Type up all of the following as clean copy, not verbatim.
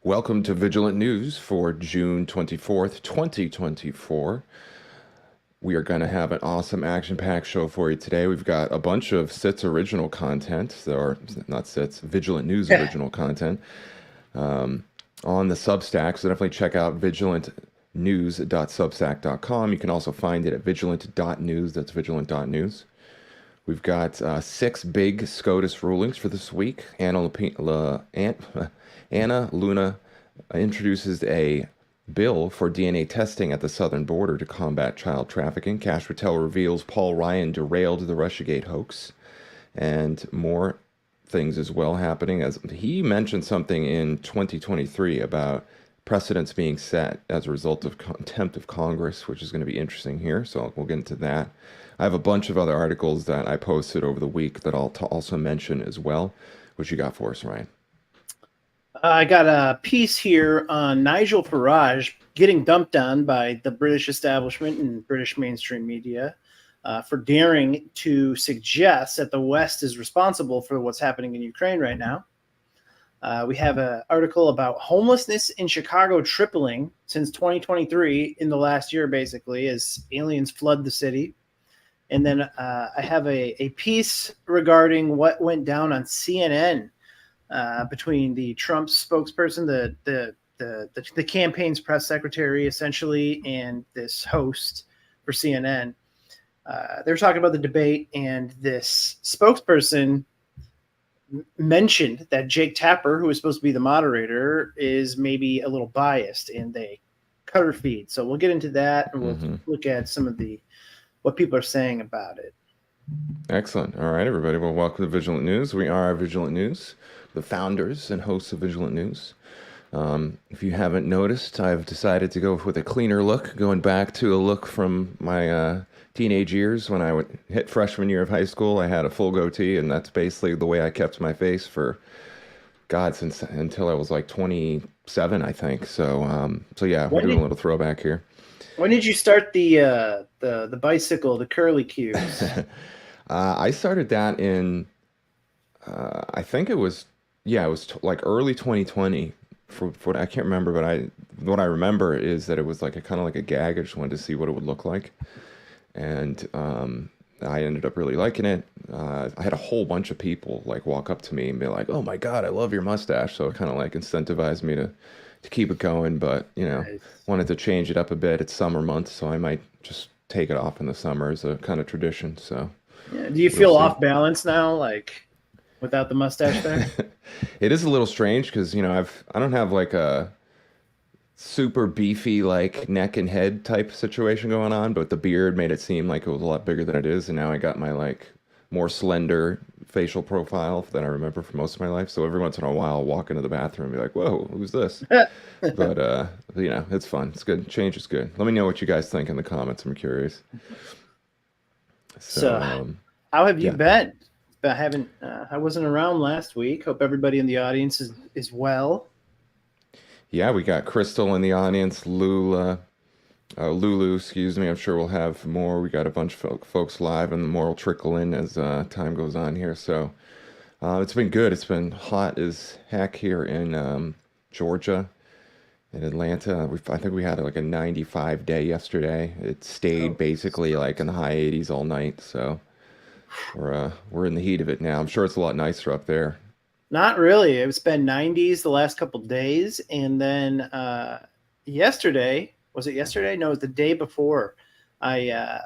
Welcome to Vigilant News for June 24th, 2024. We are going to have an awesome action-packed show for you today. We've got a bunch of SIT's original content, or not SIT's, Vigilant News Yeah. original content on the Substack. So definitely check out vigilantnews.substack.com. You can also find it at vigilant.news. That's vigilant.news. We've got six big SCOTUS rulings for this week. Anna Luna introduces a bill for DNA testing at the southern border to combat child trafficking. Kash Patel reveals Paul Ryan derailed the RussiaGate hoax, and more things as well happening. As he mentioned something in 2023 about precedents being set as a result of contempt of Congress, which is going to be interesting here. So we'll get into that. I have a bunch of other articles that I posted over the week that I'll also mention as well. What you got for us, Ryan? I got a piece here on Nigel Farage getting dumped on by the British establishment and British mainstream media for daring to suggest that the West is responsible for what's happening in Ukraine right now. We have an article about homelessness in Chicago tripling since 2023 in the last year, basically, as aliens flood the city. And then I have a piece regarding what went down on CNN between the Trump spokesperson, the campaign's press secretary, essentially, and this host for CNN. They were talking about the debate, and this spokesperson mentioned that Jake Tapper, who was supposed to be the moderator, is maybe a little biased, and they cut her feed. So we'll get into that, and we'll look at some of what people are saying about it. Excellent. All right, everybody. Well, welcome to Vigilant News. We are Vigilant News, the founders and hosts of Vigilant News. If you haven't noticed, I've decided to go with a cleaner look, going back to a look from my teenage years when I would hit freshman year of high school. I had a full goatee, and that's basically the way I kept my face for since until I was like 27, I think. So yeah, we're doing a little throwback here. When did you start the bicycle, the curly cues? I started that in I think it was like early 2020. For what I can't remember, but what I remember is that it was like a kind of like a gag. I just wanted to see what it would look like, and I ended up really liking it. I had a whole bunch of people like walk up to me and be like, "Oh my God, I love your mustache!" So it kind of like incentivized me to keep it going. But Nice. wanted to change it up a bit. It's summer months, so I might just take it off in the summer as a kind of tradition. So Yeah. Do you we'll feel see. off balance now, like without the mustache there? It is a little strange because I don't have like a super beefy like neck and head type situation going on, but the beard made it seem like it was a lot bigger than it is, and now I got my like more slender facial profile that I remember from most of my life. So every once in a while, I'll walk into the bathroom and be like, "Whoa, who's this?" But it's fun. It's good. Change is good. Let me know what you guys think in the comments. I'm curious. So, So, how have you yeah. been? I wasn't around last week. Hope everybody in the audience is well. Yeah, we got Crystal in the audience, Lulu, excuse me. I'm sure we'll have more. We got a bunch of folks live, and more will trickle in as time goes on here. So it's been good. It's been hot as heck here in Georgia, in Atlanta. I think we had like a 95 day yesterday. It stayed basically like in the high 80s all night. So we're in the heat of it now. I'm sure it's a lot nicer up there. Not really. It's been 90s the last couple days, and then yesterday, was it yesterday? No, it was the day before. I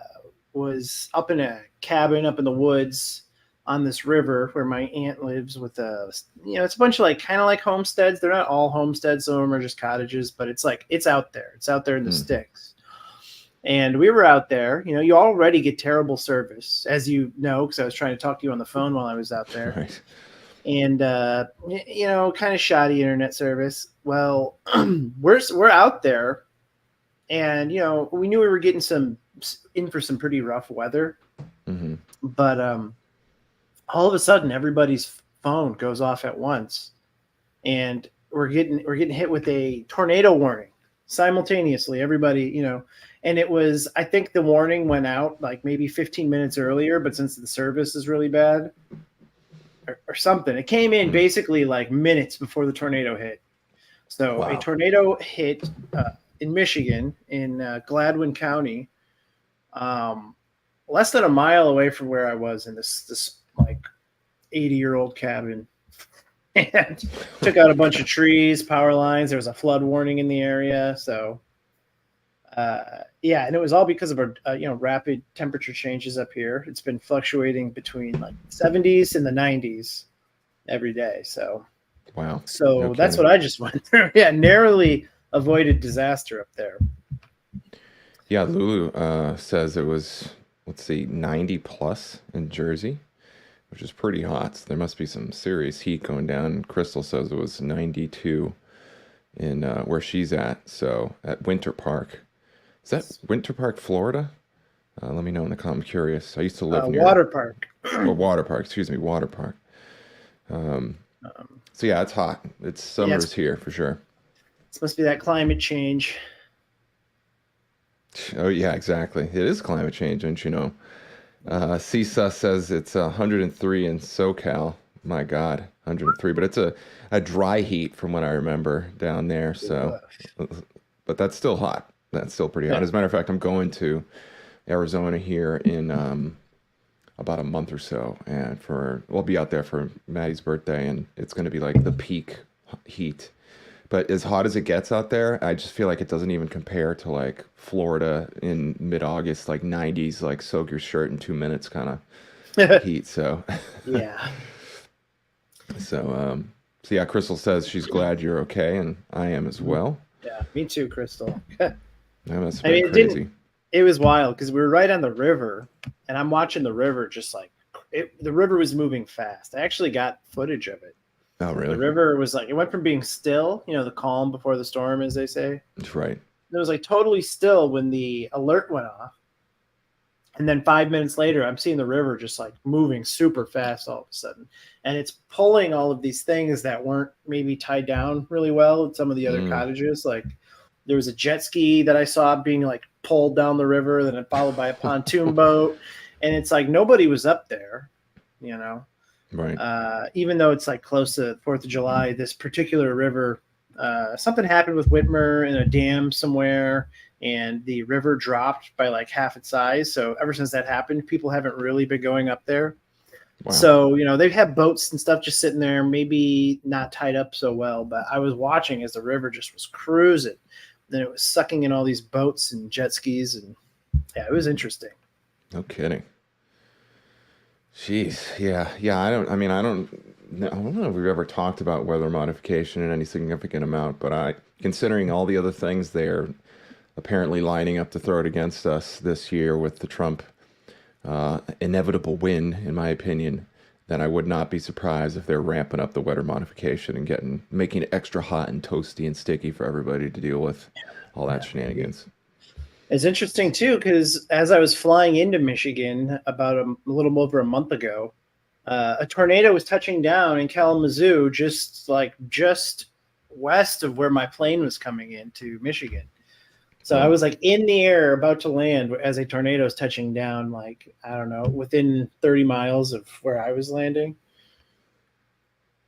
was up in a cabin up in the woods on this river where my aunt lives with it's a bunch of like kind of like homesteads. They're not all homesteads. Some of them are just cottages, but it's like it's out there. It's out there in the sticks. And we were out there. You already get terrible service, as you know, because I was trying to talk to you on the phone while I was out there. Right. And kind of shoddy internet service. Well, we're out there, and we knew we were getting in for some pretty rough weather. Mm-hmm. But all of a sudden, everybody's phone goes off at once, and we're getting hit with a tornado warning simultaneously. Everybody, and it was, I think the warning went out like maybe 15 minutes earlier, but since the service is really bad, or something. It came in basically like minutes before the tornado hit. So a Wow. tornado hit in Michigan in Gladwin County, less than a mile away from where I was in this like 80-year-old cabin, and took out a bunch of trees, power lines. There was a flood warning in the area, so yeah, and it was all because of our rapid temperature changes up here. It's been fluctuating between like 70s and the 90s every day. So Wow. No that's kidding. what I just went through. Yeah, narrowly avoided disaster up there. Yeah, Lulu says it was, let's see, 90 plus in Jersey, which is pretty hot. So there must be some serious heat going down. Crystal says it was 92 in where she's at. So at Winter Park. Is that Winter Park, Florida? Let me know in the comment. I'm curious. I used to live near, Water park. or Water Park, excuse me, Water Park. So yeah, it's hot. It's summer's here for sure. It must be that climate change. Oh yeah, exactly. It is climate change, don't you know? CISA says it's 103 in SoCal. My God, 103. But it's a dry heat from what I remember down there. So, but that's still hot. That's still pretty hot. As a matter of fact, I'm going to Arizona here in about a month or so, and we'll be out there for Maddie's birthday, and it's going to be like the peak heat. But as hot as it gets out there, I just feel like it doesn't even compare to like Florida in mid-August, like 90s, like soak your shirt in 2 minutes kind of heat. So yeah. So yeah, Crystal says she's glad you're okay, and I am as well. Yeah, me too, Crystal. That must have been crazy. It was wild because we were right on the river, and I'm watching the river just like the river was moving fast. I actually got footage of it. Oh, really? The river was like, it went from being still, the calm before the storm, as they say. That's right. It was like totally still when the alert went off. And then 5 minutes later, I'm seeing the river just like moving super fast all of a sudden. And it's pulling all of these things that weren't maybe tied down really well at some of the other cottages. Like there was a jet ski that I saw being like pulled down the river, then followed by a pontoon boat. And it's like nobody was up there, Right. Even though it's like close to 4th of July, this particular river, something happened with Whitmer in a dam somewhere, and the river dropped by like half its size. So ever since that happened, people haven't really been going up there. Wow. So, they've had boats and stuff just sitting there, maybe not tied up so well, but I was watching as the river just was cruising. Then it was sucking in all these boats and jet skis, and yeah, it was interesting. No kidding. Jeez. Yeah. I don't know if we've ever talked about weather modification in any significant amount, but considering all the other things they're apparently lining up to throw it against us this year with the Trump inevitable win, in my opinion, then I would not be surprised if they're ramping up the weather modification and making it extra hot and toasty and sticky for everybody to deal with all that shenanigans. It's interesting too, because as I was flying into Michigan about a little over a month ago, a tornado was touching down in Kalamazoo, just west of where my plane was coming into Michigan. So I was like in the air about to land as a tornado is touching down, like, I don't know, within 30 miles of where I was landing.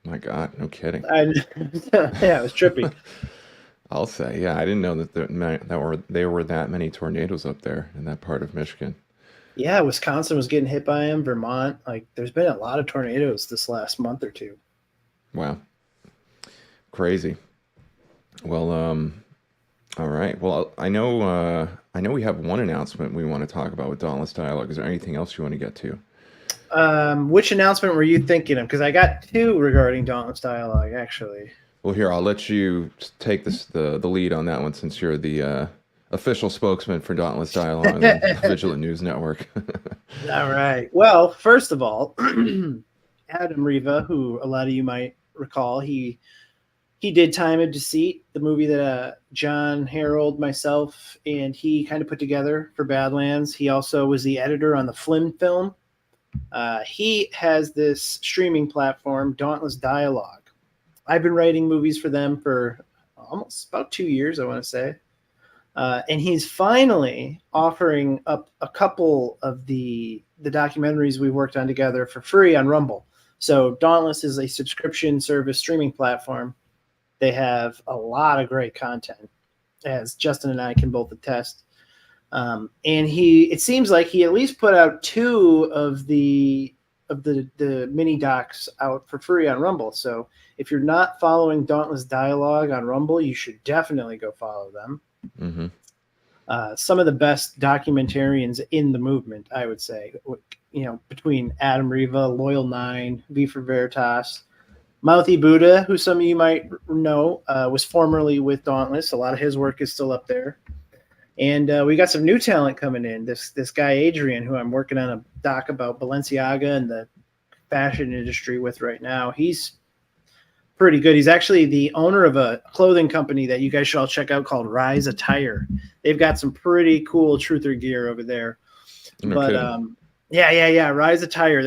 My God, no kidding. Yeah, it was trippy. I'll say, yeah, I didn't know that there were that many tornadoes up there in that part of Michigan. Yeah, Wisconsin was getting hit by them. Vermont, like, there's been a lot of tornadoes this last month or two. Wow, crazy. Well, all right. Well, I know we have one announcement we want to talk about with Dauntless Dialogue. Is there anything else you want to get to? Which announcement were you thinking of? Because I got two regarding Dauntless Dialogue, actually. Well, here, I'll let you take the lead on that one since you're the official spokesman for Dauntless Dialogue on the Vigilant News Network. All right. Well, first of all, Adam Riva, who a lot of you might recall, he did Time of Deceit, the movie that John Harold, myself, and he kind of put together for Badlands. He also was the editor on the Flim film. He has this streaming platform, Dauntless Dialogue. I've been writing movies for them for almost about 2 years, I want to say. And he's finally offering up a couple of the documentaries we worked on together for free on Rumble. So Dauntless is a subscription service streaming platform They have a lot of great content, as Justin and I can both attest. And it seems like he at least put out 2 of the mini docs out for free on Rumble. So if you're not following Dauntless Dialogue on Rumble, you should definitely go follow them. Mm-hmm. Some of the best documentarians in the movement, I would say, between Adam Riva, Loyal 9, V for Veritas, Mouthy Buddha, who some of you might know, was formerly with Dauntless. A lot of his work is still up there. And we got some new talent coming in. This guy, Adrian, who I'm working on a doc about Balenciaga and the fashion industry with right now. He's pretty good. He's actually the owner of a clothing company that you guys should all check out called Rise Attire. They've got some pretty cool truther gear over there. No but kidding. yeah. Rise Attire.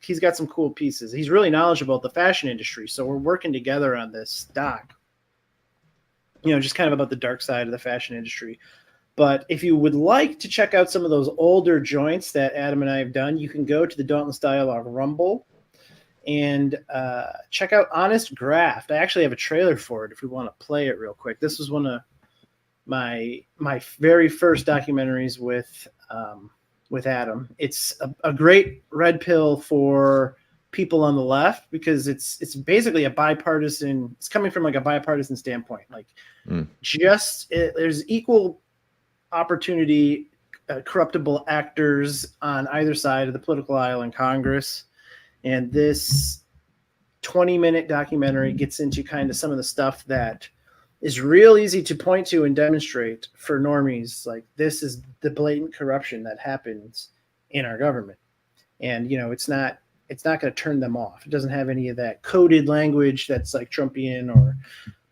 He's got some cool pieces. He's really knowledgeable about the fashion industry. So we're working together on this doc. Just kind of about the dark side of the fashion industry. But if you would like to check out some of those older joints that Adam and I have done, you can go to the Dauntless Dialogue Rumble and check out Honest Graft. I actually have a trailer for it if we want to play it real quick. This was one of my very first documentaries with Adam. It's a great red pill for people on the left because it's basically a bipartisan. It's coming from like a bipartisan standpoint. Like there's equal opportunity, corruptible actors on either side of the political aisle in Congress. And this 20-minute documentary gets into kind of some of the stuff that is real easy to point to and demonstrate for normies. Like, this is the blatant corruption that happens in our government. And, it's not going to turn them off. It doesn't have any of that coded language that's like Trumpian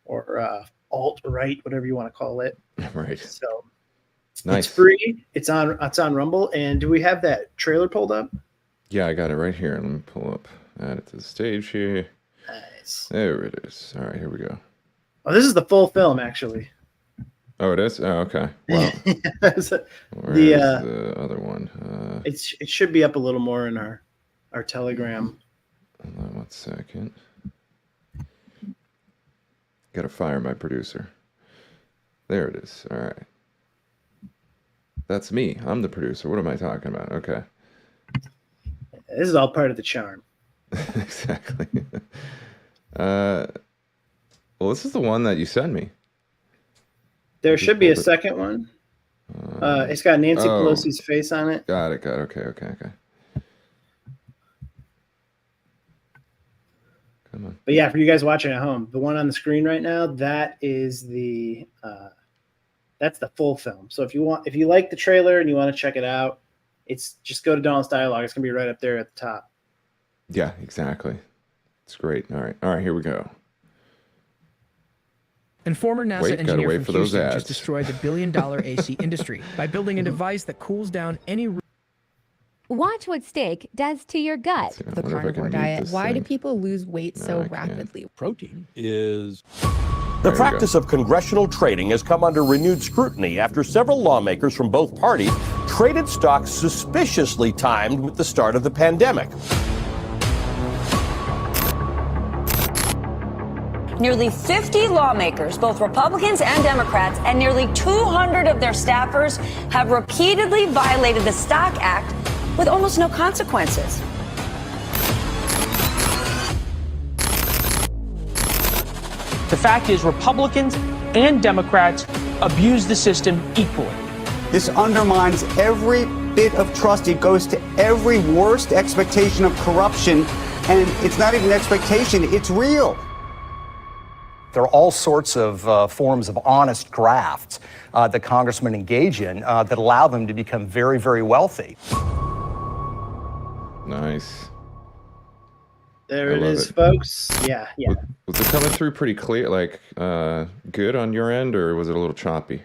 or alt-right, whatever you want to call it. Right. So nice. It's free. It's on Rumble. And do we have that trailer pulled up? Yeah, I got it right here. Let me pull up. Add it to the stage here. Nice. There it is. All right, here we go. Oh, this is the full film, actually. Oh, it is? Oh, okay. Wow. Where's the other one? It should be up a little more in our Telegram. Hold on 1 second. Gotta fire my producer. There it is. All right. That's me. I'm the producer. What am I talking about? Okay. This is all part of the charm. Exactly. Well, this is the one that you sent me. There should be a second one. It's got Nancy Pelosi's face on it. Got it. Okay. Come on. But yeah, for you guys watching at home, the one on the screen right now, that is that's the full film. So if you like the trailer and you want to check it out, it's just go to Dauntless Dialogue. It's gonna be right up there at the top. Yeah, exactly. It's great. All right, here we go. And former NASA Gotta engineer wait from for those Houston ads. just destroyed the billion-dollar AC industry by building a device that cools down any Watch what steak does to your gut. I The wonder if I can carnivore read diet. this Why do thing. people lose weight so I can't. rapidly? Protein is The There we practice go. of congressional trading has come under renewed scrutiny after several lawmakers from both parties traded stocks suspiciously timed with the start of the pandemic. Nearly 50 lawmakers, both Republicans and Democrats, and nearly 200 of their staffers have repeatedly violated the Stock Act with almost no consequences. The fact is, Republicans and Democrats abuse the system equally. This undermines every bit of trust. It goes to every worst expectation of corruption. And it's not even an expectation, it's real. There are all sorts of forms of honest graft that congressmen engage in that allow them to become very, very wealthy. Nice. There I it love is, it. folks. Yeah. Was it coming through pretty clear, like good on your end, or was it a little choppy?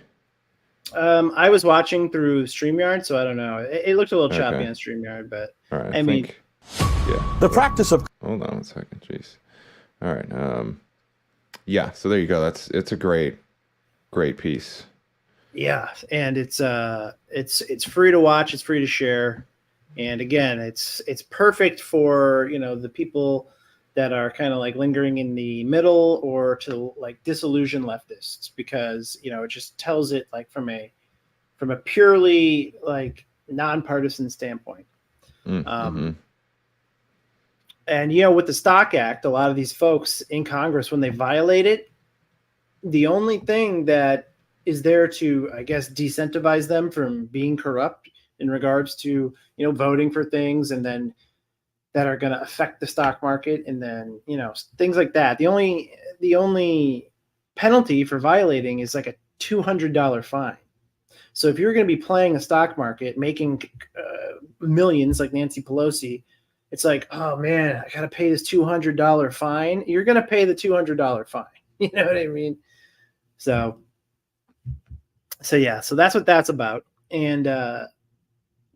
I was watching through StreamYard, so I don't know. It looked a little choppy Okay. on StreamYard, but All right, I mean, yeah. The practice of Hold on 1 second, jeez. All right, yeah. So there you go. It's a great piece. yeah, and it's free to watch, it's free to share, and again, it's perfect for the people that are kind of like lingering in the middle or to like disillusioned leftists, because it just tells it like from a purely like nonpartisan standpoint. Mm-hmm. And with the Stock Act, a lot of these folks in Congress, when they violate it, the only thing that is there to, I guess, decentivize them from being corrupt in regards to voting for things and then that are going to affect the stock market, and then things like that. The only penalty for violating is like a $200 fine. So if you're going to be playing the stock market, making millions like Nancy Pelosi, it's like, oh man, I got to pay this $200 fine. You're going to pay the $200 fine. You know what I mean? So yeah, so that's what that's about. And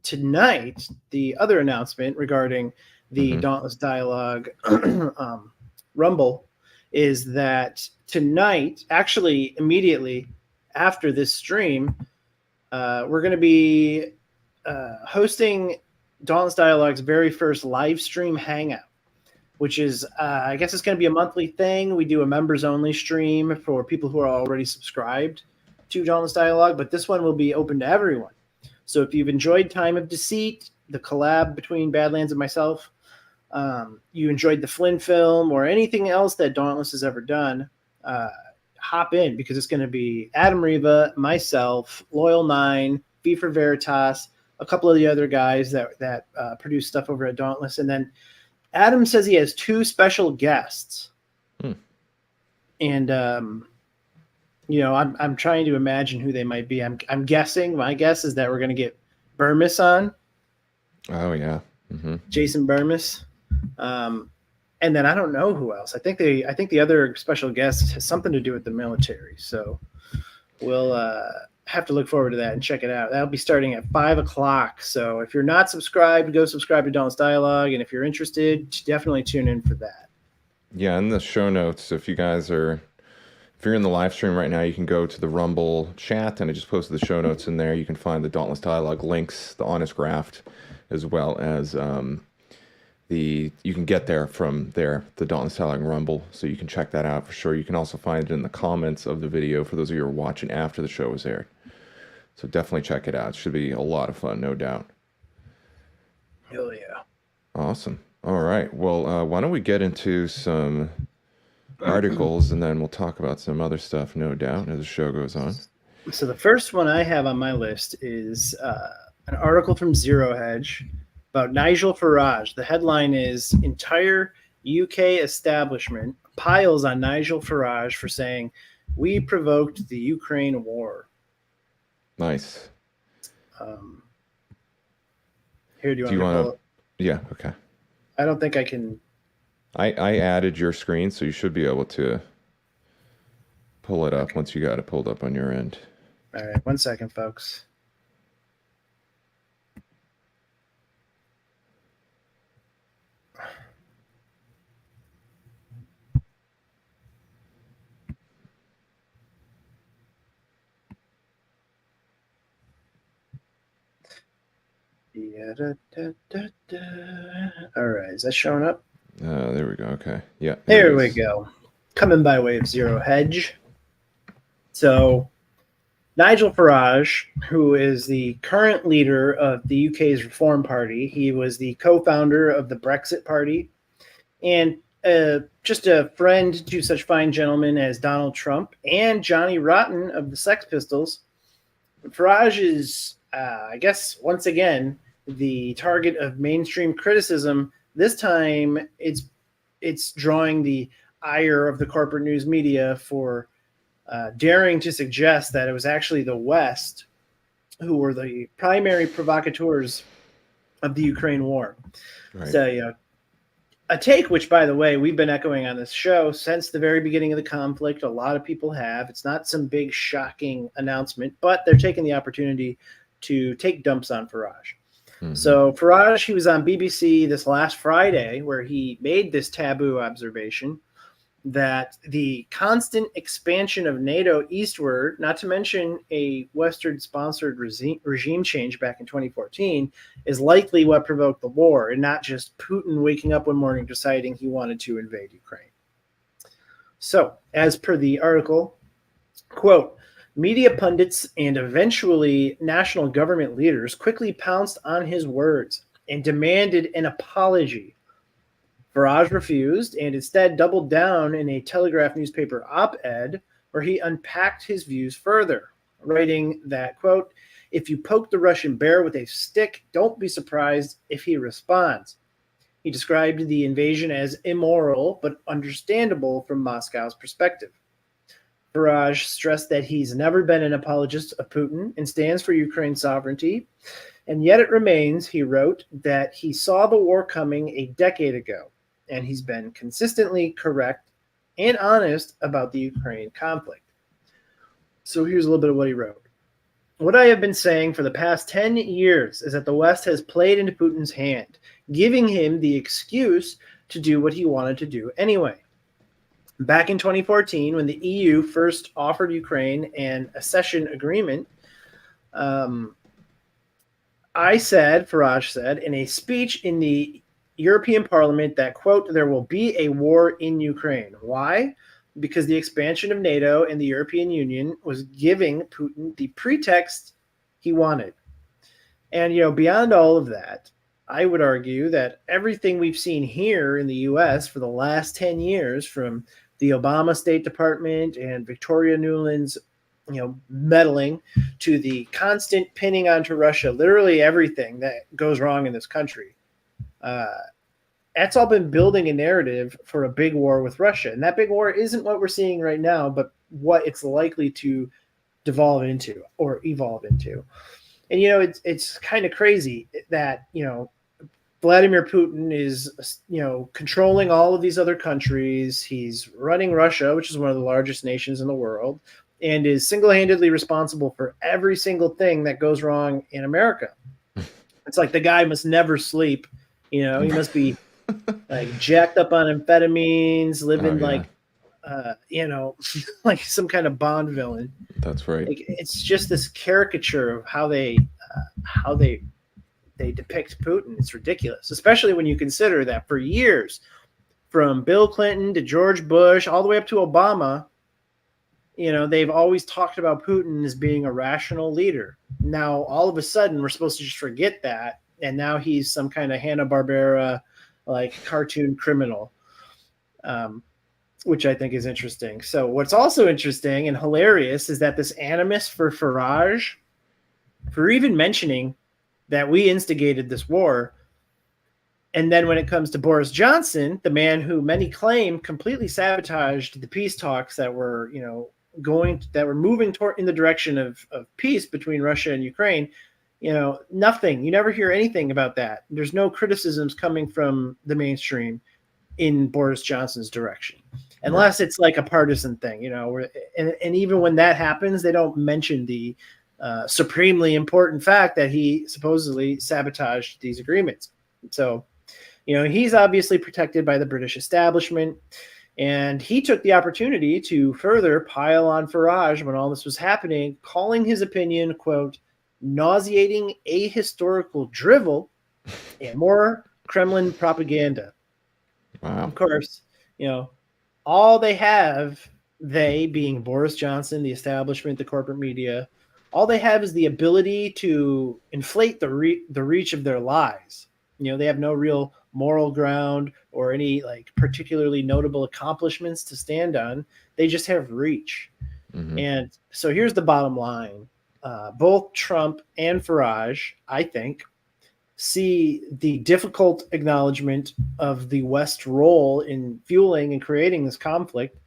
tonight, the other announcement regarding the Dauntless Dialogue Rumble is that tonight, actually immediately after this stream, we're going to be hosting Dauntless Dialogue's very first live stream hangout, which is, I guess it's going to be a monthly thing. We do a members only stream for people who are already subscribed to Dauntless Dialogue, but this one will be open to everyone. So if you've enjoyed Time of Deceit, the collab between Badlands and myself, you enjoyed the Flynn film or anything else that Dauntless has ever done, hop in, because it's going to be Adam Riva, myself, Loyal 9, V for Veritas, a couple of the other guys that produce stuff over at Dauntless. And then Adam says he has 2 special guests. And, I'm trying to imagine who they might be. I'm guessing, my guess is that we're going to get Burmis on. Oh, yeah. Jason Burmis. And then I don't know who else. I think the other special guest has something to do with the military. So we'll have to look forward to that and check it out. That'll be starting at 5:00. So if you're not subscribed, go subscribe to Dauntless Dialogue. And if you're interested, definitely tune in for that. Yeah, in the show notes, if you're in the live stream right now, you can go to the Rumble chat, and I just posted the show notes in there. You can find the Dauntless Dialogue links, the Honest Graft, as well as you can get there from there, the Dauntless Dialogue Rumble, so you can check that out for sure. You can also find it in the comments of the video for those of you who are watching after the show was aired. So definitely check it out. It should be a lot of fun, no doubt. Hell yeah. Awesome. All right. Well, why don't we get into some articles, and then we'll talk about some other stuff, no doubt, as the show goes on. So the first one I have on my list is an article from Zero Hedge about Nigel Farage. The headline is "Entire UK Establishment Piles on Nigel Farage for Saying We Provoked the Ukraine War." Nice. Here, do you want to? Yeah. Okay. I don't think I can. I added your screen, so you should be able to pull it up once you got it pulled up on your end. All right, 1 second, folks. All right, is that showing up? There we go. Okay. Yeah. There we go. Coming by way of Zero Hedge. So, Nigel Farage, who is the current leader of the UK's Reform Party, he was the co-founder of the Brexit Party, and just a friend to such fine gentlemen as Donald Trump and Johnny Rotten of the Sex Pistols. Farage is, I guess, once again, the target of mainstream criticism. This time, it's drawing the ire of the corporate news media for daring to suggest that it was actually the West who were the primary provocateurs of the Ukraine war. Right. So, a take which, by the way, we've been echoing on this show since the very beginning of the conflict. A lot of people have. It's not some big shocking announcement, but they're taking the opportunity to take dumps on Farage. So Farage, he was on BBC this last Friday where he made this taboo observation. that the constant expansion of NATO eastward, not to mention a Western-sponsored regime change back in 2014, is likely what provoked the war, and not just Putin waking up one morning deciding he wanted to invade Ukraine. So, as per the article, quote, media pundits and eventually national government leaders quickly pounced on his words and demanded an apology. Farage refused and instead doubled down in a Telegraph newspaper op-ed where he unpacked his views further, writing that, quote, if you poke the Russian bear with a stick, don't be surprised if he responds. He described the invasion as immoral, but understandable from Moscow's perspective. Farage stressed that he's never been an apologist of Putin and stands for Ukraine's sovereignty, and yet it remains, he wrote, that he saw the war coming a decade ago, and he's been consistently correct and honest about the Ukraine conflict. So here's a little bit of what he wrote. What I have been saying for the past 10 years is that the West has played into Putin's hand, giving him the excuse to do what he wanted to do anyway. Back in 2014, when the EU first offered Ukraine an accession agreement, Farage said, in a speech in the European Parliament that, quote, there will be a war in Ukraine. Why? Because the expansion of NATO and the European Union was giving Putin the pretext he wanted. And, beyond all of that, I would argue that everything we've seen here in the U.S. for the last 10 years, from the Obama State Department and Victoria Nuland's, meddling, to the constant pinning onto Russia, literally everything that goes wrong in this country, that's all been building a narrative for a big war with Russia. And that big war isn't what we're seeing right now, but what it's likely to evolve into. And, it's kind of crazy that, Vladimir Putin is, controlling all of these other countries. He's running Russia, which is one of the largest nations in the world, and is single-handedly responsible for every single thing that goes wrong in America. It's like the guy must never sleep. He must be like jacked up on amphetamines, living like some kind of Bond villain. That's right. It's just this caricature of how they depict Putin. It's ridiculous, especially when you consider that for years, from Bill Clinton to George Bush, all the way up to Obama, they've always talked about Putin as being a rational leader. Now, all of a sudden, we're supposed to just forget that, and now he's some kind of Hanna-Barbera, cartoon criminal, which I think is interesting. So what's also interesting and hilarious is that this animus for Farage, for even mentioning that we instigated this war, and then when it comes to Boris Johnson, the man who many claim completely sabotaged the peace talks that were, moving in the direction of peace between Russia and Ukraine, nothing. You never hear anything about that. There's no criticisms coming from the mainstream in Boris Johnson's direction, unless it's like a partisan thing, and even when that happens, they don't mention the supremely important fact that he supposedly sabotaged these agreements. So, he's obviously protected by the British establishment, and he took the opportunity to further pile on Farage when all this was happening, calling his opinion, quote, nauseating ahistorical drivel and more Kremlin propaganda. Wow. Of course, all they have, they being Boris Johnson, the establishment, the corporate media, all they have is the ability to inflate the reach of their lies. They have no real moral ground or any particularly notable accomplishments to stand on. They just have reach. Mm-hmm. And so here's the bottom line. Both Trump and Farage, I think, see the difficult acknowledgement of the West's role in fueling and creating this conflict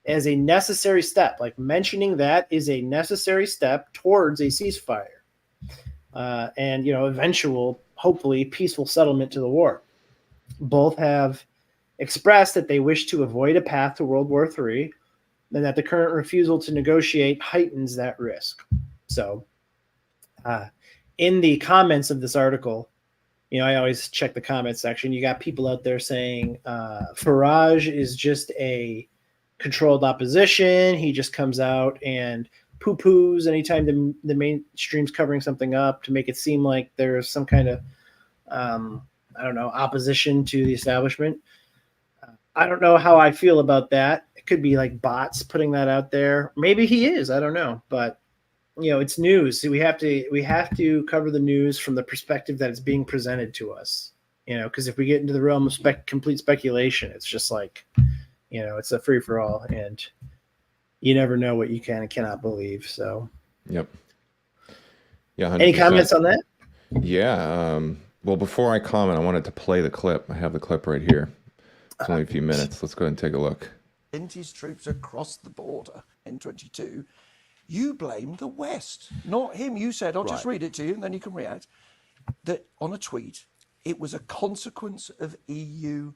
as a necessary step. Mentioning that is a necessary step towards a ceasefire and eventual, hopefully, peaceful settlement to the war. Both have expressed that they wish to avoid a path to World War III, and that the current refusal to negotiate heightens that risk. So in the comments of this article, I always check the comment section. You got people out there saying Farage is just a controlled opposition. He just comes out and poo-poos anytime the mainstream's covering something up to make it seem like there's some kind of, I don't know, opposition to the establishment. I don't know how I feel about that. It could be like bots putting that out there. Maybe he is. I don't know. But, you know, it's news. We have to cover the news from the perspective that it's being presented to us. You know, because if we get into the realm of complete speculation, it's just like, you know, it's a free-for-all. And you never know what you can and cannot believe. So, yep. Yeah. 100%. Any comments on that? Yeah. Well, before I comment, I wanted to play the clip. I have the clip right here. It's only a few minutes. Let's go ahead and take a look. Sent his troops across the border in 22. You blamed the West, not him. You said, I'll just read it to you and then you can react, that on a tweet, it was a consequence of EU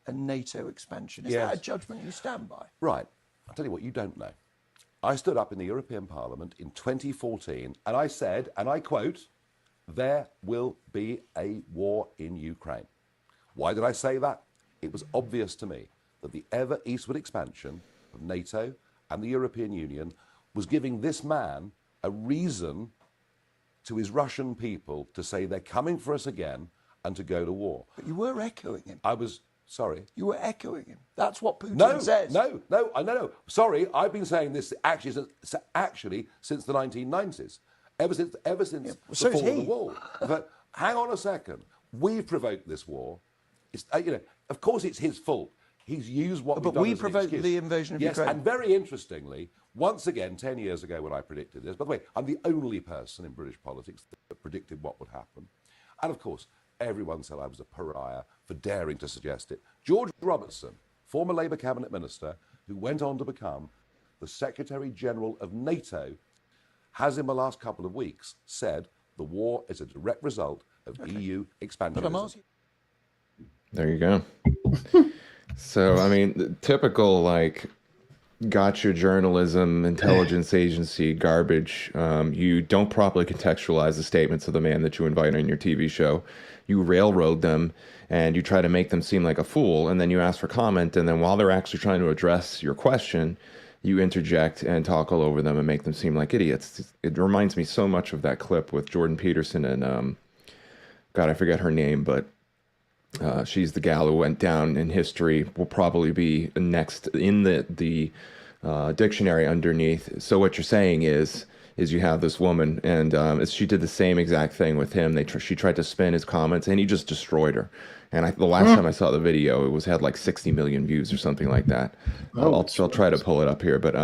and NATO expansion. Is that a judgment you stand by? Right. I'll tell you what, you don't know. I stood up in the European Parliament in 2014 and I said, and I quote, there will be a war in Ukraine. Why did I say that? It was obvious to me that the ever eastward expansion of NATO and the European Union was giving this man a reason to his Russian people to say they're coming for us again and to go to war. But you were echoing him. I was, sorry. You were echoing him. That's what Putin says. No. Sorry, I've been saying this actually since the 1990s. Ever since the fall of the wall. But hang on a second. We've provoked this war. It's, you know, of course it's his fault. He's used what we've done we as an provoked excuse. the invasion of Ukraine. Yes, and very interestingly, once again, 10 years ago when I predicted this, by the way, I'm the only person in British politics that predicted what would happen. And of course, everyone said I was a pariah for daring to suggest it. George Robertson, former Labour cabinet minister, who went on to become the Secretary General of NATO, has in the last couple of weeks said the war is a direct result of EU expansionism. There you go. So, I mean, the typical, like, gotcha journalism, intelligence agency garbage. You don't properly contextualize the statements of the man that you invite on your TV show. You railroad them, and you try to make them seem like a fool, and then you ask for comment, and then while they're actually trying to address your question, you interject and talk all over them and make them seem like idiots. It reminds me so much of that clip with Jordan Peterson and, God, I forget her name, but she's the gal who went down in history, will probably be next in the dictionary underneath. So what you're saying is you have this woman, and she did the same exact thing with him. She tried to spin his comments, and he just destroyed her. And the last time I saw the video, it had like 60 million views or something like that. I'll try to pull it up here, but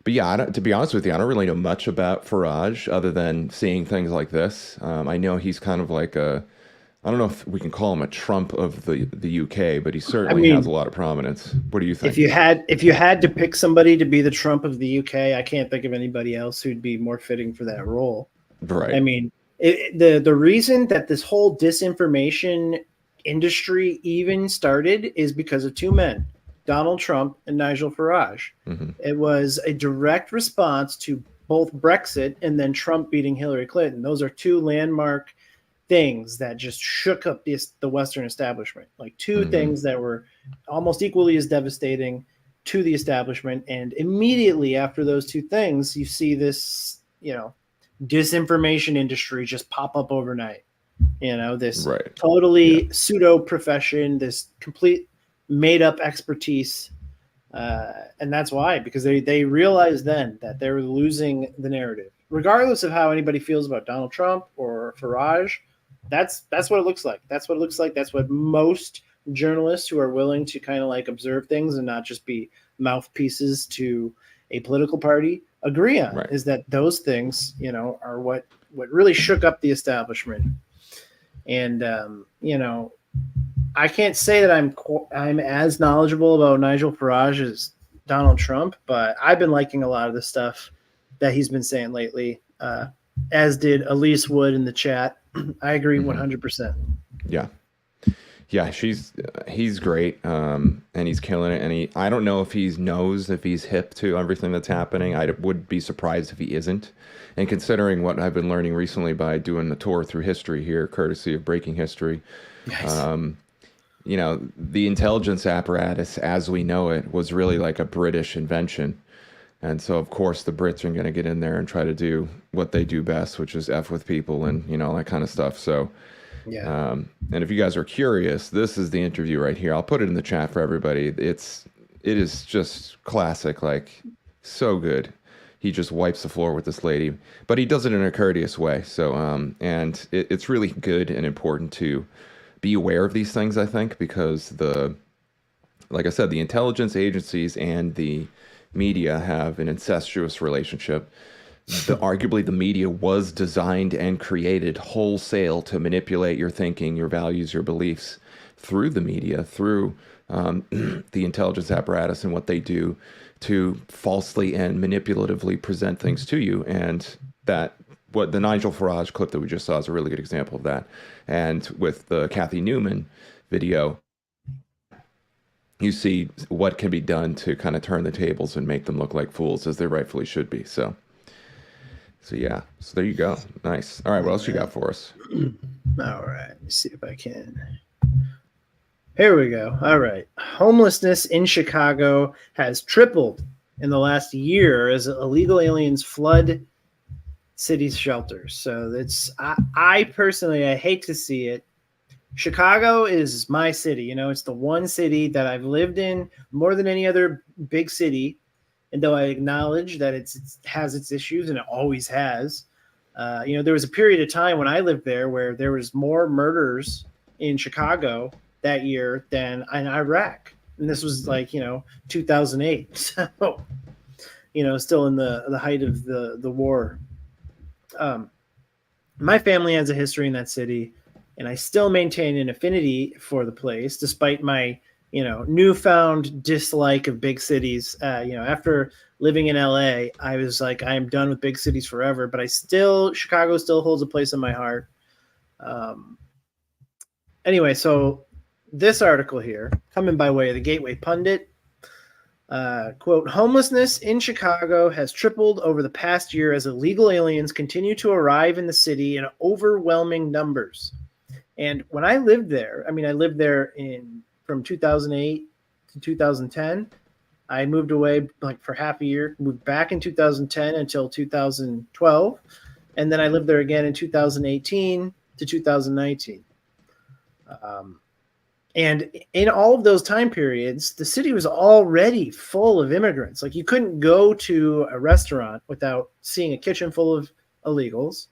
yeah, to be honest with you, I don't really know much about Farage other than seeing things like this. I know he's kind of like I don't know if we can call him a Trump of the UK, but he certainly has a lot of prominence. What do you think? If you had to pick somebody to be the Trump of the UK, I can't think of anybody else who'd be more fitting for that role. Right. I mean, the reason that this whole disinformation industry even started is because of two men, Donald Trump and Nigel Farage. Mm-hmm. It was a direct response to both Brexit and then Trump beating Hillary Clinton. Those are two landmark things that just shook up the Western establishment, like two things that were almost equally as devastating to the establishment. And immediately after those two things, you see this, disinformation industry just pop up overnight. This totally pseudo profession, this complete made up expertise. And that's why, because they realized then that they were losing the narrative, regardless of how anybody feels about Donald Trump or Farage. That's what it looks like. That's what it looks like. That's what most journalists who are willing to kind of like observe things and not just be mouthpieces to a political party agree on, is that those things, are what really shook up the establishment. And, I can't say that I'm as knowledgeable about Nigel Farage as Donald Trump, but I've been liking a lot of the stuff that he's been saying lately, as did Elise Wood in the chat. I agree 100%. Yeah. Yeah, he's great, and he's killing it. And I don't know if he knows if he's hip to everything that's happening. I would be surprised if he isn't. And considering what I've been learning recently by doing the tour through history here, courtesy of Breaking History, nice. you know, the intelligence apparatus as we know it was really like a British invention. And so, of course, the Brits are going to get in there and try to do what they do best, which is F with people and, you know, that kind of stuff. So, Yeah. and if you guys are curious, this is the interview right here. I'll put it in the chat for everybody. It is just classic, like so good. He just wipes the floor with this lady, but he does it in a courteous way. So, and it's really good and important to be aware of these things, I think, because like I said, the intelligence agencies and the media have an incestuous relationship. Arguably, the media was designed and created wholesale to manipulate your thinking, your values, your beliefs through the media, through the intelligence apparatus and what they do to falsely and manipulatively present things to you. And what the Nigel Farage clip that we just saw is a really good example of that. And with the Kathy Newman video, you see what can be done to kind of turn the tables and make them look like fools, as they rightfully should be. So yeah. So there you go. Nice. All right. What else you got for us? All right. Let me see if I can. Here we go. All right. Homelessness in Chicago has tripled in the last year as illegal aliens flood city shelters. So I personally, I hate to see it. Chicago is my city. You know, it's the one city that I've lived in more than any other big city. And though I acknowledge that it has its issues, and it always has, you know, there was a period of time when I lived there where there was more murders in Chicago that year than in Iraq. And this was like, you know, 2008. So, you know, still in the height of the war. My family has a history in that city, and I still maintain an affinity for the place, despite my, you know, newfound dislike of big cities. You know, after living in LA, I was like, I am done with big cities forever, but Chicago still holds a place in my heart. Anyway, so this article here, coming by way of the Gateway Pundit, quote, homelessness in Chicago has tripled over the past year as illegal aliens continue to arrive in the city in overwhelming numbers. And when I lived there, I mean, I lived there from 2008 to 2010. I moved away like for half a year, moved back in 2010 until 2012. And then I lived there again in 2018 to 2019. And in all of those time periods, the city was already full of immigrants. Like, you couldn't go to a restaurant without seeing a kitchen full of illegals.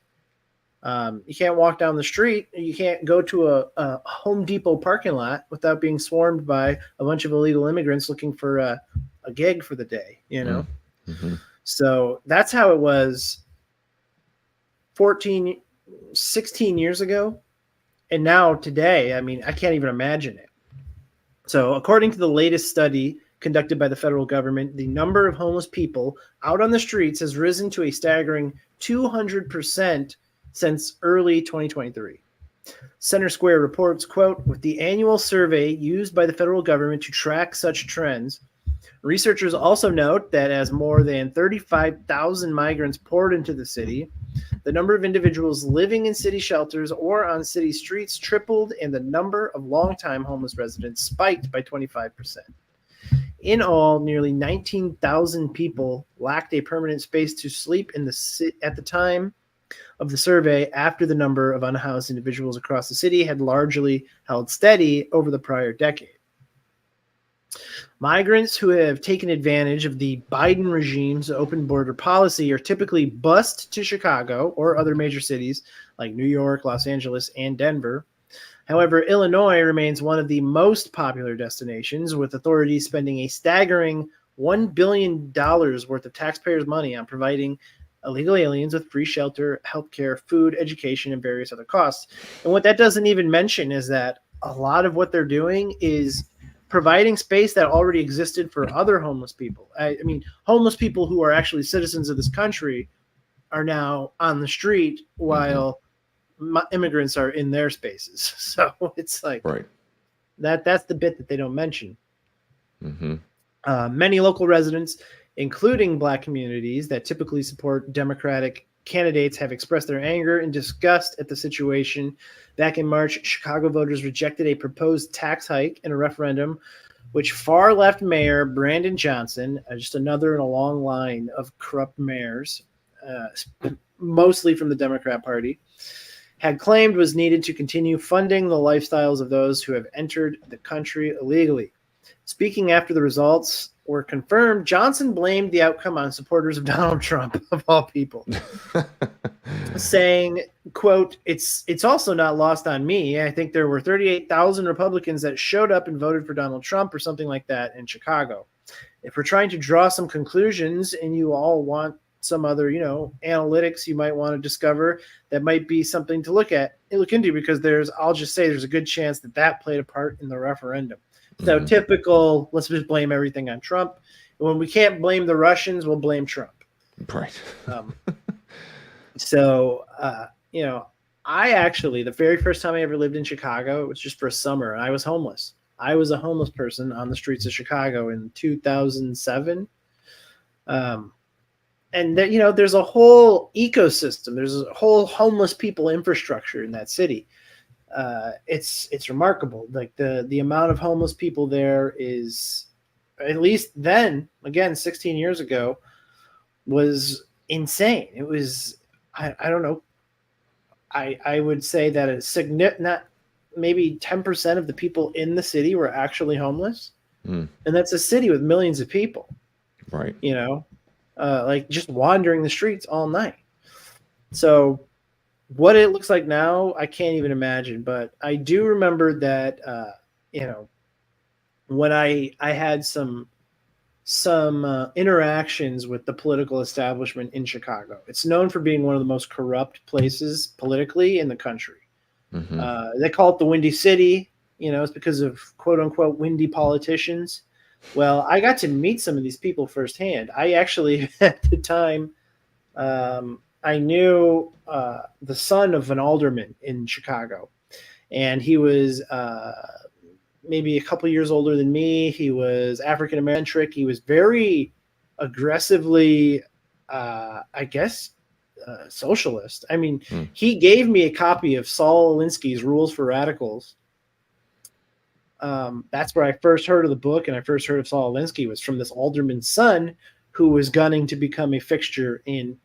You can't walk down the street. You can't go to a Home Depot parking lot without being swarmed by a bunch of illegal immigrants looking for a gig for the day, you know? Mm-hmm. So that's how it was 16 years ago. And now today, I mean, I can't even imagine it. So according to the latest study conducted by the federal government, the number of homeless people out on the streets has risen to a staggering 200% since early 2023. Center Square reports, quote, with the annual survey used by the federal government to track such trends, researchers also note that as more than 35,000 migrants poured into the city, the number of individuals living in city shelters or on city streets tripled, and the number of longtime homeless residents spiked by 25%. In all, nearly 19,000 people lacked a permanent space to sleep in at the time of the survey, after the number of unhoused individuals across the city had largely held steady over the prior decade. Migrants who have taken advantage of the Biden regime's open border policy are typically bused to Chicago or other major cities like New York, Los Angeles, and Denver. However, Illinois remains one of the most popular destinations, with authorities spending a staggering $1 billion worth of taxpayers' money on providing illegal aliens with free shelter, healthcare, food, education, and various other costs. And what that doesn't even mention is that a lot of what they're doing is providing space that already existed for other homeless people. I mean, homeless people who are actually citizens of this country are now on the street while immigrants are in their spaces. So it's like, right. That's the bit that they don't mention. Mm-hmm. Many local residents, including Black communities that typically support Democratic candidates have expressed their anger and disgust at the situation. Back in March, Chicago voters rejected a proposed tax hike in a referendum, which far-left Mayor Brandon Johnson, just another in a long line of corrupt mayors, mostly from the Democrat Party, had claimed was needed to continue funding the lifestyles of those who have entered the country illegally. Speaking after the results were confirmed, Johnson blamed the outcome on supporters of Donald Trump, of all people, saying, quote, it's also not lost on me. I think there were 38,000 Republicans that showed up and voted for Donald Trump or something like that in Chicago. If we're trying to draw some conclusions and you all want some other, analytics you might want to discover, that might be something to look into, because I'll just say there's a good chance that played a part in the referendum. So typical, let's just blame everything on Trump. And when we can't blame the Russians, we'll blame Trump. Right. I actually, the very first time I ever lived in Chicago, it was just for a summer, and I was homeless. I was a homeless person on the streets of Chicago in 2007. And there's a whole ecosystem. There's a whole homeless people infrastructure in that city. It's remarkable. Like the amount of homeless people there is, at least then, again, 16 years ago, was insane. It was, I don't know. I would say that not maybe 10% of the people in the city were actually homeless. And that's a city with millions of people. Right. Like just wandering the streets all night. So what it looks like now, I can't even imagine. But I do remember that, when I had some interactions with the political establishment in Chicago. It's known for being one of the most corrupt places politically in the country. They call it the Windy City. It's because of quote unquote windy politicians. Well, I got to meet some of these people firsthand. I actually, at the time, I knew the son of an alderman in Chicago, and he was maybe a couple years older than me. He was African American. He was very aggressively, socialist. I mean, he gave me a copy of Saul Alinsky's Rules for Radicals. That's where I first heard of the book, and I first heard of Saul Alinsky was from this alderman's son who was gunning to become a fixture in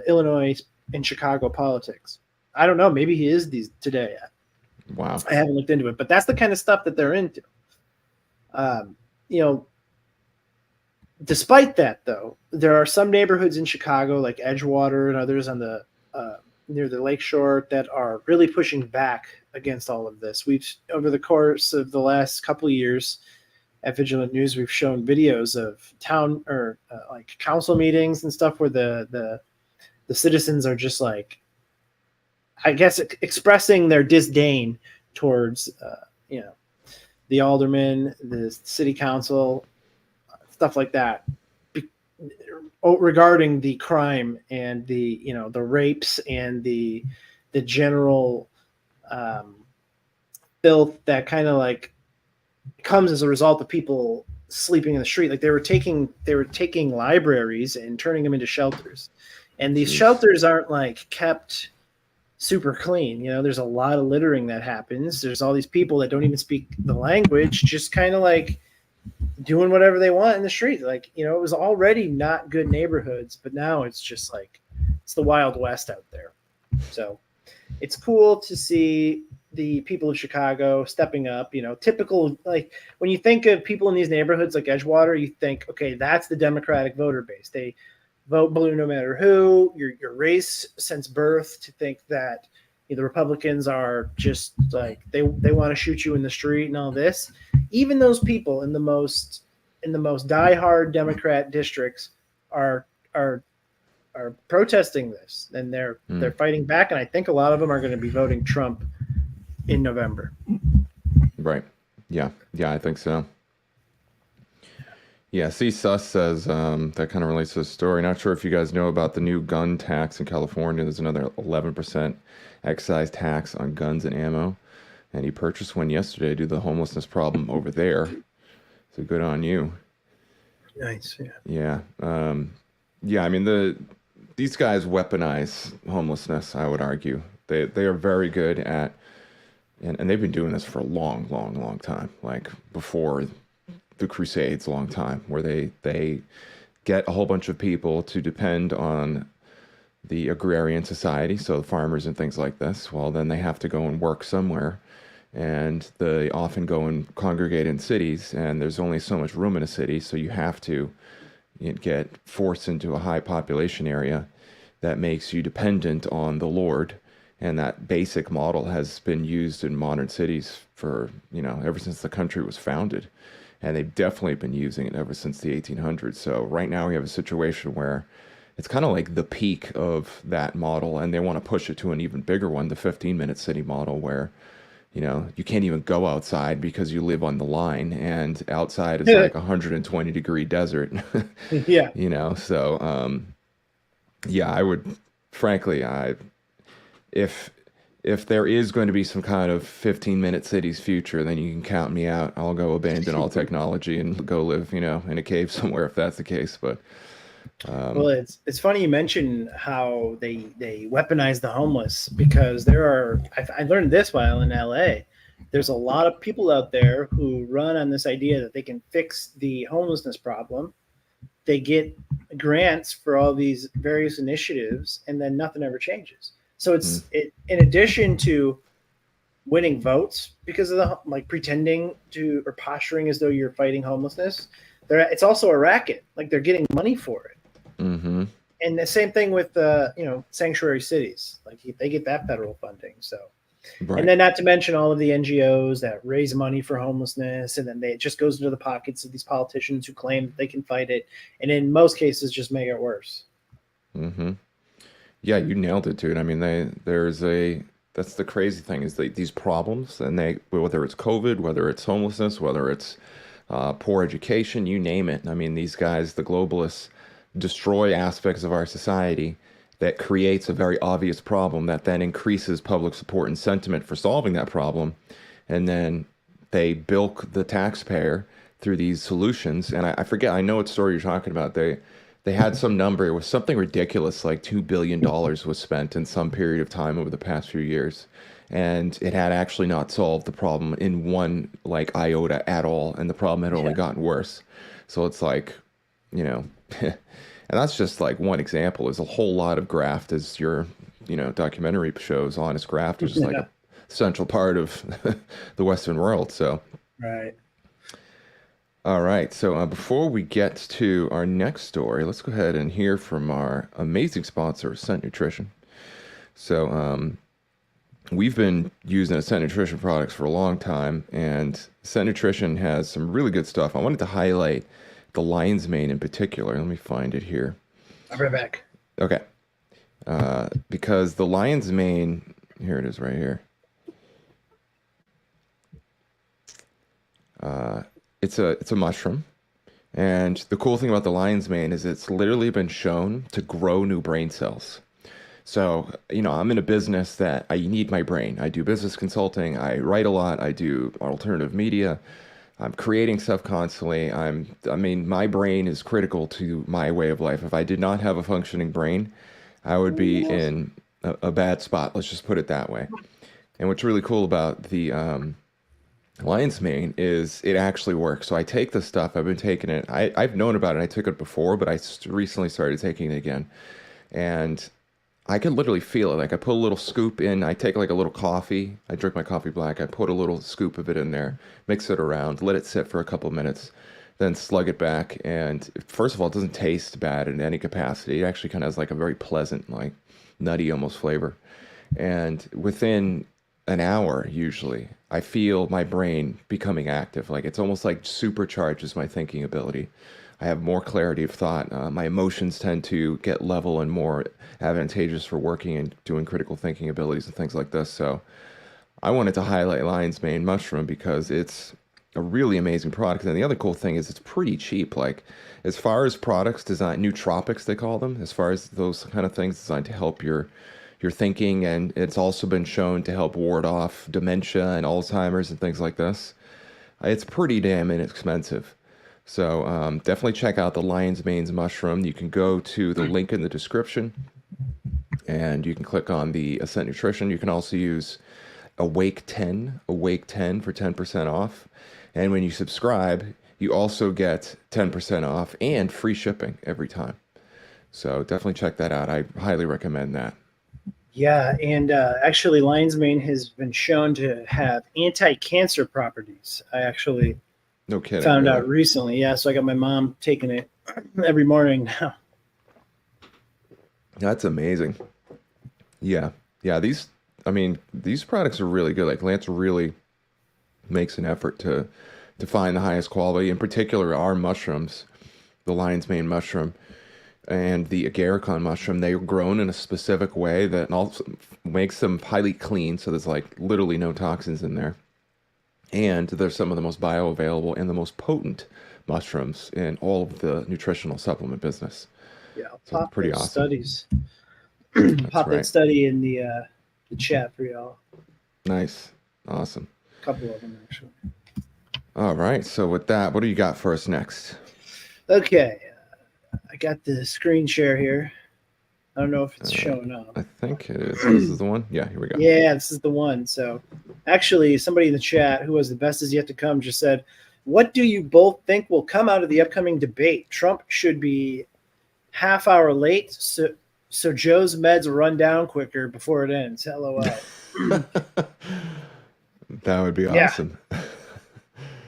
Illinois and Chicago politics. I don't know. Maybe he is today. Wow. I haven't looked into it, but that's the kind of stuff that they're into. Despite that, though, there are some neighborhoods in Chicago, like Edgewater and others on the near the lakeshore, that are really pushing back against all of this. We've, over the course of the last couple of years at Vigilant News, we've shown videos of town or like council meetings and stuff where the citizens are just like, I guess, expressing their disdain towards, the alderman, the city council, stuff like that, regarding the crime and the rapes and the general filth that kind of like comes as a result of people sleeping in the street. Like they were taking libraries and turning them into shelters, and these shelters aren't like kept super clean. There's a lot of littering that happens. There's all these people that don't even speak the language, just kind of like doing whatever they want in the street. Like, it was already not good neighborhoods, but now it's just like, it's the Wild West out there. So it's cool to see the people of Chicago stepping up, typical, like when you think of people in these neighborhoods like Edgewater, you think, okay, that's the Democratic voter base. They vote blue no matter who. You're raised since birth to think that the Republicans are just like they want to shoot you in the street and all this. Even those people in the most diehard Democrat districts are protesting this, and they're fighting back. And I think a lot of them are going to be voting Trump in November. Right. Yeah, I think so. Yeah, C. Suss says that kind of relates to the story. Not sure if you guys know about the new gun tax in California. There's another 11% excise tax on guns and ammo. And he purchased one yesterday due to the homelessness problem over there. So good on you. Nice, yeah. Yeah. I mean, the these guys weaponize homelessness, I would argue. They are very good at, and they've been doing this for a long, long, long time, like before the Crusades, a long time, where they get a whole bunch of people to depend on the agrarian society, so the farmers and things like this. Well, then they have to go and work somewhere, and they often go and congregate in cities, and there's only so much room in a city, so you have to get forced into a high population area that makes you dependent on the Lord. And that basic model has been used in modern cities for, ever since the country was founded. And they've definitely been using it ever since the 1800s. So right now we have a situation where it's kind of like the peak of that model, and they want to push it to an even bigger one, the 15-minute city model, where you can't even go outside because you live on the line, and outside is like 120-degree desert. Yeah. So yeah, I would, frankly, if there is going to be some kind of 15-minute cities future, then you can count me out. I'll go abandon all technology and go live, in a cave somewhere if that's the case. But well, it's funny you mention how they weaponize the homeless, because I learned this while in LA. There's a lot of people out there who run on this idea that they can fix the homelessness problem. They get grants for all these various initiatives, and then nothing ever changes. So in addition to winning votes because of pretending to or posturing as though you're fighting homelessness, it's also a racket. Like, they're getting money for it. Mm-hmm. And the same thing with sanctuary cities. Like, they get that federal funding. So, right. And then not to mention all of the NGOs that raise money for homelessness, and then it just goes into the pockets of these politicians who claim that they can fight it, and in most cases just make it worse. Mm-hmm. Yeah, you nailed it, dude. I mean, that's the crazy thing, is these problems, and whether it's COVID, whether it's homelessness, whether it's poor education, you name it. I mean, these guys, the globalists, destroy aspects of our society that creates a very obvious problem that then increases public support and sentiment for solving that problem. And then they bilk the taxpayer through these solutions. And I forget, I know what story you're talking about. They had some number, it was something ridiculous, like $2 billion was spent in some period of time over the past few years. And it had actually not solved the problem in one iota at all. And the problem had only gotten worse. So it's like, and that's just like one example. There's a whole lot of graft, as your, documentary shows. Honest graft is just like a central part of the Western world. So, right. All right. So before we get to our next story, let's go ahead and hear from our amazing sponsor, Scent Nutrition. So we've been using Scent Nutrition products for a long time, and Scent Nutrition has some really good stuff. I wanted to highlight the lion's mane in particular. Let me find it here. I'll be right back. Okay. Because the lion's mane, here it is right here. It's a mushroom. And the cool thing about the lion's mane is it's literally been shown to grow new brain cells. So, I'm in a business that I need my brain. I do business consulting. I write a lot. I do alternative media. I'm creating stuff constantly. My brain is critical to my way of life. If I did not have a functioning brain, I would be in a bad spot. Let's just put it that way. And what's really cool about the lion's mane is it actually works. So I take this stuff. I've been taking it. I've known about it. I took it before, but I recently started taking it again. And I can literally feel it. Like, I put a little scoop in, I take like a little coffee, I drink my coffee black, I put a little scoop of it in there, mix it around, let it sit for a couple of minutes, then slug it back. And first of all, it doesn't taste bad in any capacity. It actually kind of has like a very pleasant, like nutty almost flavor. And within an hour, usually, I feel my brain becoming active. Like, it's almost like supercharges my thinking ability. I have more clarity of thought. My emotions tend to get level and more advantageous for working and doing critical thinking abilities and things like this. So I wanted to highlight lion's mane mushroom because it's a really amazing product. And the other cool thing is it's pretty cheap. Like, as far as products designed, nootropics they call them, as far as those kind of things designed to help your thinking, and it's also been shown to help ward off dementia and Alzheimer's and things like this. It's pretty damn inexpensive. So definitely check out the lion's mane's mushroom. You can go to the link in the description, and you can click on the Ascent Nutrition. You can also use Awake 10 for 10% off. And when you subscribe, you also get 10% off and free shipping every time. So definitely check that out. I highly recommend that. Yeah, and actually, lion's mane has been shown to have anti-cancer properties. I actually No kidding. found really? out recently. Yeah, so I got my mom taking it every morning now. That's amazing. Yeah. Yeah, these products are really good. Like Lance really makes an effort to find the highest quality. In particular, our mushrooms, the lion's mane mushroom and the Agarikon mushroom, they're grown in a specific way that also makes them highly clean. So there's like literally no toxins in there. And they're some of the most bioavailable and the most potent mushrooms in all of the nutritional supplement business. Yeah, So it's pretty awesome. Studies. Pop right. that study in the chat for y'all. Nice. Awesome. A couple of them, actually. All right. So with that, what do you got for us next? Okay. I got the screen share here. I don't know if it's showing up. I think it is. This is the one? Yeah, here we go. Yeah, this is the one. So actually, somebody in the chat who was the best is yet to come just said, what do you both think will come out of the upcoming debate? Trump should be half hour late, so Joe's meds run down quicker before it ends. LOL. That would be awesome.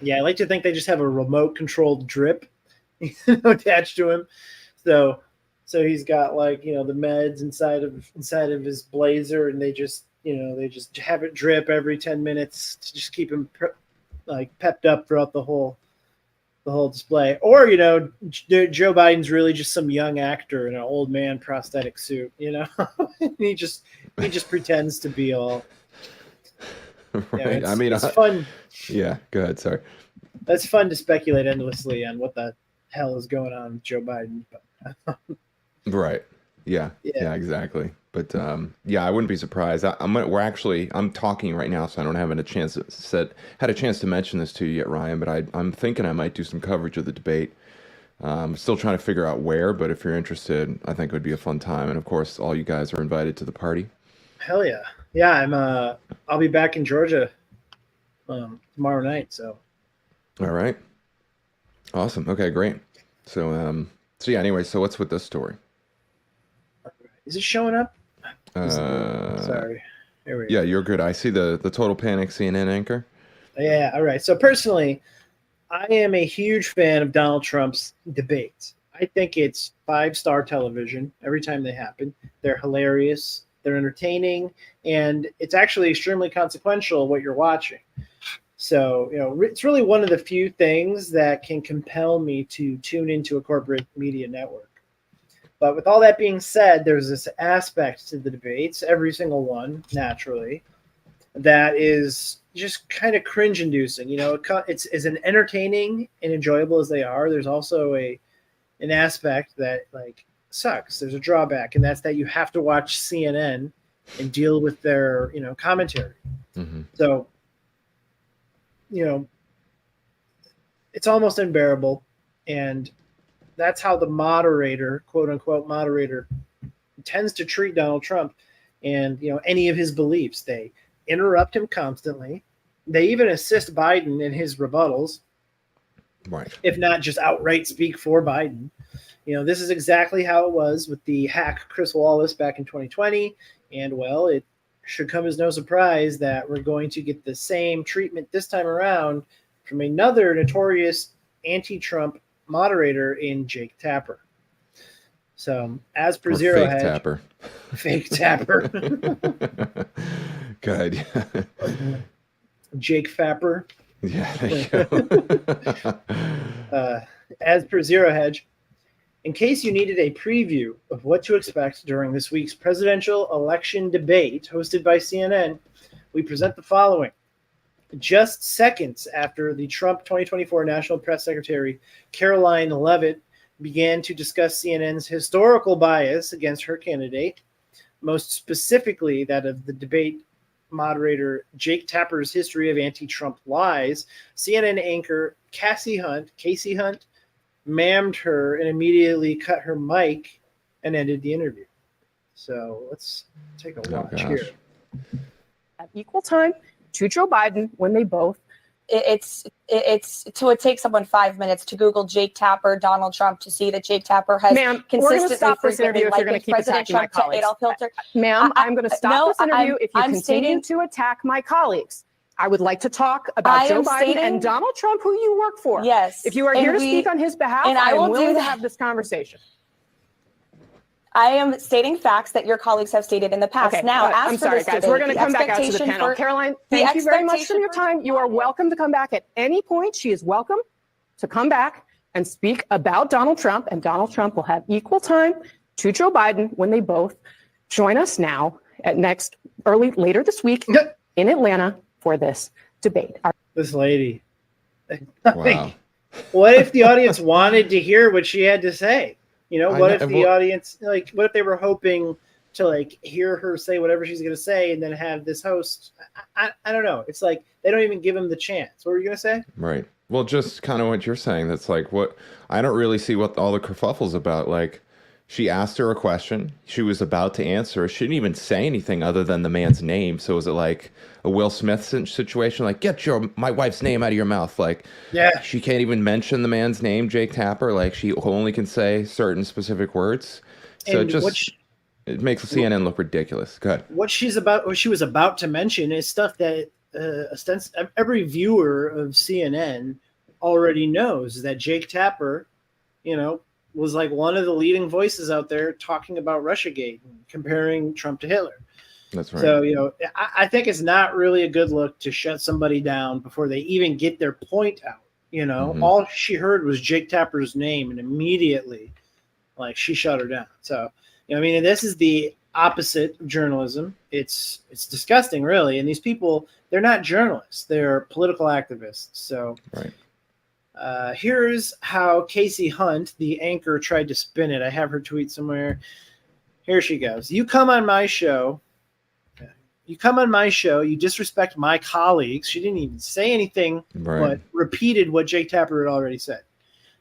Yeah, I like to think they just have a remote controlled drip attached to him. So he's got like, the meds inside of his blazer, and they just have it drip every 10 minutes to just keep him pepped up throughout the whole display. Or, Joe Biden's really just some young actor in an old man prosthetic suit, he just pretends to be all right. Yeah, it's fun. Yeah, go ahead. Sorry. That's fun to speculate endlessly on what the hell is going on with Joe Biden. Right. Yeah, exactly. But I wouldn't be surprised. I'm talking right now, so I don't have had a chance to mention this to you yet, Ryan. But I'm thinking I might do some coverage of the debate. I'm still trying to figure out where, but if you're interested, I think it would be a fun time. And of course, all you guys are invited to the party. Hell yeah, yeah. I'll be back in Georgia tomorrow night. So. All right. Awesome. Okay, great. So anyway, so what's with this story? Is it showing up? Sorry. Here we go. Yeah, you're good. I see the Total Panic CNN anchor. Yeah, all right. So personally, I am a huge fan of Donald Trump's debates. I think it's 5-star television every time they happen. They're hilarious, they're entertaining, and it's actually extremely consequential what you're watching. So, it's really one of the few things that can compel me to tune into a corporate media network. But with all that being said, there's this aspect to the debates, every single one, naturally, that is just kind of cringe-inducing. It's as entertaining and enjoyable as they are. There's also an aspect that sucks. There's a drawback, and that's that you have to watch CNN and deal with their commentary. Mm-hmm. So, it's almost unbearable, and that's how the moderator, quote unquote moderator, tends to treat Donald Trump and any of his beliefs. They interrupt him constantly. They even assist Biden in his rebuttals, right? If not just outright speak for Biden. This is exactly how it was with the hack Chris Wallace back in 2020, and it should come as no surprise that we're going to get the same treatment this time around from another notorious anti-Trump moderator in Jake Tapper. So, as per Zero fake Hedge, Tapper. Fake Tapper. Good. Jake Fapper. Yeah, there you go. As per Zero Hedge, in case you needed a preview of what to expect during this week's presidential election debate hosted by CNN, we present the following. Just seconds after the Trump 2024 National Press Secretary Caroline Leavitt began to discuss CNN's historical bias against her candidate, most specifically that of the debate moderator Jake Tapper's history of anti-Trump lies, CNN anchor Casey Hunt mammed her and immediately cut her mic and ended the interview. So let's take a watch here. At equal time to Joe Biden when they both. It's so it takes someone 5 minutes to Google Jake Tapper, Donald Trump, to see that Jake Tapper has Ma'am, consistently we're going to stop this interview if you're going to keep President attacking my Trump to colleagues. Adolf Hitler. Ma'am, I'm going to stop this interview if you I'm continue to attack my colleagues. I would like to talk about Joe Biden and Donald Trump, who you work for. Yes. If you are here to speak on his behalf, I am willing to have this conversation. I am stating facts that your colleagues have stated in the past. Okay, now, I'm sorry, guys. We're going to come back out to the panel. Caroline, thank you very much for your time. You are welcome to come back at any point. She is welcome to come back and speak about Donald Trump, and Donald Trump will have equal time to Joe Biden when they both join us now at later this week in Atlanta for this debate. This lady. Wow. What if the audience wanted to hear what she had to say? You know, what if the audience, like, what if they were hoping to, like, hear her say whatever she's going to say and then have this host? I don't know. It's like they don't even give him the chance. What were you going to say? Right. Well, just kind of what you're saying. That's like what I don't really see what all the kerfuffle's about. Like, she asked her a question. She was about to answer. She didn't even say anything other than the man's name. So is it like a Will Smith situation? Like, get my wife's name out of your mouth. Like, yeah, she can't even mention the man's name, Jake Tapper. Like, she only can say certain specific words. So And it makes the CNN look ridiculous. Go ahead. What she was about to mention is stuff that every viewer of CNN already knows, that Jake Tapper, was like one of the leading voices out there talking about RussiaGate and comparing Trump to Hitler. That's right. So, I think it's not really a good look to shut somebody down before they even get their point out. All she heard was Jake Tapper's name, and immediately, like, she shut her down. So, this is the opposite of journalism. It's disgusting, really. And these people, they're not journalists; they're political activists. So, right. Here's how Casey Hunt, the anchor, tried to spin it. I have her tweet somewhere. Here she goes. You come on my show. You disrespect my colleagues. She didn't even say anything, but repeated what Jake Tapper had already said.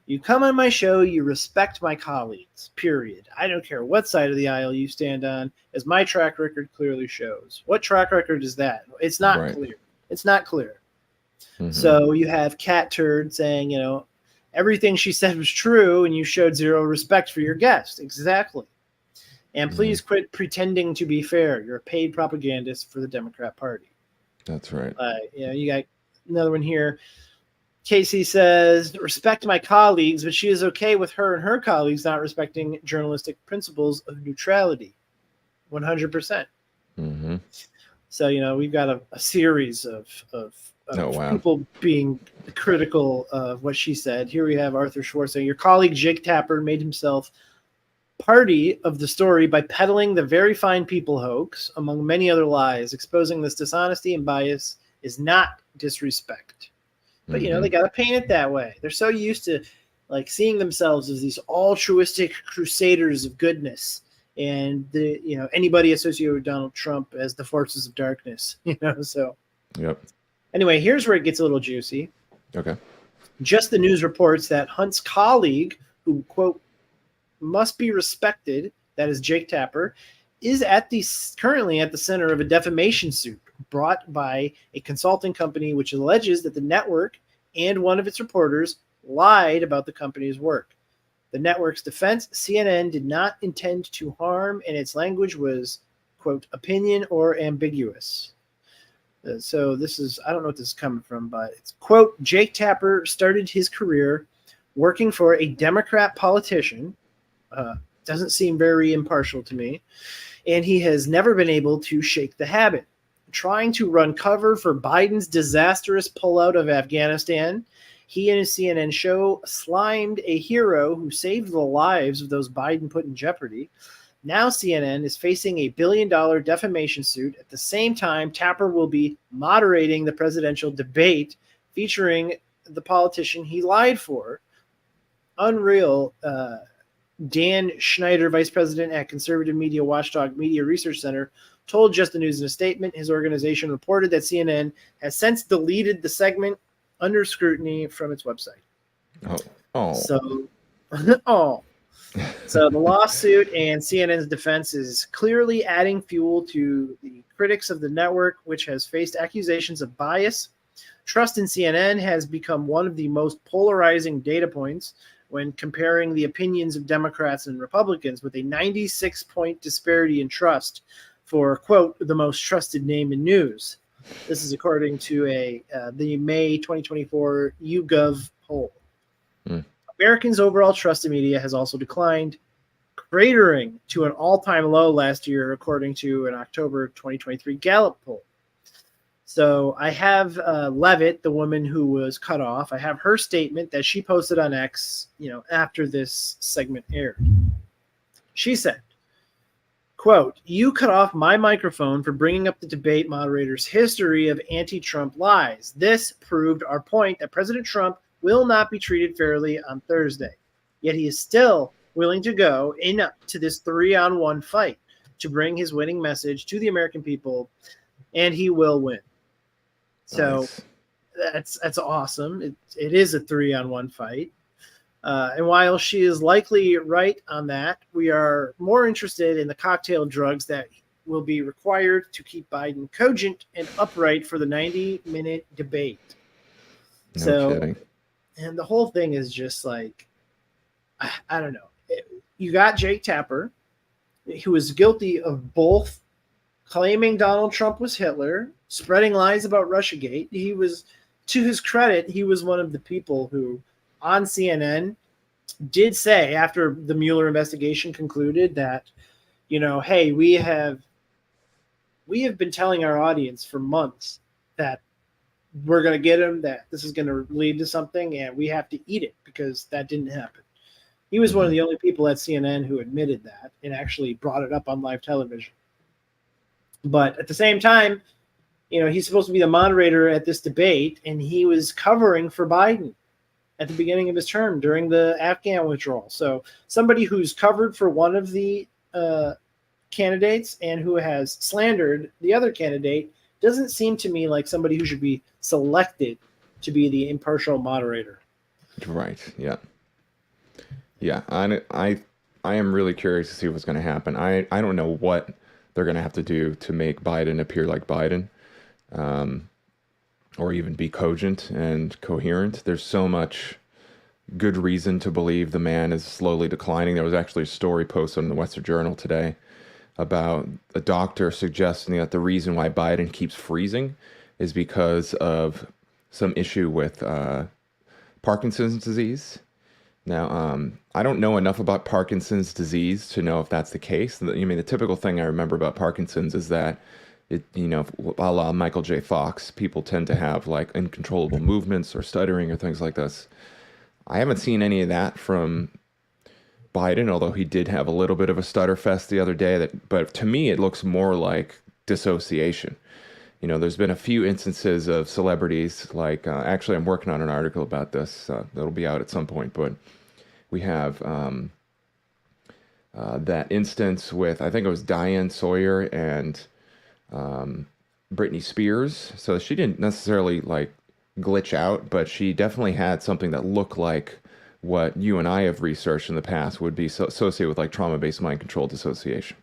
You come on my show, you respect my colleagues, period. I don't care what side of the aisle you stand on, as my track record clearly shows. What track record is that? It's not clear. It's not clear. Mm-hmm. So you have Cat Turd saying, everything she said was true, and you showed zero respect for your guest. Exactly. And please quit pretending to be fair. You're a paid propagandist for the Democrat Party. That's right. You got another one here. Casey says, respect my colleagues, but she is okay with her and her colleagues not respecting journalistic principles of neutrality. 100%. Mm-hmm. So, we've got a series of people being critical of what she said. Here we have Arthur Schwartz saying, your colleague Jake Tapper made himself party of the story by peddling the very fine people hoax, among many other lies. Exposing this dishonesty and bias is not disrespect. But, they got to paint it that way. They're so used to, like, seeing themselves as these altruistic crusaders of goodness, and anybody associated with Donald Trump as the forces of darkness, so. Yep. Anyway, here's where it gets a little juicy. Okay. Just the news reports that Hunt's colleague, who, quote, must be respected, that is Jake Tapper, is currently at the center of a defamation suit brought by a consulting company which alleges that the network and one of its reporters lied about the company's work. The network's defense, CNN did not intend to harm, and its language was, quote, opinion or ambiguous. So this is, I don't know what this is coming from, but it's, quote, Jake Tapper started his career working for a Democrat politician. Doesn't seem very impartial to me. And he has never been able to shake the habit. Trying to run cover for Biden's disastrous pullout of Afghanistan, he and his CNN show slimed a hero who saved the lives of those Biden put in jeopardy. Now CNN is facing a $1 billion defamation suit. At the same time, Tapper will be moderating the presidential debate featuring the politician he lied for. Unreal. Dan Schneider, vice president at conservative media watchdog Media Research Center, told Just the News in a statement. His organization reported that CNN has since deleted the segment under scrutiny from its website. So, So the lawsuit and CNN's defense is clearly adding fuel to the critics of the network, which has faced accusations of bias. Trust in CNN has become one of the most polarizing data points when comparing the opinions of Democrats and Republicans, with a 96-point disparity in trust for, quote, the most trusted name in news. This is according to the May 2024 YouGov poll. Americans' overall trust in media has also declined, cratering to an all-time low last year, according to an October 2023 Gallup poll. So I have Levitt, the woman who was cut off. I have her statement that she posted on X, after this segment aired. She said, quote, "You cut off my microphone for bringing up the debate moderator's history of anti-Trump lies. This proved our point that President Trump will not be treated fairly on Thursday. Yet he is still willing to go into this 3-on-1 fight to bring his winning message to the American people, and he will win." So that's awesome. It is a 3-on-1 fight. And while she is likely right on that, we are more interested in the cocktail drugs that will be required to keep Biden cogent and upright for the 90-minute debate. No kidding. And the whole thing is just like, I don't know. You got Jake Tapper, who is guilty of both claiming Donald Trump was Hitler, spreading lies about RussiaGate. He was, to his credit, he was one of the people who, on CNN, did say after the Mueller investigation concluded that, hey, we have been telling our audience for months that we're going to get him, that this is going to lead to something, and we have to eat it because that didn't happen. He was one of the only people at CNN who admitted that and actually brought it up on live television. But at the same time, he's supposed to be the moderator at this debate, and he was covering for Biden at the beginning of his term during the Afghan withdrawal. So somebody who's covered for one of the candidates and who has slandered the other candidate doesn't seem to me like somebody who should be selected to be the impartial moderator. Right. Yeah. Yeah. I am really curious to see what's going to happen. I don't know what they're going to have to do to make Biden appear like Biden, or even be cogent and coherent. There's so much good reason to believe the man is slowly declining. There was actually a story posted in the Wall Street Journal today about a doctor suggesting that the reason why Biden keeps freezing is because of some issue with Parkinson's disease. Now, I don't know enough about Parkinson's disease to know if that's the case. The typical thing I remember about Parkinson's is that a la Michael J. Fox, people tend to have like uncontrollable movements or stuttering or things like this. I haven't seen any of that from Biden, although he did have a little bit of a stutter fest the other day. But to me, it looks more like dissociation. There's been a few instances of celebrities, like actually I'm working on an article about this that'll be out at some point, but we have that instance with, I think it was Diane Sawyer and Britney Spears. So she didn't necessarily like glitch out, but she definitely had something that looked like what you and I have researched in the past would be associated with like trauma-based mind control dissociation.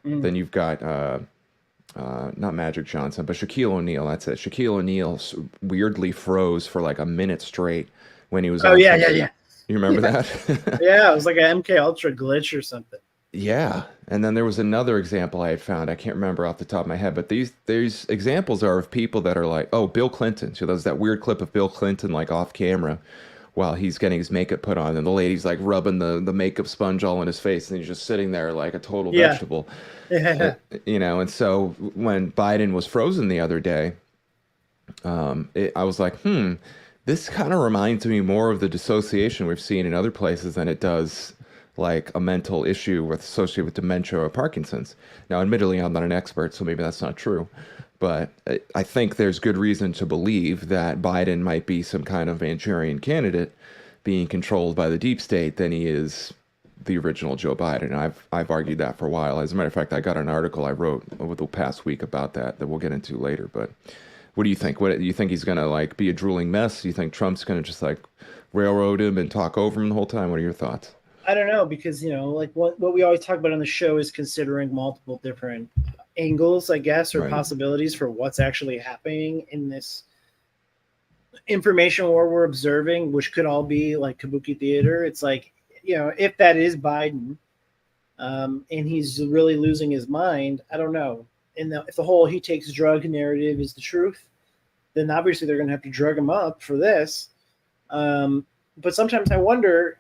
Then you've got not Magic Johnson, but Shaquille O'Neal. That's it. Shaquille O'Neal weirdly froze for like a minute straight when he was. Oh yeah. You remember that? Yeah, it was like an MK Ultra glitch or something. Yeah, and then there was another example I had found. I can't remember off the top of my head, but these examples are of people that are like, oh, Bill Clinton. So there's that weird clip of Bill Clinton like off camera while he's getting his makeup put on, and the lady's like rubbing the makeup sponge all in his face, and he's just sitting there like a total vegetable. Yeah. And so when Biden was frozen the other day, I was like, this kind of reminds me more of the dissociation we've seen in other places than it does like a mental issue associated with dementia or Parkinson's. Now, admittedly, I'm not an expert, so maybe that's not true. But I think there's good reason to believe that Biden might be some kind of Manchurian candidate being controlled by the deep state than he is the original Joe Biden. I've argued that for a while. As a matter of fact, I got an article I wrote over the past week about that we'll get into later. But what do you think? What do you think he's gonna like be a drooling mess? Do you think Trump's gonna just like railroad him and talk over him the whole time? What are your thoughts? I don't know, because like what we always talk about on the show is considering multiple different angles, I guess, or possibilities for what's actually happening in this information war we're observing, which could all be like kabuki theater. It's like, if that is Biden, and he's really losing his mind, I don't know. And if the whole he takes drug narrative is the truth, then obviously they're going to have to drug him up for this. But sometimes I wonder,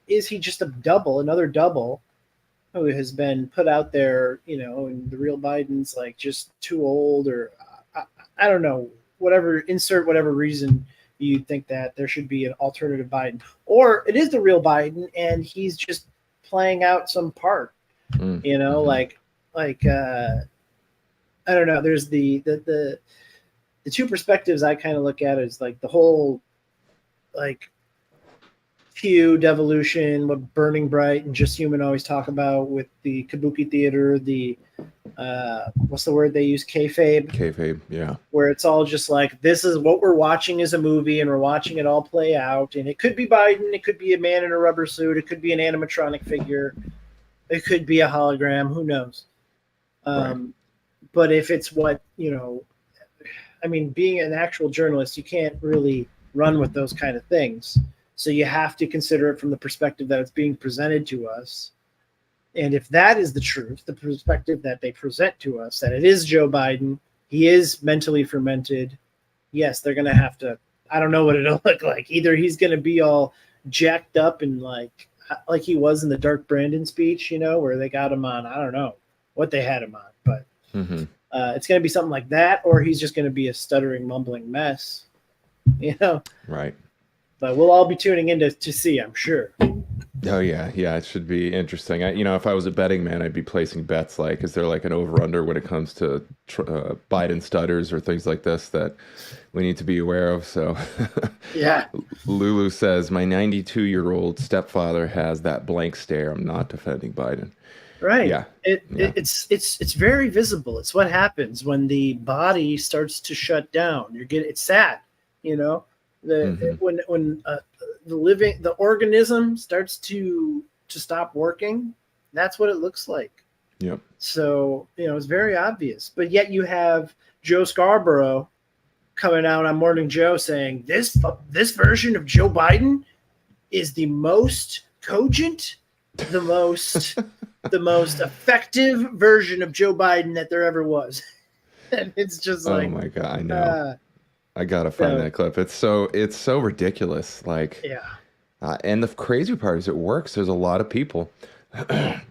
is he just another double who has been put out there, and the real Biden's like just too old, or I don't know, insert whatever reason you think that there should be an alternative Biden, or it is the real Biden and he's just playing out some part, like I don't know. There's the two perspectives I kind of look at is like the whole like Pew devolution, what Burning Bright and Just Human always talk about with the kabuki theater, the what's the word they use? Kayfabe. Kayfabe, yeah. Where it's all just like, this is what we're watching as a movie and we're watching it all play out. And it could be Biden, it could be a man in a rubber suit, it could be an animatronic figure, it could be a hologram, who knows? But if it's what, I mean, being an actual journalist, you can't really run with those kind of things. So you have to consider it from the perspective that it's being presented to us. And if that is the truth, the perspective that they present to us, that it is Joe Biden, he is mentally fermented, yes, they're going to have to, I don't know what it'll look like. Either he's going to be all jacked up and like he was in the Dark Brandon speech, where they got him on, I don't know what they had him on, but it's going to be something like that, or he's just going to be a stuttering, mumbling mess, Right. But we'll all be tuning in to see, I'm sure. Oh yeah, it should be interesting. If I was a betting man, I'd be placing bets like, is there like an over/under when it comes to Biden stutters or things like this that we need to be aware of? So, yeah. Lulu says, my 92-year-old stepfather has that blank stare. I'm not defending Biden. Right. Yeah. It's very visible. It's what happens when the body starts to shut down. It's sad, when the organism starts to stop working, that's what it looks like. Yep. So, it's very obvious. But yet you have Joe Scarborough coming out on Morning Joe saying this version of Joe Biden is the most cogent, the most effective version of Joe Biden that there ever was. And it's just like, oh my God, I know. I gotta find that clip. It's so ridiculous. Like, yeah. And the crazy part is it works. There's a lot of people. I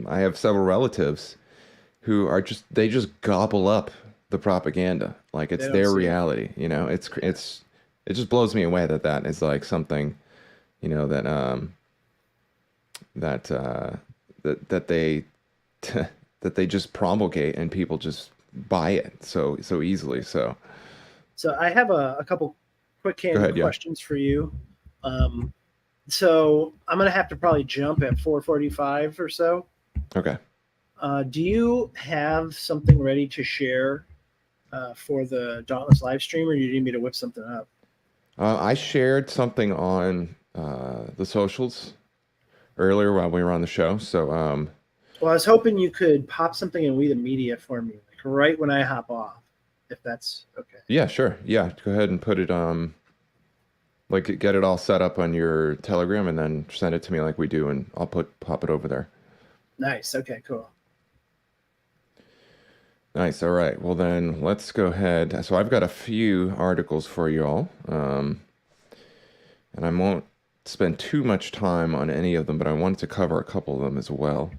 have several relatives who are they just gobble up the propaganda like it's their reality. It just blows me away that is like something, that they just promulgate and people just buy it so easily. So I have a couple quick questions for you. So I'm going to have to probably jump at 4:45 or so. Okay. Do you have something ready to share for the Dauntless live stream, or do you need me to whip something up? I shared something on the socials earlier while we were on the show. So, well, I was hoping you could pop something in We the Media for me, like right when I hop off, if that's okay. Yeah, sure. Yeah, go ahead and put it like get it all set up on your Telegram and then send it to me like we do, and I'll pop it over there. Nice. Okay, cool. Nice. All right. Well, then let's go ahead. So I've got a few articles for you all, and I won't spend too much time on any of them, but I wanted to cover a couple of them as well.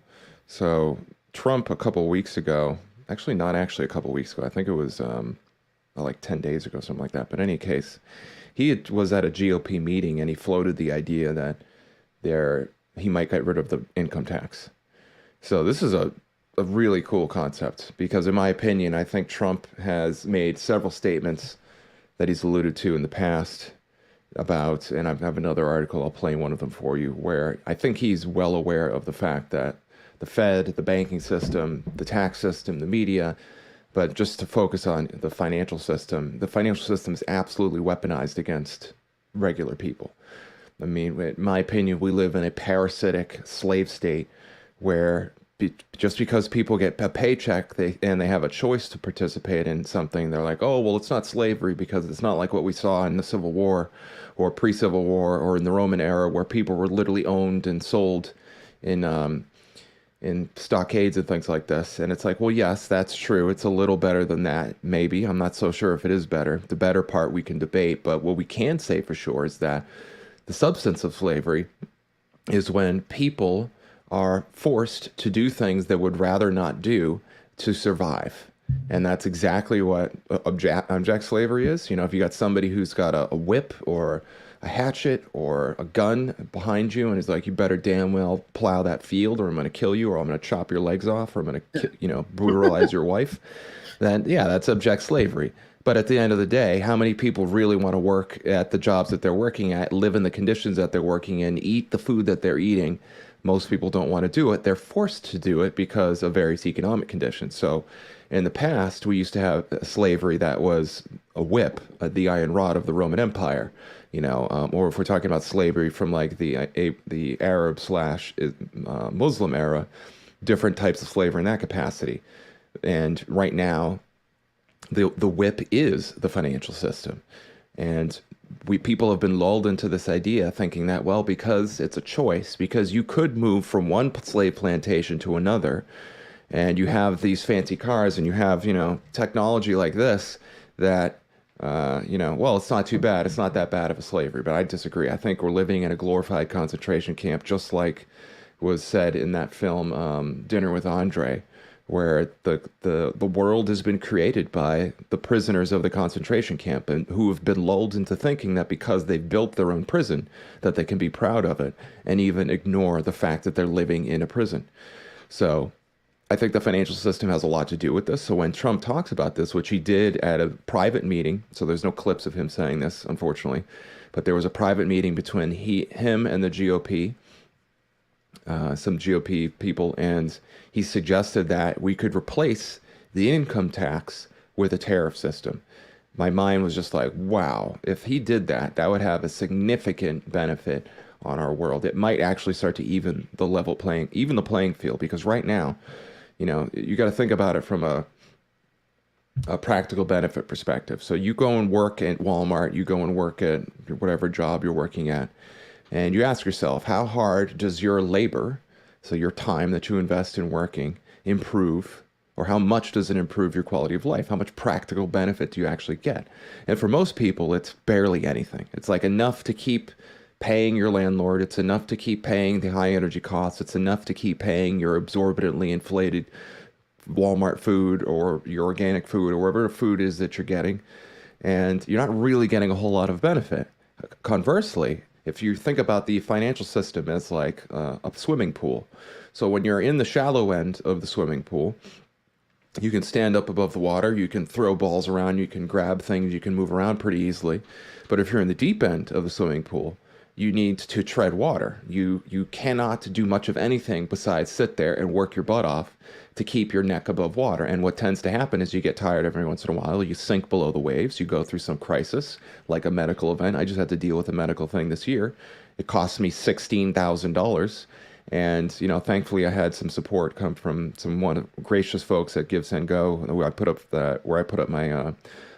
So Trump a couple weeks ago, actually not actually a couple weeks ago, I think it was like 10 days ago, something like that. But in any case, he was at a GOP meeting and he floated the idea that he might get rid of the income tax. So this is a really cool concept because, in my opinion, I think Trump has made several statements that he's alluded to in the past about, and I have another article, I'll play one of them for you, where I think he's well aware of the fact that the Fed, the banking system, the tax system, the media, but just to focus on the financial system is absolutely weaponized against regular people. I mean, in my opinion, we live in a parasitic slave state where just because people get a paycheck and they have a choice to participate in something, they're like, oh, well, it's not slavery because it's not like what we saw in the Civil War or pre-Civil War or in the Roman era where people were literally owned and sold in stockades and things like this. And it's like, well, yes, that's true. It's a little better than that, maybe. I'm not so sure if it is better. The better part we can debate, but what we can say for sure is that the substance of slavery is when people are forced to do things they would rather not do to survive. And that's exactly what abject slavery is. You know, if you got somebody who's got a whip or a hatchet or a gun behind you and is like, you better damn well plow that field or I'm going to kill you or I'm going to chop your legs off or I'm going to, brutalize your wife, then yeah, that's abject slavery. But at the end of the day, how many people really want to work at the jobs that they're working at, live in the conditions that they're working in, eat the food that they're eating? Most people don't want to do it. They're forced to do it because of various economic conditions. So in the past, we used to have slavery that was a whip, the iron rod of the Roman Empire, or if we're talking about slavery from like the Arab / Muslim era, different types of slavery in that capacity. And right now, the whip is the financial system. And people have been lulled into this idea thinking that, well, because it's a choice, because you could move from one slave plantation to another, and you have these fancy cars and you have, technology like this that, well, it's not too bad. It's not that bad of a slavery. But I disagree. I think we're living in a glorified concentration camp, just like was said in that film, Dinner with Andre, where the world has been created by the prisoners of the concentration camp and who have been lulled into thinking that because they've built their own prison, that they can be proud of it and even ignore the fact that they're living in a prison. So I think the financial system has a lot to do with this. So when Trump talks about this, which he did at a private meeting, so there's no clips of him saying this, unfortunately, but there was a private meeting between him and the GOP, some GOP people, and he suggested that we could replace the income tax with a tariff system. My mind was just like, wow, if he did that, that would have a significant benefit on our world. It might actually start to even the playing field, because right now, you got to think about it from a practical benefit perspective. So you go and work at Walmart, you go and work at whatever job you're working at, and you ask yourself, how hard does your labor, so your time that you invest in working, improve, or how much does it improve your quality of life? How much practical benefit do you actually get? And for most people, it's barely anything. It's like enough to keep paying your landlord. It's enough to keep paying the high energy costs. It's enough to keep paying your exorbitantly inflated Walmart food or your organic food or whatever food is that you're getting. And you're not really getting a whole lot of benefit. Conversely, if you think about the financial system as like a swimming pool. So when you're in the shallow end of the swimming pool, you can stand up above the water, you can throw balls around, you can grab things, you can move around pretty easily. But if you're in the deep end of the swimming pool, you need to tread water. You cannot do much of anything besides sit there and work your butt off to keep your neck above water. And what tends to happen is you get tired every once in a while. You sink below the waves. You go through some crisis, like a medical event. I just had to deal with a medical thing this year. It cost me $16,000. And, thankfully I had some support come from some gracious folks at Give, Send, Go, where I put up my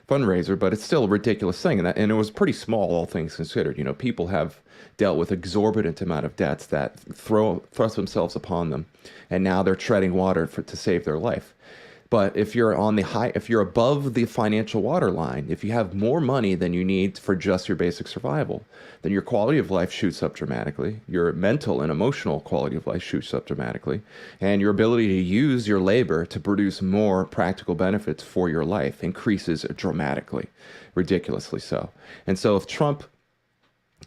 fundraiser, but it's still a ridiculous thing. And it was pretty small, all things considered. People have dealt with exorbitant amount of debts that thrust themselves upon them, and now they're treading water to save their life. But if you're if you're above the financial water line, if you have more money than you need for just your basic survival, then your quality of life shoots up dramatically. Your mental and emotional quality of life shoots up dramatically, and your ability to use your labor to produce more practical benefits for your life increases dramatically, ridiculously so. And so if Trump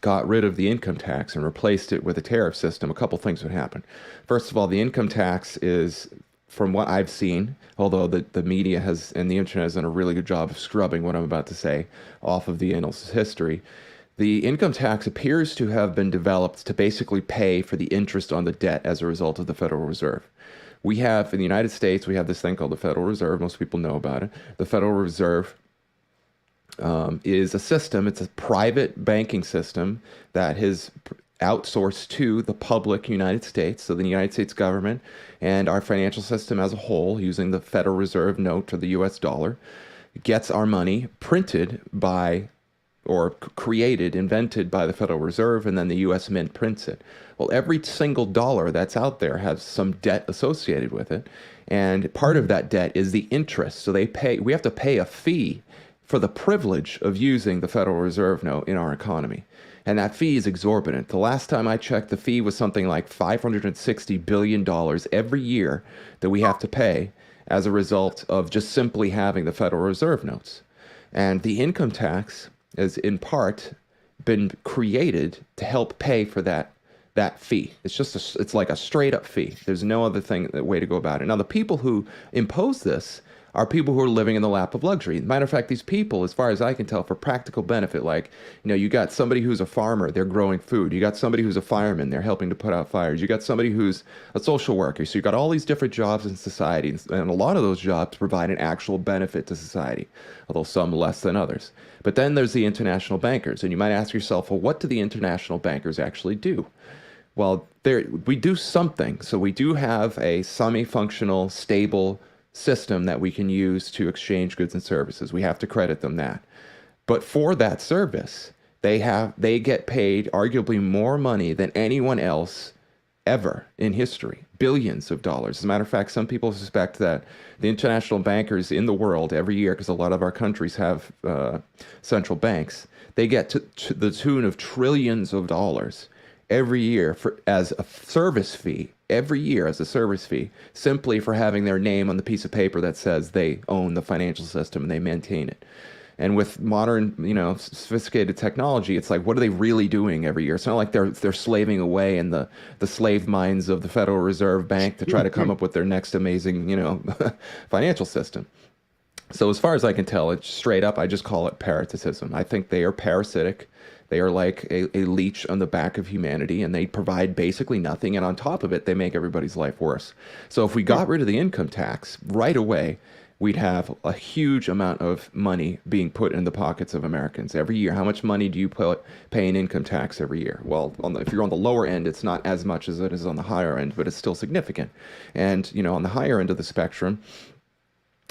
got rid of the income tax and replaced it with a tariff system, a couple things would happen. First of all, the income tax is, from what I've seen, although the media and the internet has done a really good job of scrubbing what I'm about to say off of the annals of history, The income tax appears to have been developed to basically pay for the interest on the debt as a result of the Federal Reserve. We have, in the United States, we have this thing called the Federal Reserve. Most people know about it. The Federal Reserve is a system. It's a private banking system that is outsourced to the public United States, so the United States government and our financial system as a whole, using the Federal Reserve note or the US dollar, gets our money printed by or created, invented by the Federal Reserve, and then the U.S. Mint prints it. Well, every single dollar that's out there has some debt associated with it, and part of that debt is the interest. So we have to pay a fee for the privilege of using the Federal Reserve note in our economy. And that fee is exorbitant. The last time I checked, the fee was something like $560 billion every year that we have to pay as a result of just simply having the Federal Reserve notes. And the income tax has in part been created to help pay for that fee. It's like a straight up fee. There's no other way to go about it. Now, the people who impose this are people who are living in the lap of luxury. Matter of fact, these people, as far as I can tell, for practical benefit, like, you got somebody who's a farmer, they're growing food. You got somebody who's a fireman, they're helping to put out fires. You got somebody who's a social worker. So you got all these different jobs in society, and a lot of those jobs provide an actual benefit to society, although some less than others. But then there's the international bankers, and you might ask yourself, well, what do the international bankers actually do? Well, we do something. So we do have a semi-functional, stable system that we can use to exchange goods and services. We have to credit them that. But for that service, they get paid arguably more money than anyone else ever in history, billions of dollars. As a matter of fact, some people suspect that the international bankers in the world every year, because a lot of our countries have central banks, they get to the tune of trillions of dollars every year as a service fee, simply for having their name on the piece of paper that says they own the financial system and they maintain it. And with modern, sophisticated technology, it's like, what are they really doing every year? It's not like they're slaving away in the slave mines of the Federal Reserve Bank to try to come up with their next amazing, financial system. So as far as I can tell, it's straight up, I just call it parasitism. I think they are parasitic. They are like a leech on the back of humanity, and they provide basically nothing. And on top of it, they make everybody's life worse. So if we got rid of the income tax right away, we'd have a huge amount of money being put in the pockets of Americans every year. How much money do you pay in income tax every year? Well, if you're on the lower end, it's not as much as it is on the higher end, but it's still significant. And, on the higher end of the spectrum,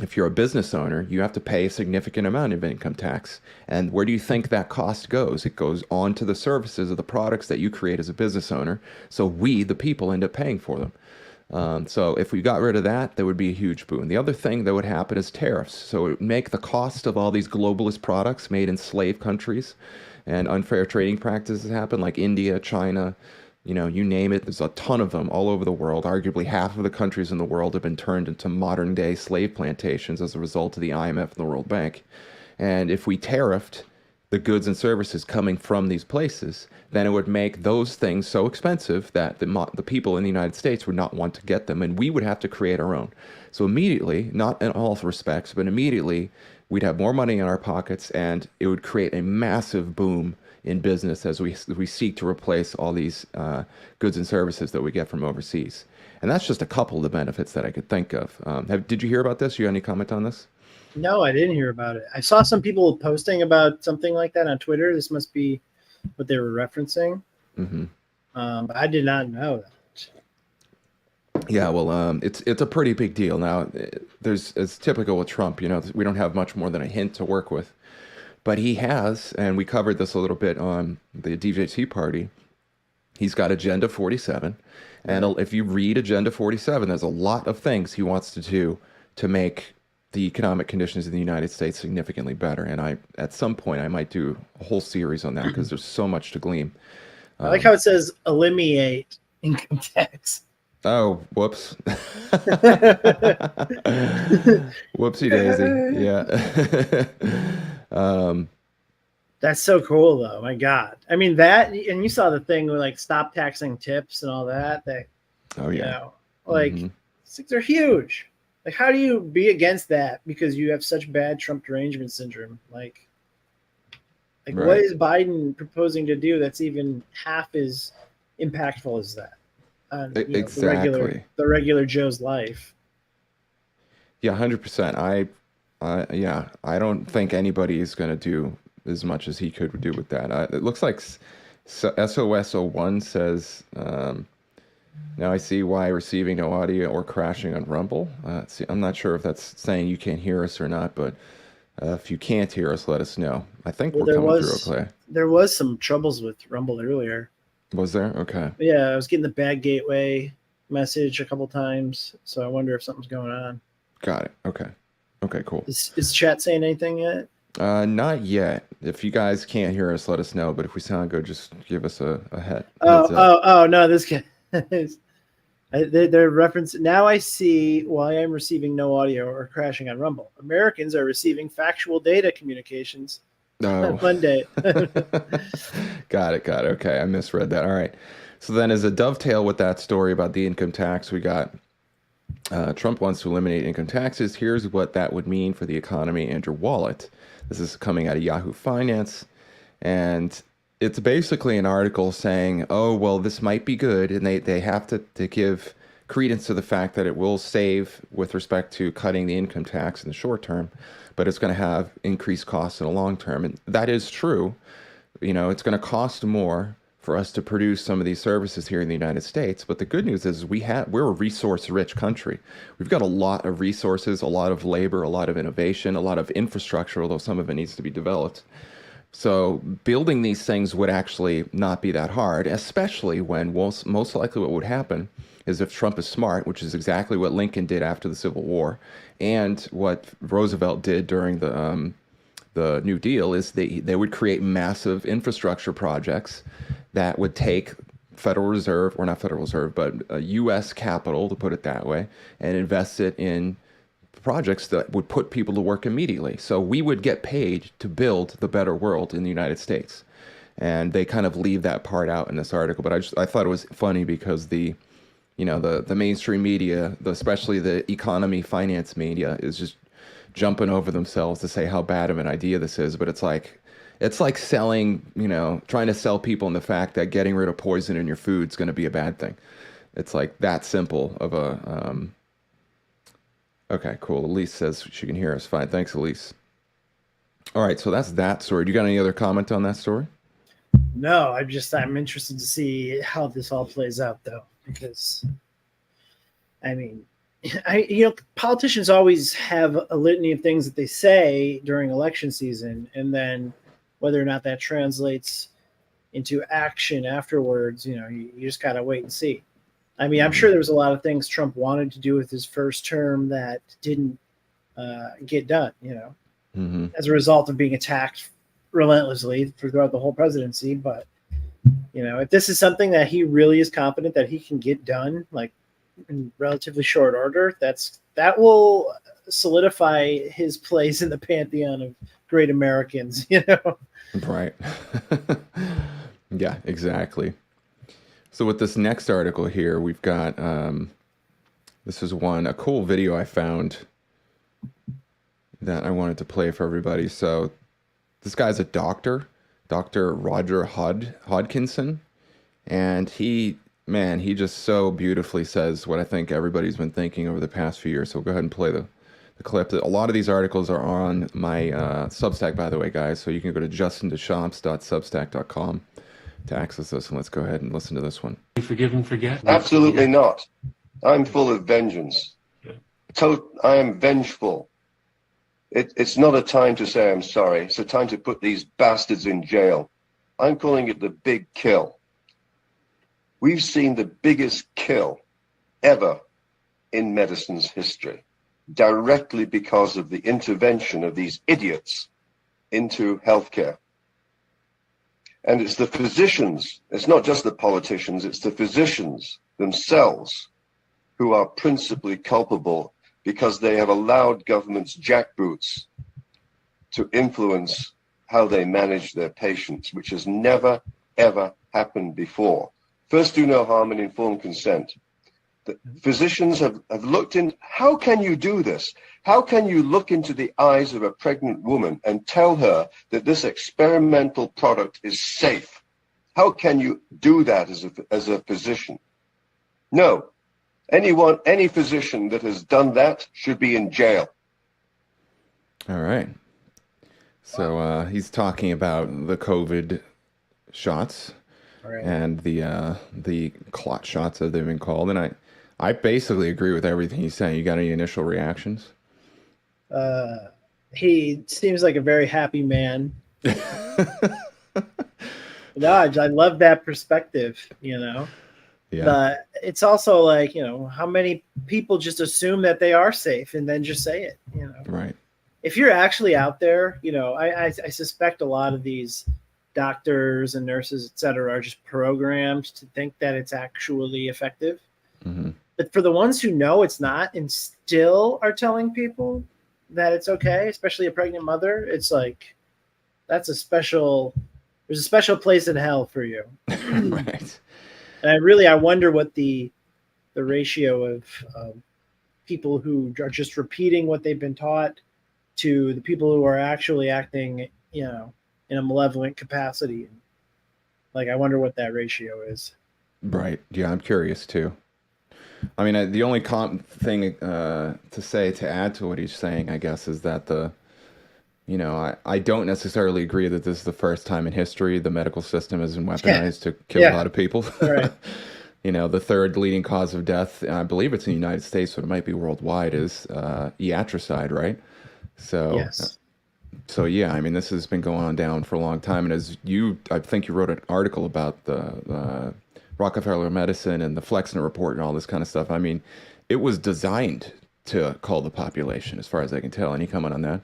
if you're a business owner, you have to pay a significant amount of income tax. And where do you think that cost goes? It goes on to the services of the products that you create as a business owner. So we, the people, end up paying for them. So if we got rid of that, there would be a huge boon. The other thing that would happen is tariffs. So it would make the cost of all these globalist products made in slave countries and unfair trading practices happen, like India, China, you name it. There's a ton of them all over the world. Arguably half of the countries in the world have been turned into modern day slave plantations as a result of the IMF and the World Bank. And if we tariffed the goods and services coming from these places, then it would make those things so expensive that the people in the United States would not want to get them, and we would have to create our own. So immediately, not in all respects, but immediately, we'd have more money in our pockets, and it would create a massive boom in business as we seek to replace all these goods and services that we get from overseas. And that's just a couple of the benefits that I could think of. Did you hear about this? You have any comment on this? No, I didn't hear about it. I saw some people posting about something like that on Twitter. This must be what they were referencing. Mm-hmm. But I did not know that. Yeah, well, it's a pretty big deal. Now, it's typical with Trump. We don't have much more than a hint to work with. But he has, and we covered this a little bit on the DJT party, he's got Agenda 47. And if you read Agenda 47, there's a lot of things he wants to do to make the economic conditions in the United States significantly better. And at some point, I might do a whole series on that because there's so much to glean. I like how it says eliminate income tax. Oh, whoops. Whoopsie daisy. Yeah. That's so cool, though. My God. I mean, that, and you saw the thing with like stop taxing tips and all that. Oh, yeah. They're huge. Like, how do you be against that because you have such bad Trump derangement syndrome? Like, Like, Right. what is Biden proposing to do that's even half as impactful as that on Exactly. the regular Joe's life? Yeah, 100%. I don't think anybody is going to do as much as he could do with that. It looks like SOS01 says, now I see why receiving no audio or crashing on Rumble. See, I'm not sure if that's saying you can't hear us or not, but if you can't hear us, let us know. I think we're coming through okay. There was some troubles with Rumble earlier. Was there? Okay. Yeah, I was getting the bad gateway message a couple times, so I wonder if something's going on. Got it. Okay. Okay, cool. Is chat saying anything yet? Not yet. If you guys can't hear us, let us know. But if we sound good, just give us a head. Oh, no, this guy. They're referencing. Now I see why I'm receiving no audio or crashing on Rumble. Americans are receiving factual data communications. No. Fun day. Got it. Okay, I misread that. All right. So then, as a dovetail with that story about the income tax, we got Trump wants to eliminate income taxes. Here's what that would mean for the economy and your wallet. This is coming out of Yahoo Finance, and it's basically an article saying, oh, well, this might be good, and they have to give credence to the fact that it will save with respect to cutting the income tax in the short term, but it's going to have increased costs in the long term. And that is true. It's going to cost more for us to produce some of these services here in the United States. But the good news is we're a resource-rich country. We've got a lot of resources, a lot of labor, a lot of innovation, a lot of infrastructure, although some of it needs to be developed. So building these things would actually not be that hard, especially when most likely what would happen is if Trump is smart, which is exactly what Lincoln did after the Civil War, and what Roosevelt did during the New Deal, is they would create massive infrastructure projects that would take Federal Reserve, or not Federal Reserve, but U.S. capital, to put it that way, and invest it in projects that would put people to work immediately. So we would get paid to build the better world in the United States. And they kind of leave that part out in this article. But I thought it was funny because the mainstream media, especially the economy finance media, is just jumping over themselves to say how bad of an idea this is. But it's like selling, trying to sell people on the fact that getting rid of poison in your food is going to be a bad thing. It's like that simple of a... Okay, cool. Elise says she can hear us fine. Thanks, Elise. All right, so that's that story. Do you got any other comment on that story? No, I'm interested to see how this all plays out, though, because, politicians always have a litany of things that they say during election season, and then whether or not that translates into action afterwards, you just got to wait and see. I'm sure there was a lot of things Trump wanted to do with his first term that didn't get done, as a result of being attacked relentlessly throughout the whole presidency. But, if this is something that he really is confident that he can get done, like in relatively short order, that will solidify his place in the pantheon of great Americans, Right. Yeah, exactly. So with this next article here, we've got, this is a cool video I found that I wanted to play for everybody. So this guy's a doctor, Dr. Roger Hodkinson, and he just so beautifully says what I think everybody's been thinking over the past few years. So we'll go ahead and play the clip. A lot of these articles are on my Substack, by the way, guys. So you can go to justindeschamps.substack.com to access this, and let's go ahead and listen to this one. Forgive and forget? Absolutely not. I'm full of vengeance. I am vengeful. It's not a time to say I'm sorry. It's a time to put these bastards in jail. I'm calling it the big kill. We've seen the biggest kill ever in medicine's history, directly because of the intervention of these idiots into healthcare. And it's the physicians, it's not just the politicians, it's the physicians themselves who are principally culpable because they have allowed government's jackboots to influence how they manage their patients, which has never, ever happened before. First, do no harm and informed consent. The physicians have looked in. How can you do this? How can you look into the eyes of a pregnant woman and tell her that this experimental product is safe? How can you do that as a physician? No. Any physician that has done that should be in jail. All right. So he's talking about the COVID shots and the clot shots, as they've been called, and I basically agree with everything he's saying. You got any initial reactions? He seems like a very happy man. No, I love that perspective, you know. Yeah. But it's also like, you know, how many people just assume that they are safe and then just say it, you know. Right. If you're actually out there, you know, I suspect a lot of these doctors and nurses, et cetera, are just programmed to think that it's actually effective. Mm-hmm. But for the ones who know it's not and still are telling people that it's okay, especially a pregnant mother, it's like, there's a special place in hell for you. Right. And I wonder what the ratio of people who are just repeating what they've been taught to the people who are actually acting, you know, in a malevolent capacity. Like, I wonder what that ratio is. Right. Yeah, I'm curious too. I mean, the only thing to add to what he's saying, I guess, is that I don't necessarily agree that this is the first time in history the medical system has been weaponized to kill a lot of people. Right. You know, the third leading cause of death, and I believe it's in the United States, but it might be worldwide, is iatricide, right? So, yes. So yeah, I mean, this has been going on down for a long time, and I think you wrote an article about the Rockefeller medicine and the Flexner report and all this kind of stuff. I mean, it was designed to call the population, as far as I can tell. Any comment on that?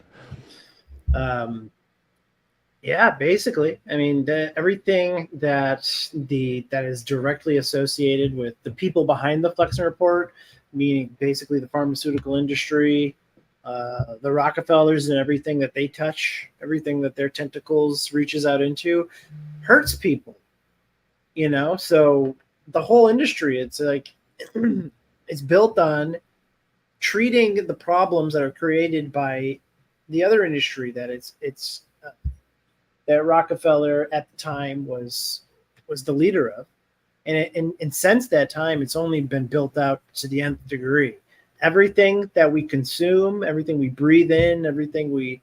Yeah, basically. I mean, everything that is directly associated with the people behind the Flexner report, meaning basically the pharmaceutical industry, the Rockefellers, and everything that they touch, everything that their tentacles reaches out into, hurts people. You know, so the whole industry, it's like it's built on treating the problems that are created by the other industry that that Rockefeller at the time was the leader of, and since that time, it's only been built out to the nth degree. Everything that we consume, everything we breathe in, everything we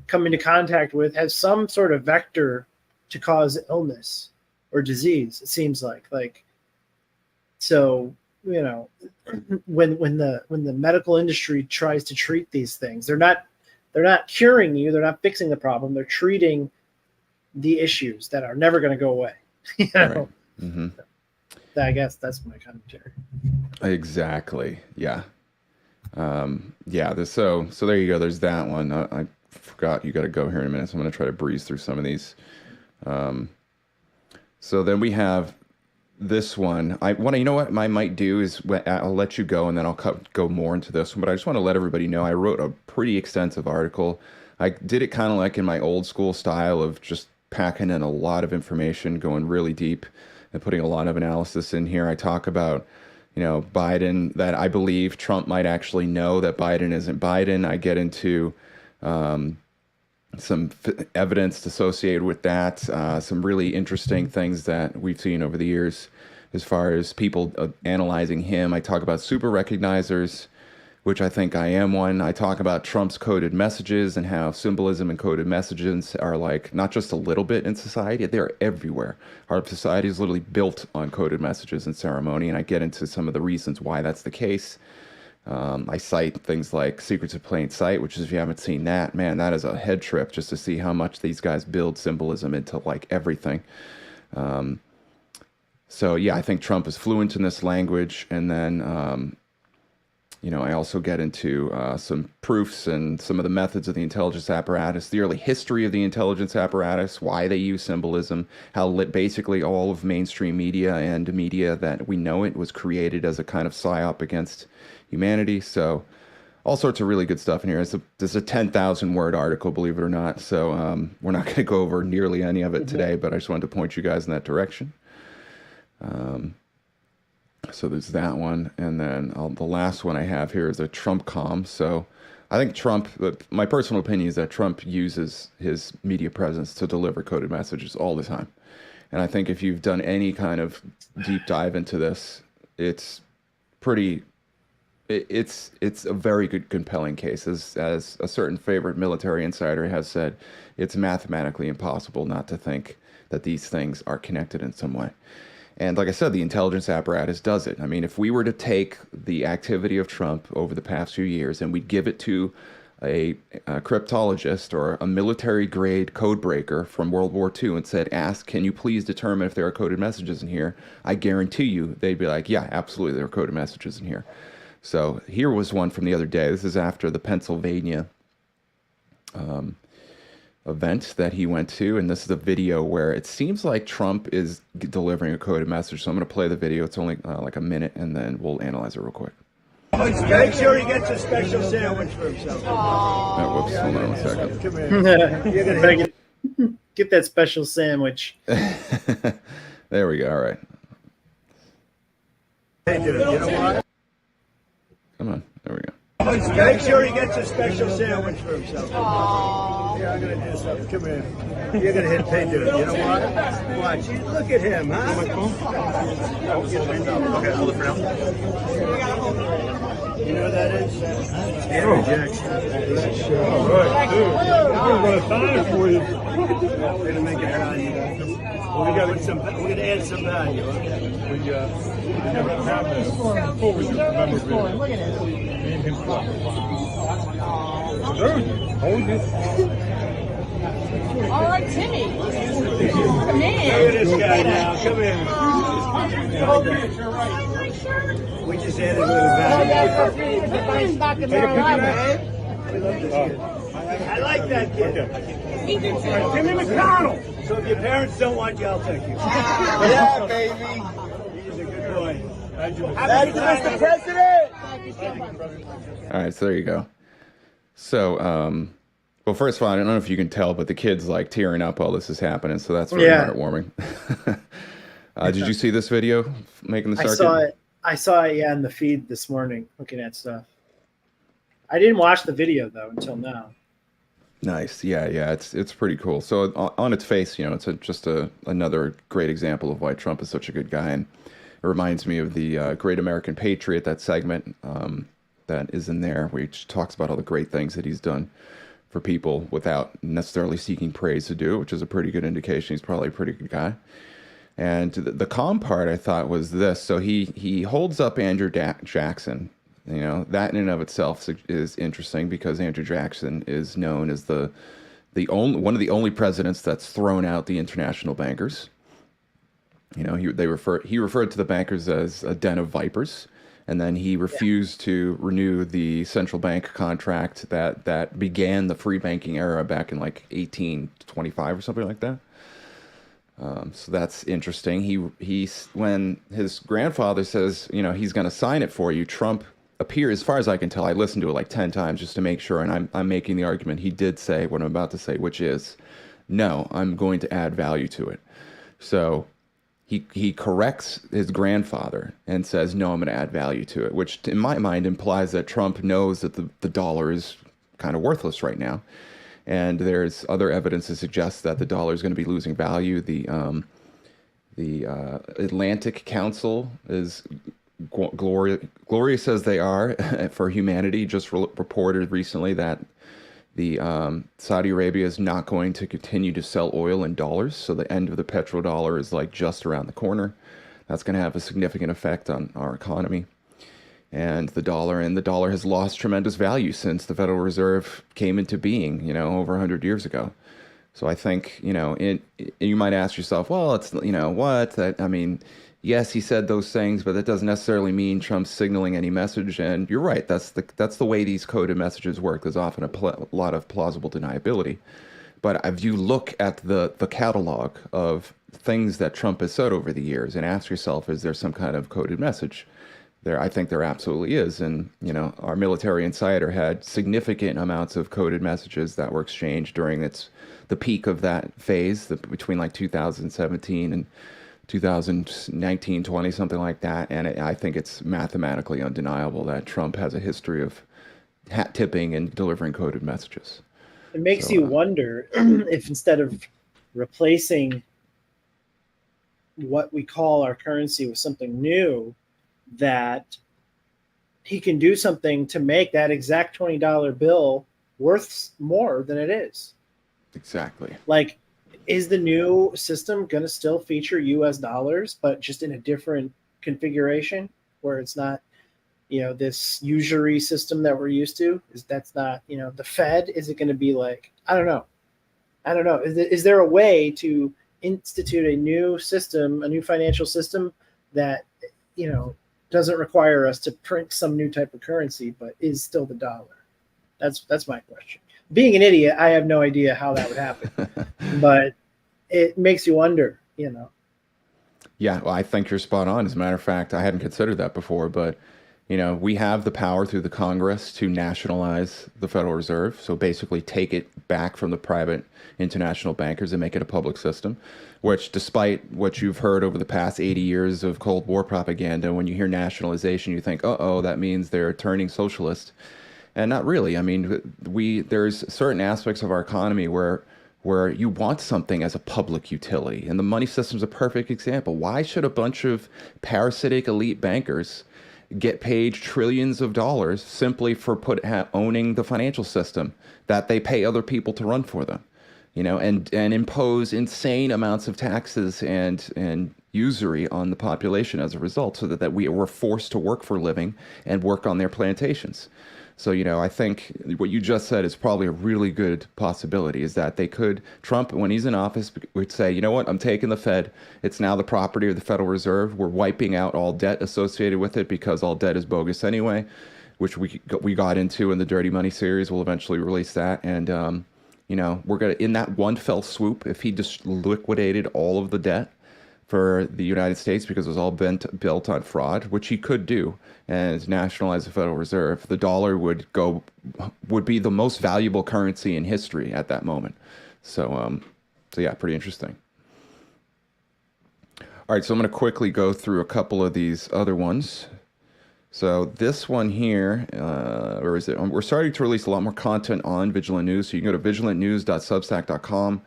come into contact with has some sort of vector to cause illness or disease. It seems like so, you know, when the medical industry tries to treat these things, they're not curing you, they're not fixing the problem, they're treating the issues that are never going to go away. You know? Right. Mm-hmm. I guess that's my commentary. Exactly. Yeah. Yeah. So there you go. There's that one. I forgot you got to go here in a minute, so I'm going to try to breeze through some of these. So then we have this one. You know what I might do is I'll let you go, and then I'll go more into this one. But I just want to let everybody know I wrote a pretty extensive article. I did it kind of like in my old school style of just packing in a lot of information, going really deep, and putting a lot of analysis in here. I talk about, you know, Biden, that I believe Trump might actually know that Biden isn't Biden. I get into some evidence associated with that, some really interesting things that we've seen over the years as far as people analyzing him. I talk about super recognizers, which I think I am one. I talk about Trump's coded messages and how symbolism and coded messages are like not just a little bit in society, they're everywhere. Our society is literally built on coded messages and ceremony, and I get into some of the reasons why that's the case. I cite things like Secrets of Plain Sight, which is, if you haven't seen that, man, that is a head trip just to see how much these guys build symbolism into like everything. So yeah, I think Trump is fluent in this language. And then, you know, I also get into some proofs and some of the methods of the intelligence apparatus, the early history of the intelligence apparatus, why they use symbolism, how basically all of mainstream media and media that we know it was created as a kind of psyop against humanity. So all sorts of really good stuff in here. There's a 10,000 word article, believe it or not. So we're not going to go over nearly any of it today, but I just wanted to point you guys in that direction. So there's that one, and then the last one I have here is a Trump Comm. So I think Trump, my personal opinion is that Trump uses his media presence to deliver coded messages all the time. And I think if you've done any kind of deep dive into this, it's a very good, compelling case. As a certain favorite military insider has said, it's mathematically impossible not to think that these things are connected in some way. And like I said, the intelligence apparatus does it. I mean, if we were to take the activity of Trump over the past few years and we'd give it to a cryptologist or a military-grade code breaker from World War II and said, ask, can you please determine if there are coded messages in here? I guarantee you they'd be like, yeah, absolutely, there are coded messages in here. So here was one from the other day. This is after the Pennsylvania event that he went to, and this is a video where it seems like Trump is delivering a coded message. So I'm going to play the video. It's only like a minute, and then we'll analyze it real quick. Make sure he gets a special sandwich for himself. Oh, whoops, hold on a second. Come here. You're gonna get that special sandwich. There we go. All right. Hey, dude, you know what? Come on. There we go. Make sure he gets a special sandwich for himself. Yeah, I'm gonna do something. Come here. You're gonna hit pay, dude. You know what? Watch. Look at him, huh? Okay, hold it for now. You know what that is? Andrew Jackson. All right, dude. I'm gonna sign for you. We're gonna make it value. We're gonna add some value. Okay. We never have this before. We remember look at it. All right, Timmy. Come in. Look at this guy now. Come in. We just added a little value. I like that kid. Timmy McDonald. So if your parents don't want you, I'll take you. Yeah, baby. He's a good boy. Happy Mr. President. All right, so there you go. So, well, first of all, I don't know if you can tell, but the kid's like tearing up while this is happening, so that's very heartwarming. Did you see this video making the circuit? I saw it, yeah, in the feed this morning, looking at stuff. I didn't watch the video though until now. Nice, yeah, it's pretty cool. So on its face, you know, it's just another great example of why Trump is such a good guy, and it reminds me of the Great American Patriot, that segment that is in there, where he talks about all the great things that he's done for people without necessarily seeking praise to do, which is a pretty good indication he's probably a pretty good guy. And the calm part I thought was this. So he holds up Andrew Jackson. You know, that in and of itself is interesting because Andrew Jackson is known as one of the only presidents that's thrown out the international bankers. You know, he referred to the bankers as a den of vipers, and then he refused to renew the central bank contract that began the free banking era back in like 1825 or something like that. So that's interesting. He when his grandfather says, you know, he's going to sign it for you, Trump appears, as far as I can tell, I listened to it like 10 times just to make sure, and I'm making the argument he did say what I'm about to say, which is, no, I'm going to add value to it. So he corrects his grandfather and says, no, I'm going to add value to it, which in my mind implies that Trump knows that the dollar is kind of worthless right now. And there's other evidence to suggest that the dollar is going to be losing value. The Atlantic Council is glorious as they are for humanity. Just reported recently that the Saudi Arabia is not going to continue to sell oil in dollars. So the end of the petrodollar is like just around the corner. That's going to have a significant effect on our economy. And the dollar has lost tremendous value since the Federal Reserve came into being, you know, over 100 years ago. So I think, you know, you might ask yourself, well, it's, you know, what? I mean, yes, he said those things, but that doesn't necessarily mean Trump's signaling any message. And you're right. That's the way these coded messages work. There's often a lot of plausible deniability. But if you look at the catalog of things that Trump has said over the years and ask yourself, is there some kind of coded message? I think there absolutely is. And, you know, our military insider had significant amounts of coded messages that were exchanged during the peak of that phase between like 2017 and 2019, 20, something like that. And I think it's mathematically undeniable that Trump has a history of hat tipping and delivering coded messages. It makes you wonder if instead of replacing what we call our currency with something new, that he can do something to make that exact $20 bill worth more than it is. Exactly. Like, is the new system going to still feature US dollars, but just in a different configuration where it's not, this usury system that we're used to? That's not, the Fed? Is it going to be like, I don't know. Is there a way to institute a new system, a new financial system that, doesn't require us to print some new type of currency, but is still the dollar? That's my question. Being an idiot, I have no idea how that would happen, but it makes you wonder, Yeah, well, I think you're spot on. As a matter of fact, I hadn't considered that before, but we have the power through the Congress to nationalize the Federal Reserve. So basically take it back from the private international bankers and make it a public system, which, despite what you've heard over the past 80 years of Cold War propaganda, when you hear nationalization, you think, uh-oh, that means they're turning socialist. And not really. I mean, there's certain aspects of our economy where you want something as a public utility. And the money system's a perfect example. Why should a bunch of parasitic elite bankers get paid trillions of dollars simply for owning the financial system that they pay other people to run for them, and impose insane amounts of taxes and usury on the population as a result, so that we were forced to work for a living and work on their plantations. So, I think what you just said is probably a really good possibility, is that Trump, when he's in office, would say, you know what, I'm taking the Fed. It's now the property of the Federal Reserve. We're wiping out all debt associated with it, because all debt is bogus anyway, which we got into in the Dirty Money series. We'll eventually release that. And, we're going to, in that one fell swoop, if he just liquidated all of the debt for the United States, because it was all built on fraud, which he could do, and nationalize the Federal Reserve, the dollar would be the most valuable currency in history at that moment. So yeah, pretty interesting. All right, so I'm going to quickly go through a couple of these other ones. So this one here, where is it? We're starting to release a lot more content on Vigilant News, so you can go to vigilantnews.substack.com.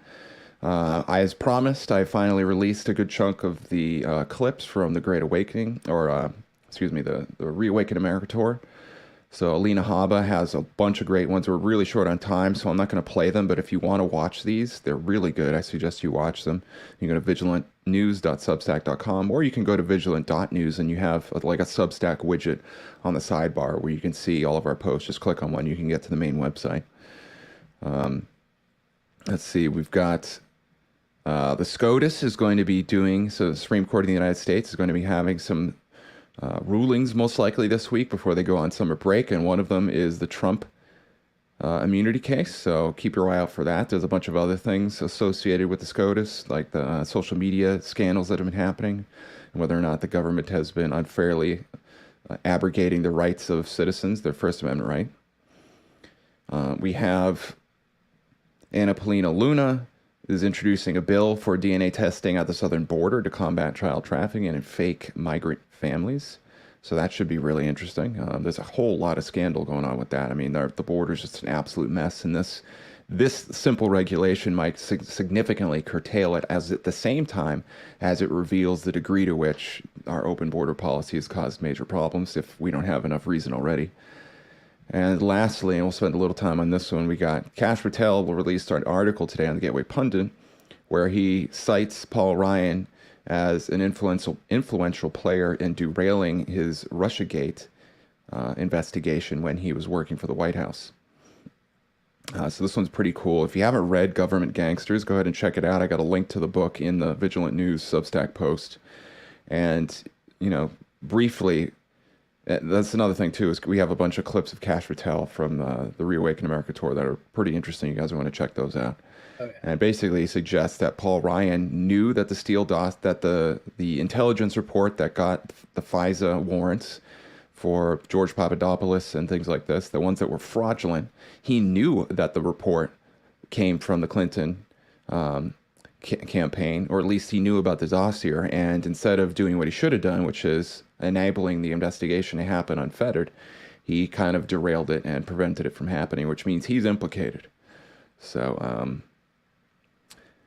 As promised, I finally released a good chunk of the clips from the Great Awakening, or the Reawaken America tour. So Alina Habba has a bunch of great ones. We're really short on time, so I'm not going to play them, but if you want to watch these, they're really good. I suggest you watch them. You can go to vigilantnews.substack.com, or you can go to vigilant.news, and you have a Substack widget on the sidebar where you can see all of our posts. Just click on one, you can get to the main website. Let's see, we've got the SCOTUS is going to be the Supreme Court of the United States is going to be having some rulings most likely this week before they go on summer break, and one of them is the Trump immunity case, so keep your eye out for that. There's a bunch of other things associated with the SCOTUS, like the social media scandals that have been happening, and whether or not the government has been unfairly abrogating the rights of citizens, their First Amendment right. We have Anna Paulina Luna is introducing a bill for DNA testing at the southern border to combat child trafficking and fake migrant families. So that should be really interesting. There's a whole lot of scandal going on with that. I mean, the border is just an absolute mess, and this simple regulation might significantly curtail it, as at the same time as it reveals the degree to which our open border policy has caused major problems, if we don't have enough reason already. And lastly, and we'll spend a little time on this one, we got Kash Patel will release an article today on the Gateway Pundit where he cites Paul Ryan as an influential player in derailing his RussiaGate investigation when he was working for the White House. So this one's pretty cool. If you haven't read Government Gangsters, go ahead and check it out. I got a link to the book in the Vigilant News Substack post. And, briefly, that's another thing, too, is we have a bunch of clips of Kash Patel from the Reawaken America tour that are pretty interesting. You guys want to check those out. Okay. And basically he suggests that Paul Ryan knew that the intelligence report that got the FISA warrants for George Papadopoulos and things like this, the ones that were fraudulent, he knew that the report came from the Clinton campaign, or at least he knew about the dossier, and instead of doing what he should have done, which is enabling the investigation to happen unfettered, he kind of derailed it and prevented it from happening, which means he's implicated. So,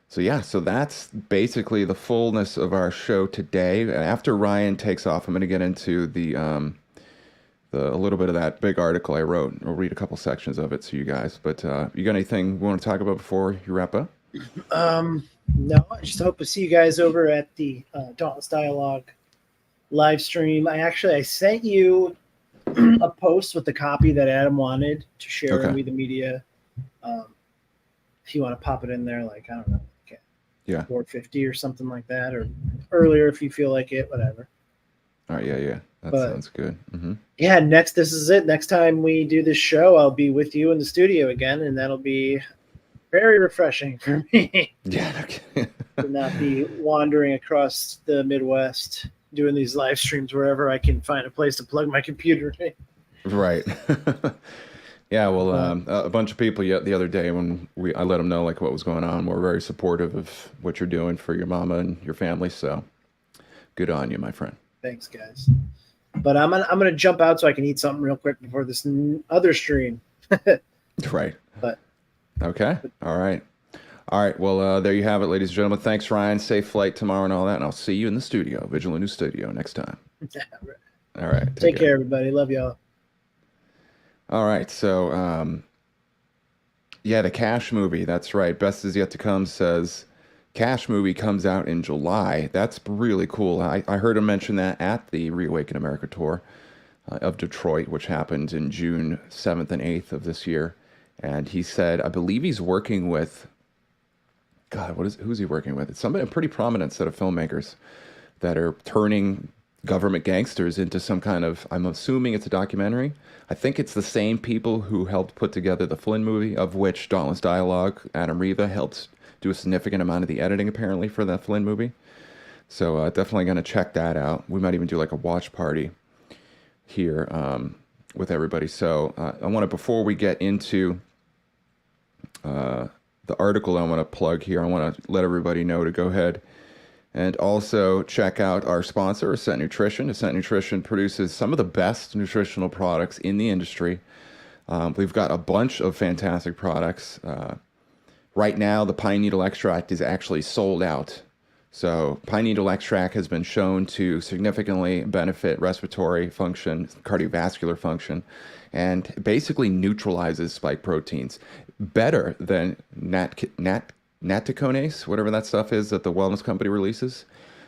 so that's basically the fullness of our show today. After Ryan takes off, I'm going to get into a little bit of that big article I wrote. I'll read a couple sections of it to you guys. But you got anything you want to talk about before you wrap up? No, I just hope to see you guys over at the Dauntless Dialogue live stream. I sent you a post with the copy that Adam wanted to share with the media. If you want to pop it in there, like, I don't know, yeah, 450 or something like that, or earlier if you feel like it, whatever. All right, yeah. That sounds good. Mm-hmm. Yeah, this is it. Next time we do this show, I'll be with you in the studio again, and that'll be very refreshing for me. Yeah, to not be wandering across the Midwest doing these live streams wherever I can find a place to plug my computer in. Right. Yeah, well, a bunch of people the other day when I let them know like what was going on, were very supportive of what you're doing for your mama and your family. So good on you, my friend. Thanks, guys. But I'm gonna jump out so I can eat something real quick before this other stream. Right. But okay. All right. Well, there you have it, ladies and gentlemen. Thanks, Ryan. Safe flight tomorrow and all that. And I'll see you in the studio, Vigilant New Studio, next time. All right. Take care, everybody. Love y'all. All right. So, the Kash movie. That's right. Best is yet to come says Kash movie comes out in July. That's really cool. I heard him mention that at the Reawaken America tour of Detroit, which happened in June 7th and 8th of this year. And he said, I believe he's working with, who's he working with? It's a pretty prominent set of filmmakers that are turning government gangsters into some kind of, I'm assuming it's a documentary. I think it's the same people who helped put together the Flynn movie, of which Dauntless Dialogue, Adam Riva, helped do a significant amount of the editing, apparently, for that Flynn movie. So definitely going to check that out. We might even do like a watch party here with everybody. So I want to, before we get into the article I want to plug here, I want to let everybody know to go ahead and also check out our sponsor, Ascent Nutrition. Ascent Nutrition produces some of the best nutritional products in the industry. We've got a bunch of fantastic products. Right now, the pine needle extract is actually sold out. So pine needle extract has been shown to significantly benefit respiratory function, cardiovascular function, and basically neutralizes spike proteins better than natoconase, whatever that stuff is that the wellness company releases.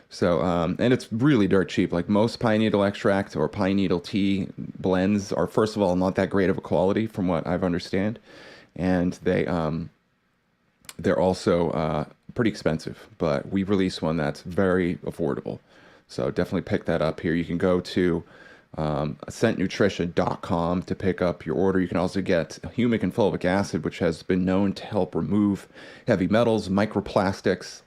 So, and it's really dirt cheap. Like most pine needle extract or pine needle tea blends are, first of all, not that great of a quality from what I've understand. And they're also pretty expensive, but we released one that's very affordable. So definitely pick that up here. You can go to ascentnutrition.com to pick up your order. You can also get humic and fulvic acid, which has been known to help remove heavy metals, microplastics,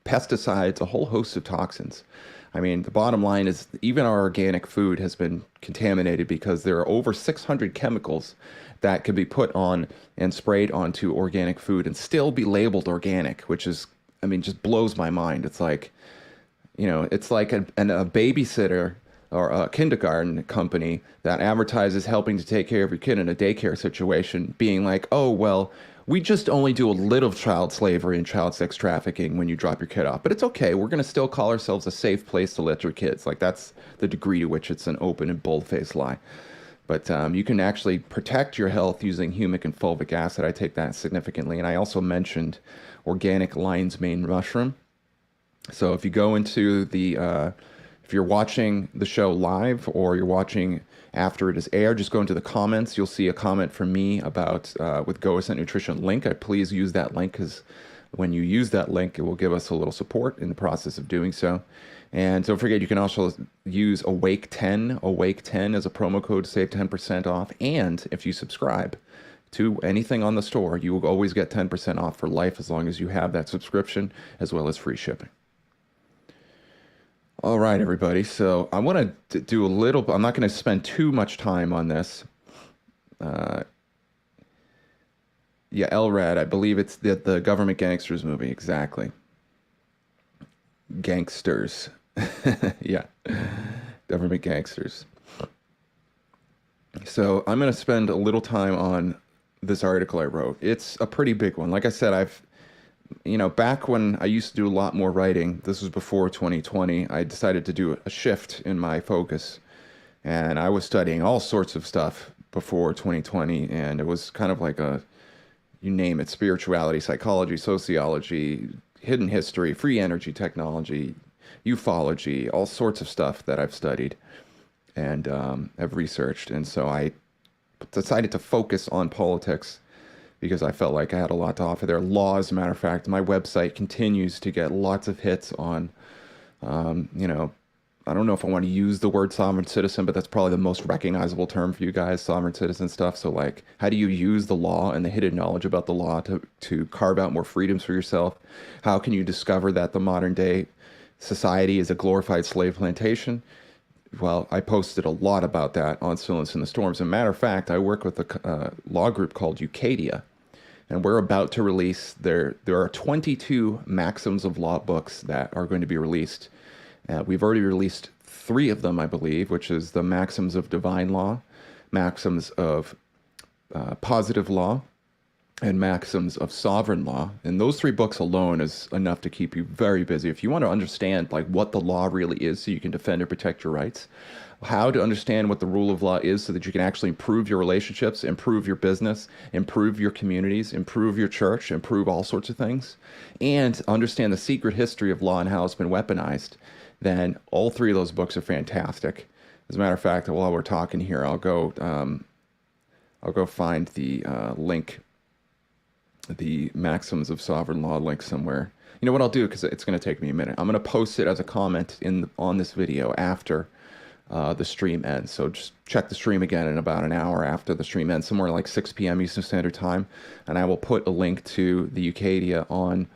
pesticides, a whole host of toxins. I mean, the bottom line is even our organic food has been contaminated because there are over 600 chemicals that can be put on and sprayed onto organic food and still be labeled organic, which is, I mean, just blows my mind. It's like, it's like a babysitter or a kindergarten company that advertises helping to take care of your kid in a daycare situation being like, oh, well, we just only do a little child slavery and child sex trafficking when you drop your kid off. But it's okay. We're going to still call ourselves a safe place to let your kids. Like, that's the degree to which it's an open and bold-faced lie. But you can actually protect your health using humic and fulvic acid. I take that significantly. And I also mentioned organic lion's mane mushroom. So if you go into the, if you're watching the show live or you're watching after it is aired, just go into the comments. You'll see a comment from me about with Go Ascent Nutrition link. Please use that link because when you use that link, it will give us a little support in the process of doing so. And don't forget, you can also use Awake10 as a promo code to save 10% off. And if you subscribe to anything on the store, you will always get 10% off for life as long as you have that subscription, as well as free shipping. All right, everybody. So I want to do a little, I'm not going to spend too much time on this. Yeah, LRAD. I believe it's the government gangsters movie. Exactly. Gangsters. Yeah. Government gangsters. So I'm going to spend a little time on this article I wrote. It's a pretty big one. Like I said, back when I used to do a lot more writing, this was before 2020, I decided to do a shift in my focus. And I was studying all sorts of stuff before 2020, and it was kind of like you name it, spirituality, psychology, sociology, hidden history, free energy technology, ufology, all sorts of stuff that I've studied and have researched. And so I decided to focus on politics because I felt like I had a lot to offer there. Law, as a matter of fact, my website continues to get lots of hits on, I don't know if I want to use the word sovereign citizen, but that's probably the most recognizable term for you guys, sovereign citizen stuff. So like, how do you use the law and the hidden knowledge about the law to carve out more freedoms for yourself? How can you discover that the modern day society is a glorified slave plantation? Well, I posted a lot about that on Silence in the Storms. As a matter of fact, I work with a law group called Ucadia, and we're about to release, there are 22 maxims of law books that are going to be released. We've already released 3 of them, I believe, which is the Maxims of Divine Law, Maxims of Positive Law, and Maxims of Sovereign Law. And those 3 books alone is enough to keep you very busy. If you want to understand like what the law really is so you can defend or protect your rights, how to understand what the rule of law is so that you can actually improve your relationships, improve your business, improve your communities, improve your church, improve all sorts of things, and understand the secret history of law and how it's been weaponized, then all 3 of those books are fantastic. As a matter of fact, while we're talking here, I'll go find the link, the Maxims of Sovereign Law link somewhere. You know what I'll do, because it's going to take me a minute. I'm going to post it as a comment on this video after the stream ends. So just check the stream again in about an hour after the stream ends, somewhere like 6 p.m. Eastern Standard Time, and I will put a link to the Ucadia on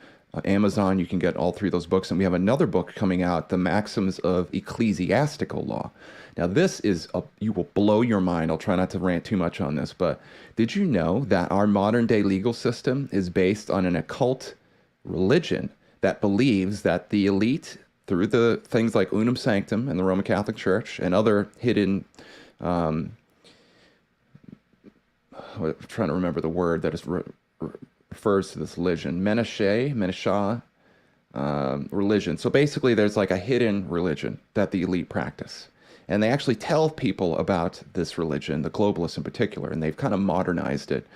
Amazon. You can get all 3 of those books. And we have another book coming out, The Maxims of Ecclesiastical Law. Now this is, you will blow your mind. I'll try not to rant too much on this, but did you know that our modern day legal system is based on an occult religion that believes that the elite, through the things like Unum Sanctum and the Roman Catholic Church and other hidden, I'm trying to remember the word that is refers to this religion, Menasha religion. So basically there's like a hidden religion that the elite practice. And they actually tell people about this religion, the globalists in particular, and they've kind of modernized it.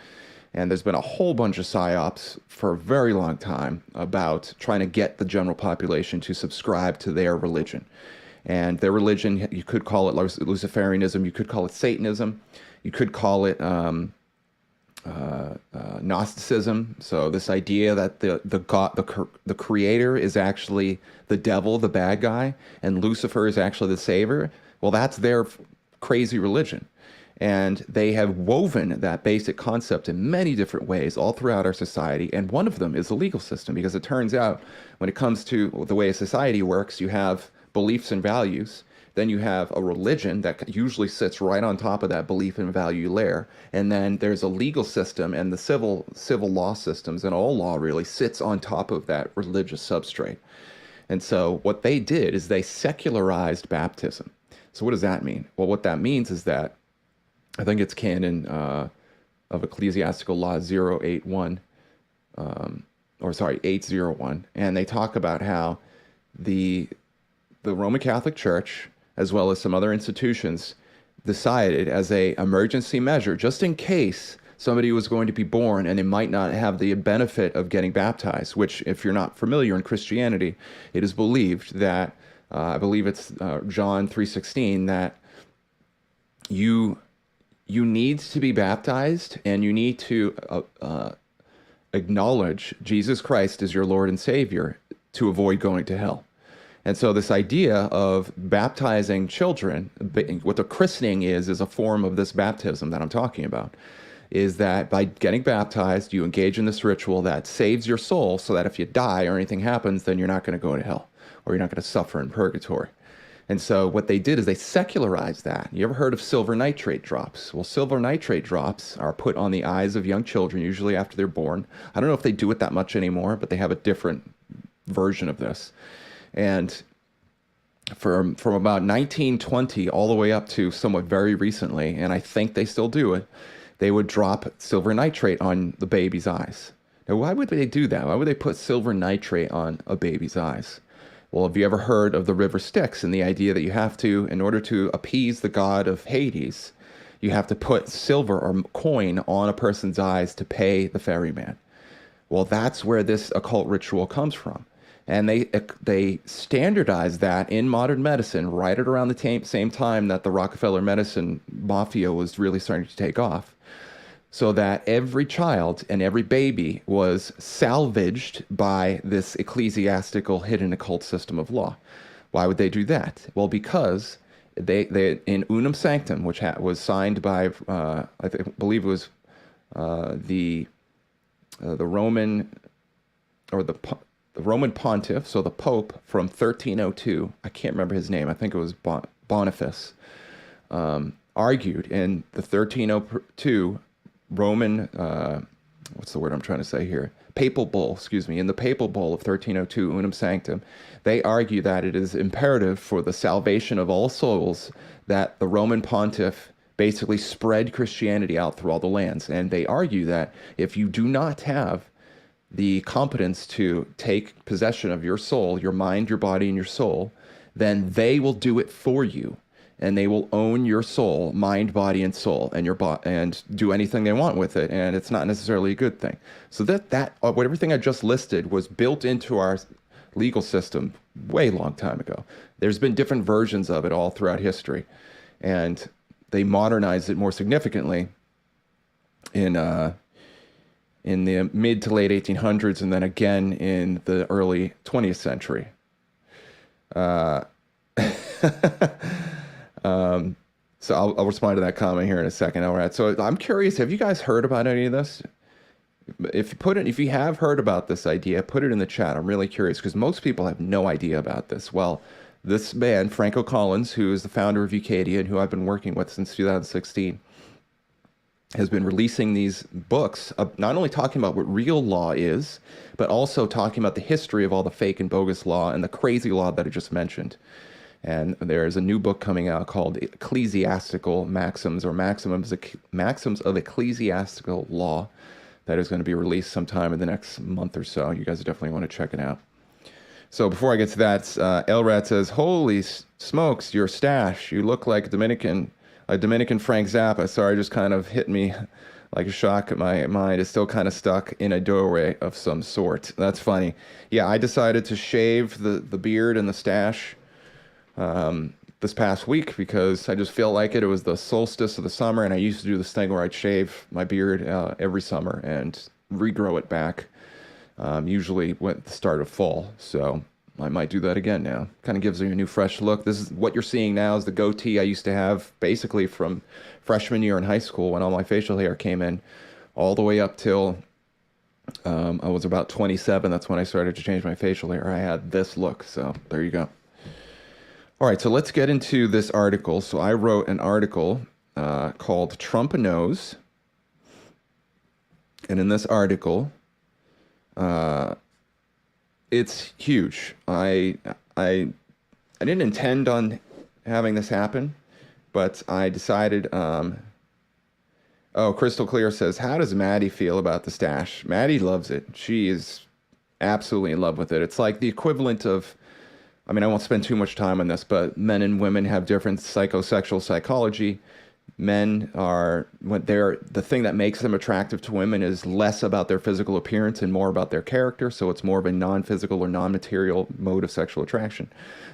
And there's been a whole bunch of psyops for a very long time about trying to get the general population to subscribe to their religion. And their religion, you could call it Luciferianism, you could call it Satanism, you could call it Gnosticism. So this idea that the creator is actually the devil, the bad guy, and Lucifer is actually the savior. Well, that's their crazy religion. And they have woven that basic concept in many different ways all throughout our society. And one of them is the legal system, because it turns out when it comes to the way a society works, you have beliefs and values. Then you have a religion that usually sits right on top of that belief and value layer. And then there's a legal system, and the civil law systems, and all law really sits on top of that religious substrate. And so what they did is they secularized baptism. So what does that mean? Well, what that means is that, I think it's canon of Ecclesiastical Law 801, and they talk about how the Roman Catholic Church, as well as some other institutions, decided as a emergency measure, just in case somebody was going to be born and they might not have the benefit of getting baptized, which, if you're not familiar in Christianity, it is believed that, I believe it's John 3:16, that you need to be baptized and you need to acknowledge Jesus Christ as your Lord and Savior to avoid going to hell. And so this idea of baptizing children, what the christening is a form of this baptism that I'm talking about, is that by getting baptized, you engage in this ritual that saves your soul so that if you die or anything happens, then you're not going to go to hell, or you're not going to suffer in purgatory. And so what they did is they secularized that. You ever heard of silver nitrate drops? Well, silver nitrate drops are put on the eyes of young children, usually after they're born. I don't know if they do it that much anymore, but they have a different version of this. And from about 1920 all the way up to somewhat very recently, and I think they still do it, they would drop silver nitrate on the baby's eyes. Now, why would they do that? Why would they put silver nitrate on a baby's eyes? Well, have you ever heard of the river Styx and the idea that you have to, in order to appease the god of Hades, you have to put silver or coin on a person's eyes to pay the ferryman? Well, that's where this occult ritual comes from. And they standardized that in modern medicine right at around the same time that the Rockefeller medicine mafia was really starting to take off, so that every child and every baby was salvaged by this ecclesiastical hidden occult system of law. Why would they do that? Well, because they in Unum Sanctum, which was signed by believe it was the Roman, or the Roman pontiff, so the Pope from 1302. I can't remember his name. I think it was Boniface. Argued in the 1302 Roman, what's the word I'm trying to say here? Papal bull, excuse me. In the papal bull of 1302, Unum Sanctum, they argue that it is imperative for the salvation of all souls that the Roman pontiff basically spread Christianity out through all the lands. And they argue that if you do not have the competence to take possession of your soul, your mind, your body, and your soul, then they will do it for you. And they will own your soul, mind, body, and soul, and and do anything they want with it. And it's not necessarily a good thing. So what everything I just listed was built into our legal system way long time ago. There's been different versions of it all throughout history, and they modernized it more significantly in the mid to late 1800s, and then again in the early 20th century. So I'll respond to that comment here in a second. All right. So I'm curious, have you guys heard about any of this? If you have heard about this idea, put it in the chat. I'm really curious because most people have no idea about this. Well, this man, Franco Collins, who is the founder of Ucadia and who I've been working with since 2016, has been releasing these books, not only talking about what real law is, but also talking about the history of all the fake and bogus law and the crazy law that I just mentioned. And there's a new book coming out called Ecclesiastical Maxims, or Maxims of Ecclesiastical Law, that is going to be released sometime in the next month or so. You guys definitely want to check it out. So before I get to that, Elrat says, "Holy smokes, your stash! You look like a Dominican Frank Zappa." Sorry, just kind of hit me like a shock at my mind. Is still kind of stuck in a doorway of some sort. That's funny. Yeah, I decided to shave the beard and the stash this past week because I just felt like it. It was the solstice of the summer, and I used to do this thing where I'd shave my beard every summer and regrow it back, usually at the start of fall. So I might do that again now. Kind of gives you a new fresh look. This is what you're seeing now is the goatee I used to have basically from freshman year in high school when all my facial hair came in, all the way up till I was about 27. That's when I started to change my facial hair. I had this look. So there you go. All right, so let's get into this article. So I wrote an article called Trump Knows. And in this article, it's huge. I didn't intend on having this happen, but I decided, Crystal Clear says, "How does Maddie feel about the stash?" Maddie loves it. She is absolutely in love with it. It's like the equivalent of, I mean, I won't spend too much time on this, but men and women have different psychosexual psychology. Men are, the thing that makes them attractive to women is less about their physical appearance and more about their character. So it's more of a non-physical or non-material mode of sexual attraction.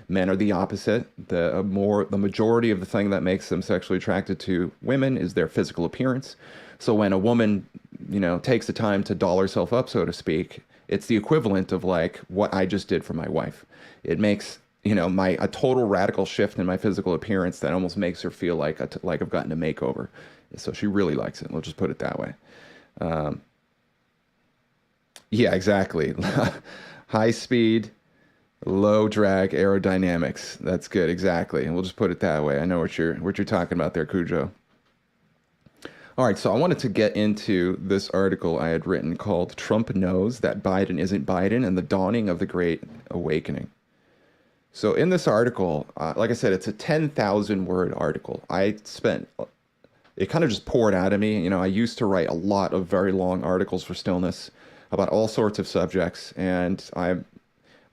Men are the opposite. The majority of the thing that makes them sexually attracted to women is their physical appearance. So when a woman, takes the time to doll herself up, so to speak, it's the equivalent of like what I just did for my wife. It makes, a total radical shift in my physical appearance that almost makes her feel like I've gotten a makeover. So she really likes it. We'll just put it that way. Yeah, exactly. High speed Low drag aerodynamics. That's good, exactly. And we'll just put it that way. I know what you're talking about there, Cujo. All right, so I wanted to get into this article I had written called "Trump Knows That Biden Isn't Biden and the Dawning of the Great Awakening." So in this article, like I said, it's a 10,000 word article. It kind of just poured out of me. You know, I used to write a lot of very long articles for Stillness about all sorts of subjects, and I'm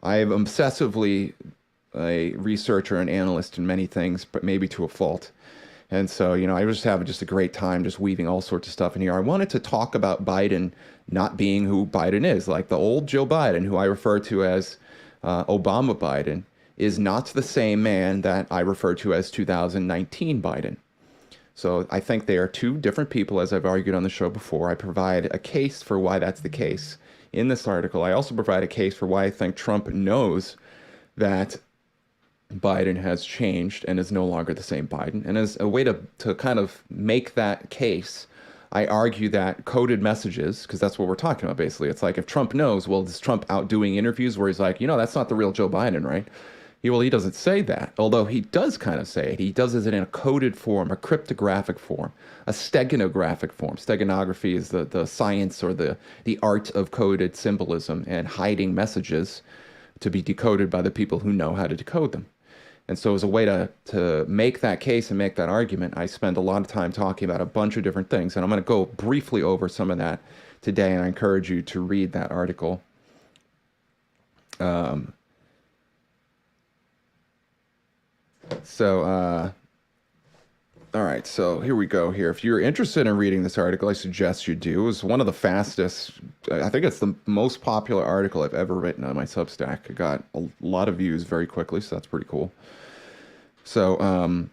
obsessively a researcher and analyst in many things, but maybe to a fault. And so, you know, I was just having just a great time just weaving all sorts of stuff in here. I wanted to talk about Biden not being who Biden is. Like the old Joe Biden, who I refer to as Obama Biden, is not the same man that I refer to as 2019 Biden. So I think they are two different people, as I've argued on the show before. I provide a case for why that's the case in this article. I also provide a case for why I think Trump knows that Biden has changed and is no longer the same Biden. And as a way to kind of make that case, I argue that coded messages, because that's what we're talking about basically. It's like if Trump knows, well, is Trump out doing interviews where he's like, you know, that's not the real Joe Biden, right? He doesn't say that, although he does kind of say it. He does it in a coded form, a cryptographic form, a steganographic form. Steganography is the science or the art of coded symbolism and hiding messages to be decoded by the people who know how to decode them. And so as a way to make that case and make that argument, I spend a lot of time talking about a bunch of different things. And I'm going to go briefly over some of that today, and I encourage you to read that article. All right, so here we go here. If you're interested in reading this article, I suggest you do. It's one of the fastest, I think it's the most popular article I've ever written on my Substack. It got a lot of views very quickly, so that's pretty cool. So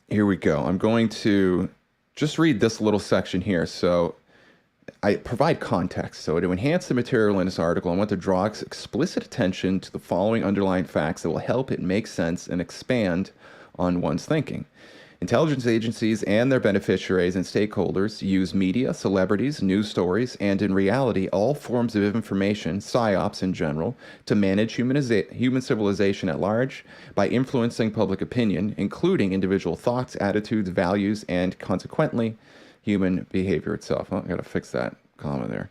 here we go. I'm going to just read this little section here. So I provide context. So to enhance the material in this article, I want to draw explicit attention to the following underlying facts that will help it make sense and expand on one's thinking. Intelligence agencies and their beneficiaries and stakeholders use media, celebrities, news stories, and in reality, all forms of information, psyops in general, to manage human civilization at large by influencing public opinion, including individual thoughts, attitudes, values, and consequently, human behavior itself. Oh, I gotta fix that comma there.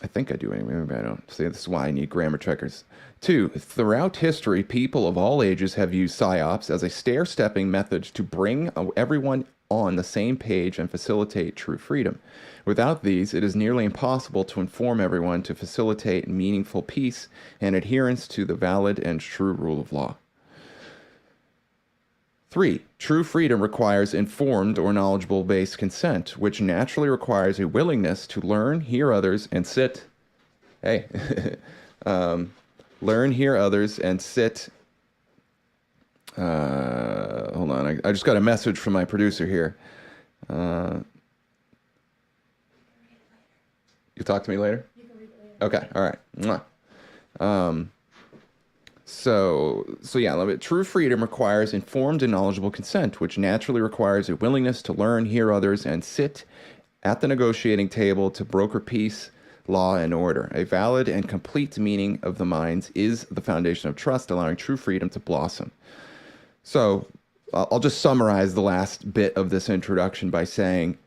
I think I do anyway. Maybe I don't. See, this is why I need grammar checkers. 2, throughout history, people of all ages have used psyops as a stair-stepping method to bring everyone on the same page and facilitate true freedom. Without these, it is nearly impossible to inform everyone to facilitate meaningful peace and adherence to the valid and true rule of law. 3, true freedom requires informed or knowledgeable-based consent, which naturally requires a willingness to learn, hear others, and sit. Hey, learn, hear others, and sit. Hold on, I just got a message from my producer here. You talk to me later? You can read it later. Okay, all right. Mwah. So yeah, true freedom requires informed and knowledgeable consent, which naturally requires a willingness to learn, hear others, and sit at the negotiating table to broker peace, law, and order. A valid and complete meaning of the minds is the foundation of trust, allowing true freedom to blossom. So I'll just summarize the last bit of this introduction by saying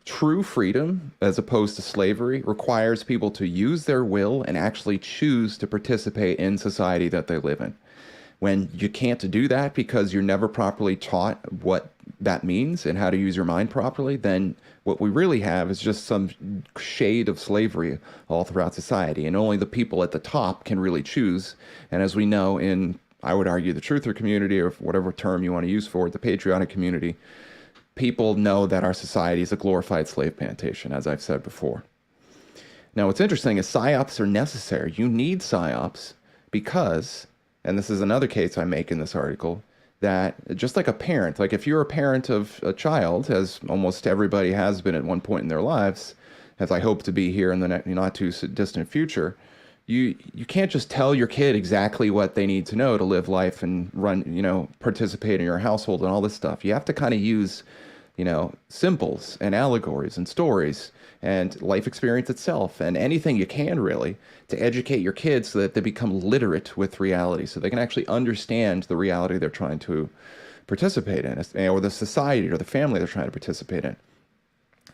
true freedom, as opposed to slavery, requires people to use their will and actually choose to participate in society that they live in. When you can't do that because you're never properly taught what that means and how to use your mind properly, then what we really have is just some shade of slavery all throughout society. And only the people at the top can really choose. And as we know in, I would argue, the truther community, or whatever term you want to use for it, the patriotic community, people know that our society is a glorified slave plantation, as I've said before. Now, what's interesting is psyops are necessary. You need psyops because, and this is another case I make in this article, that just like a parent, like if you're a parent of a child, as almost everybody has been at one point in their lives, as I hope to be here in the not too distant future, you can't just tell your kid exactly what they need to know to live life and run, participate in your household and all this stuff. You have to kind of use symbols and allegories and stories and life experience itself and anything you can really to educate your kids so that they become literate with reality, so they can actually understand the reality they're trying to participate in, or the society or the family they're trying to participate in.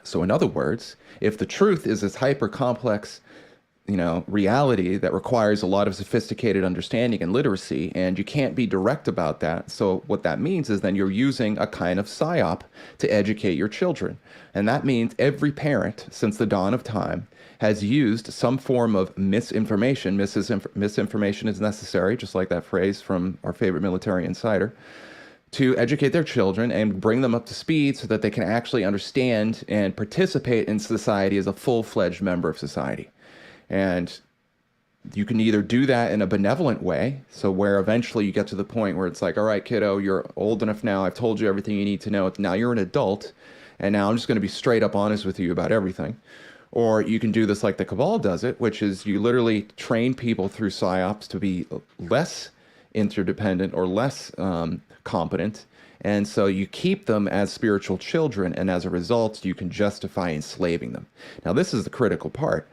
So in other words, if the truth is this hyper complex reality that requires a lot of sophisticated understanding and literacy, and you can't be direct about that. So what that means is then you're using a kind of psyop to educate your children. And that means every parent since the dawn of time has used some form of misinformation. Misinformation is necessary, just like that phrase from our favorite military insider, to educate their children and bring them up to speed so that they can actually understand and participate in society as a full-fledged member of society. And you can either do that in a benevolent way, so where eventually you get to the point where it's like, all right, kiddo, you're old enough now, I've told you everything you need to know, now you're an adult, and now I'm just going to be straight up honest with you about everything. Or you can do this like the cabal does it, which is you literally train people through psyops to be less interdependent or less competent, and so you keep them as spiritual children, and as a result, you can justify enslaving them. Now, this is the critical part.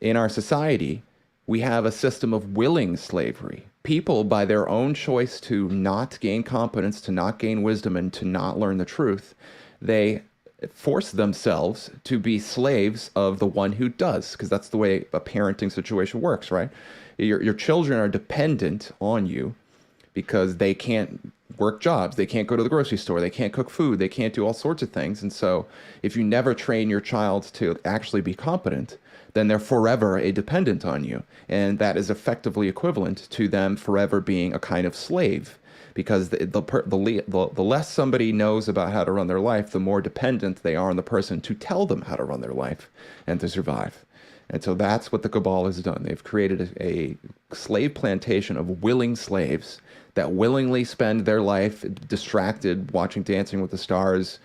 In our society, we have a system of willing slavery. People, by their own choice to not gain competence, to not gain wisdom, and to not learn the truth, they force themselves to be slaves of the one who does, because that's the way a parenting situation works, right? Your children are dependent on you because they can't work jobs, they can't go to the grocery store, they can't cook food, they can't do all sorts of things. And so if you never train your child to actually be competent, then they're forever a dependent on you. And that is effectively equivalent to them forever being a kind of slave, because the less somebody knows about how to run their life, the more dependent they are on the person to tell them how to run their life and to survive. And so that's what the cabal has done. They've created a slave plantation of willing slaves that willingly spend their life distracted watching Dancing with the Stars,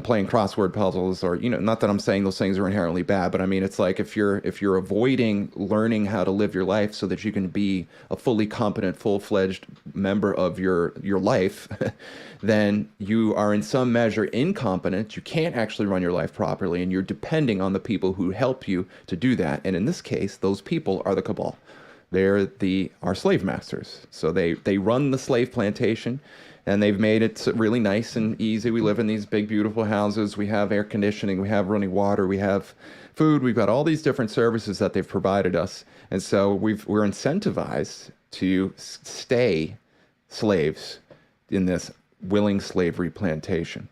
playing crossword puzzles, or, not that I'm saying those things are inherently bad, but I mean, it's like if you're avoiding learning how to live your life so that you can be a fully competent, full-fledged member of your life, then you are in some measure incompetent. You can't actually run your life properly, and you're depending on the people who help you to do that. And in this case, those people are the cabal. They're our slave masters. So they run the slave plantation, and they've made it really nice and easy. We live in these big, beautiful houses. We have air conditioning. We have running water. We have food. We've got all these different services that they've provided us. And so we're incentivized to stay slaves in this willing slavery plantation.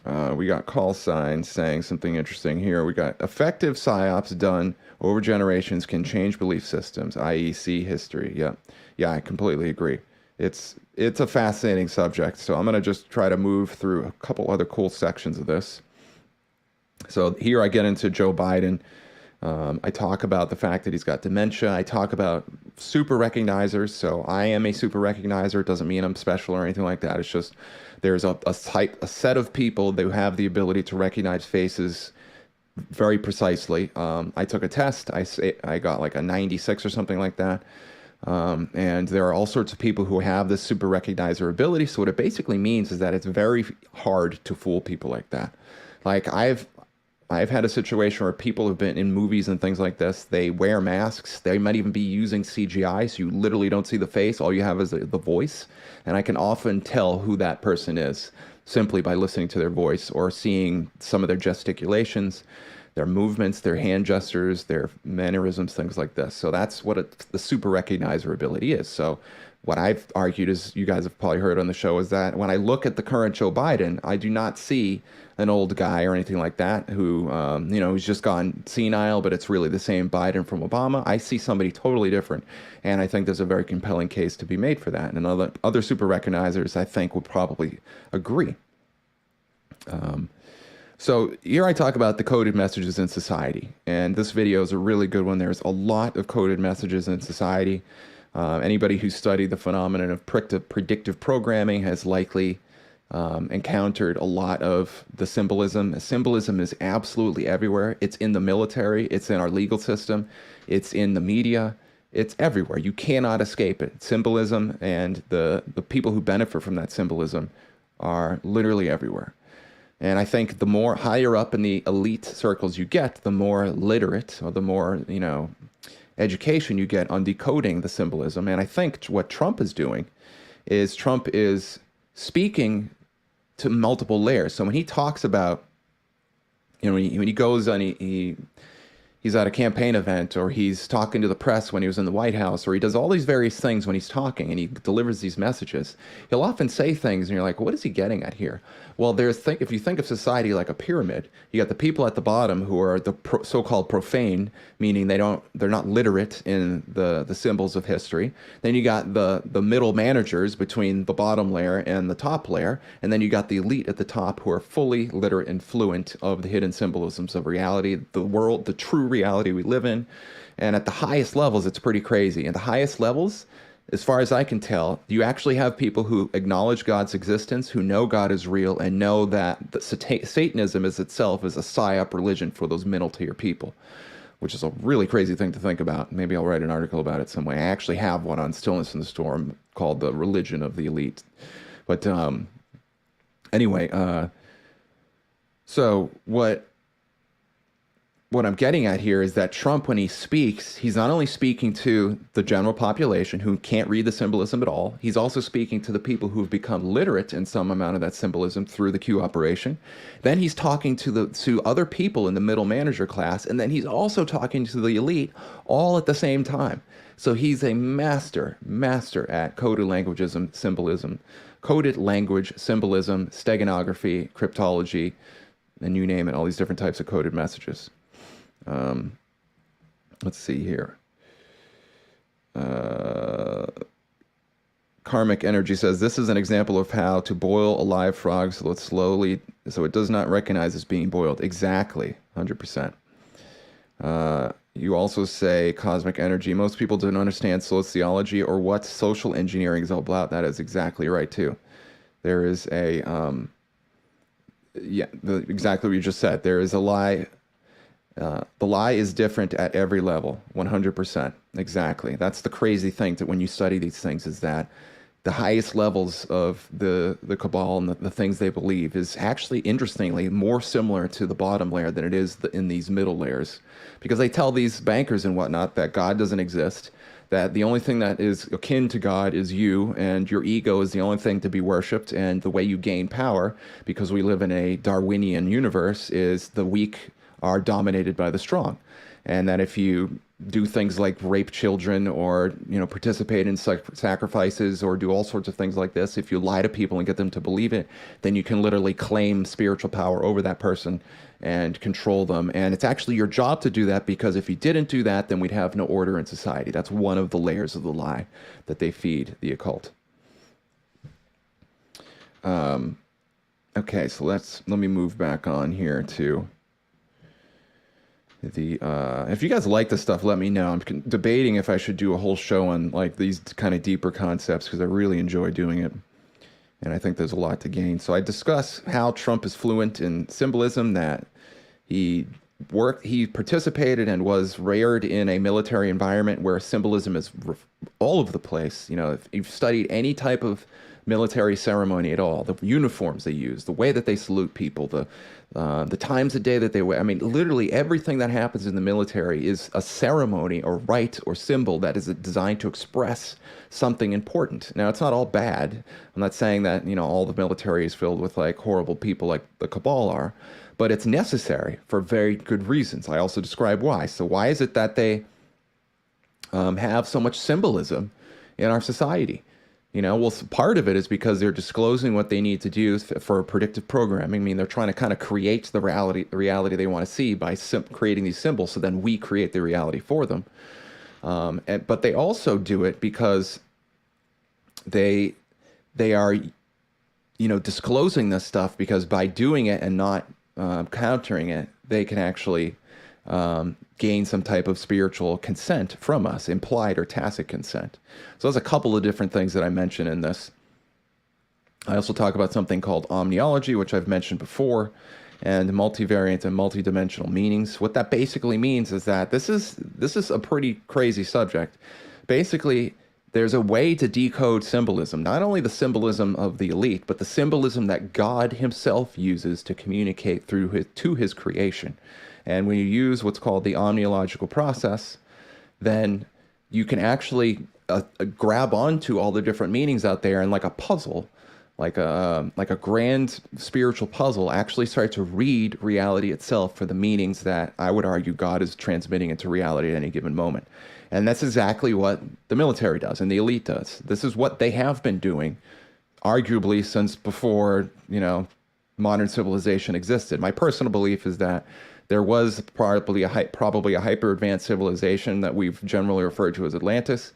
We got call signs saying something interesting here. We got effective psyops done over generations can change belief systems, i.e. see history. Yeah, I completely agree. It's a fascinating subject, so I'm going to just try to move through a couple other cool sections of this. So here I get into Joe Biden. I talk about the fact that he's got dementia. I talk about super recognizers. So I am a super recognizer. It doesn't mean I'm special or anything like that. It's just there's a set of people that have the ability to recognize faces very precisely. I took a test. I got like a 96 or something like that. And there are all sorts of people who have this super recognizer ability. So what it basically means is that it's very hard to fool people like that. Like I've had a situation where people have been in movies and things like this. They wear masks. They might even be using CGI, so you literally don't see the face. All you have is the voice. And I can often tell who that person is simply by listening to their voice or seeing some of their gesticulations, their movements, their hand gestures, their mannerisms, things like this. So that's what the super recognizer ability is. So what I've argued is, you guys have probably heard on the show, is that when I look at the current Joe Biden, I do not see an old guy or anything like that who, who's just gone senile, but it's really the same Biden from Obama. I see somebody totally different. And I think there's a very compelling case to be made for that. And other super recognizers, I think, would probably agree. So here I talk about the coded messages in society. And this video is a really good one. There's a lot of coded messages in society. Anybody who's studied the phenomenon of predictive programming has likely encountered a lot of the symbolism. Symbolism is absolutely everywhere. It's in the military. It's in our legal system. It's in the media. It's everywhere. You cannot escape it. Symbolism and the people who benefit from that symbolism are literally everywhere. And I think the more higher up in the elite circles you get, the more literate or the more, education you get on decoding the symbolism. And I think what Trump is doing is Trump is speaking to multiple layers. So when he talks about, when he goes on, he's at a campaign event, or he's talking to the press when he was in the White House, or he does all these various things when he's talking and he delivers these messages, he'll often say things and you're like, what is he getting at here? Well, if you think of society like a pyramid, you got the people at the bottom who are the so-called profane, meaning they're not literate in the symbols of history. Then you got the middle managers between the bottom layer and the top layer, and then you got the elite at the top who are fully literate and fluent of the hidden symbolisms of reality, the world, the true reality we live in. And at the highest levels, it's pretty crazy. At the highest levels, as far as I can tell, you actually have people who acknowledge God's existence, who know God is real, and know that Satanism is itself is a psyop religion for those middle tier people, which is a really crazy thing to think about. Maybe I'll write an article about it some way. I actually have one on Stillness in the Storm called The Religion of the Elite. But anyway, so what I'm getting at here is that Trump, when he speaks, he's not only speaking to the general population who can't read the symbolism at all, he's also speaking to the people who have become literate in some amount of that symbolism through the Q operation. Then he's talking to other people in the middle manager class, and then he's also talking to the elite all at the same time. So he's a master at coded language symbolism, steganography, cryptology, and you name it, all these different types of coded messages. Let's see here. Karmic Energy says, this is an example of how to boil a live frog so it does not recognize it's being boiled. Exactly, 100%. You also say, Cosmic Energy, most people don't understand sociology or what social engineering is all about. That is exactly right, too. There is exactly what you just said. There is a lie. The lie is different at every level, 100%. Exactly. That's the crazy thing that when you study these things is that the highest levels of the cabal and the things they believe is actually, interestingly, more similar to the bottom layer than it is in these middle layers. Because they tell these bankers and whatnot that God doesn't exist, that the only thing that is akin to God is you, and your ego is the only thing to be worshipped, and the way you gain power, because we live in a Darwinian universe, is the weak are dominated by the strong. And that if you do things like rape children or participate in sacrifices or do all sorts of things like this, if you lie to people and get them to believe it, then you can literally claim spiritual power over that person and control them. And it's actually your job to do that, because if you didn't do that, then we'd have no order in society. That's one of the layers of the lie that they feed the occult. Okay, so let me move back on here to if you guys like this stuff, let me know. I'm debating if I should do a whole show on like these kind of deeper concepts, because I really enjoy doing it, and I think there's a lot to gain. So I discuss how Trump is fluent in symbolism, that he participated and was reared in a military environment where symbolism is all over the place. If you've studied any type of military ceremony at all, the uniforms they use, the way that they salute people, the times a day that they wear. I mean, literally everything that happens in the military is a ceremony or rite or symbol that is designed to express something important. Now, it's not all bad. I'm not saying that, all the military is filled with like horrible people like the cabal are, but it's necessary for very good reasons. I also describe why. So why is it that they have so much symbolism in our society? Well, part of it is because they're disclosing what they need to do for predictive programming. I mean, they're trying to kind of create the reality they want to see by creating these symbols, so then we create the reality for them. But they also do it because they are, disclosing this stuff, because by doing it and not countering it, they can actually gain some type of spiritual consent from us, implied or tacit consent. So there's a couple of different things that I mention in this. I also talk about something called omniology, which I've mentioned before, and multivariant and multidimensional meanings. What that basically means is that this is a pretty crazy subject. Basically, there's a way to decode symbolism, not only the symbolism of the elite, but the symbolism that God himself uses to communicate to his creation. And when you use what's called the omniological process, then you can actually grab onto all the different meanings out there, and like a puzzle, like a grand spiritual puzzle, actually start to read reality itself for the meanings that I would argue God is transmitting into reality at any given moment. And that's exactly what the military does and the elite does. This is what they have been doing, arguably since before, modern civilization existed. My personal belief is that there was probably a hyper-advanced civilization that we've generally referred to as Atlantis,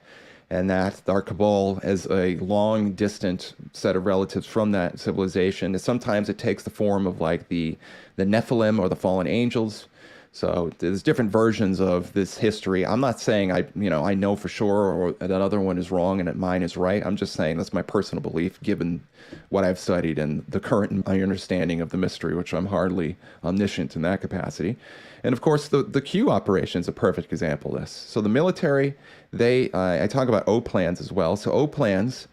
and that our cabal is a long distant set of relatives from that civilization. And sometimes it takes the form of like the Nephilim or the fallen angels. So there's different versions of this history. I'm not saying I know for sure or that other one is wrong and that mine is right. I'm just saying that's my personal belief given what I've studied and the current my understanding of the mystery, which I'm hardly omniscient in that capacity. And of course, the Q operation is a perfect example of this. So the military, I talk about O plans as well. So O plans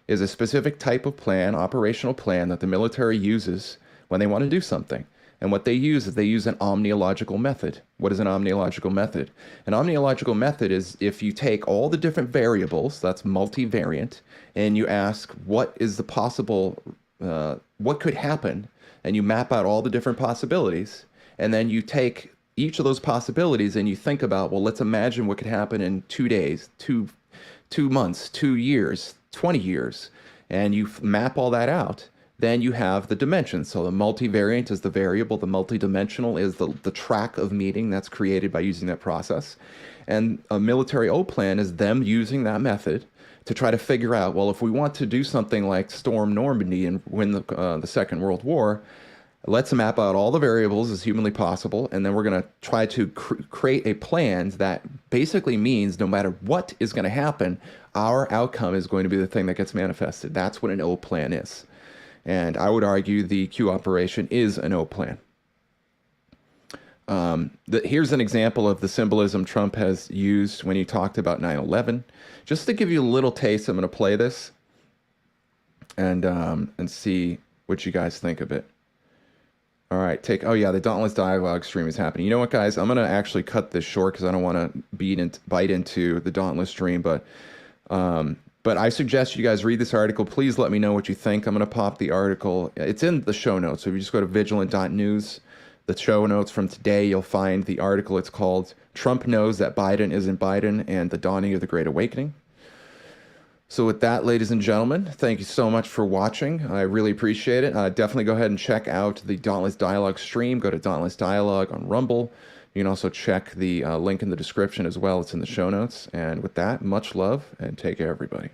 is a specific type of plan, operational plan that the military uses when they want to do something. And what they use is they use an omniological method. What is an omniological method? An omniological method is if you take all the different variables, that's multivariant, and you ask what is the possible, what could happen, and you map out all the different possibilities, and then you take each of those possibilities and you think about, well, let's imagine what could happen in 2 days, 2 months, 2 years, 20 years, and you map all that out. Then you have the dimensions. So the multivariant is the variable, the multidimensional is the track of meaning that's created by using that process. And a military O plan is them using that method to try to figure out, well, if we want to do something like storm Normandy and win the Second World War, let's map out all the variables as humanly possible, and then we're going to try to create a plan that basically means no matter what is going to happen, our outcome is going to be the thing that gets manifested. That's what an O plan is. And I would argue the Q operation is an O plan. Here's an example of the symbolism Trump has used when he talked about 9/11. Just to give you a little taste, I'm going to play this and see what you guys think of it. All right, oh yeah, the Dauntless Dialogue stream is happening. You know what, guys? I'm going to actually cut this short because I don't want to bite into the Dauntless stream, but I suggest you guys read this article. Please let me know what you think. I'm going to pop the article. It's in the show notes. So if you just go to vigilant.news, the show notes from today, you'll find the article. It's called Trump Knows That Biden Isn't Biden and the Dawning of the Great Awakening. So with that, ladies and gentlemen, thank you so much for watching. I really appreciate it. Definitely go ahead and check out the Dauntless Dialogue stream. Go to Dauntless Dialogue on Rumble. You can also check the link in the description as well. It's in the show notes. And with that, much love and take care, everybody.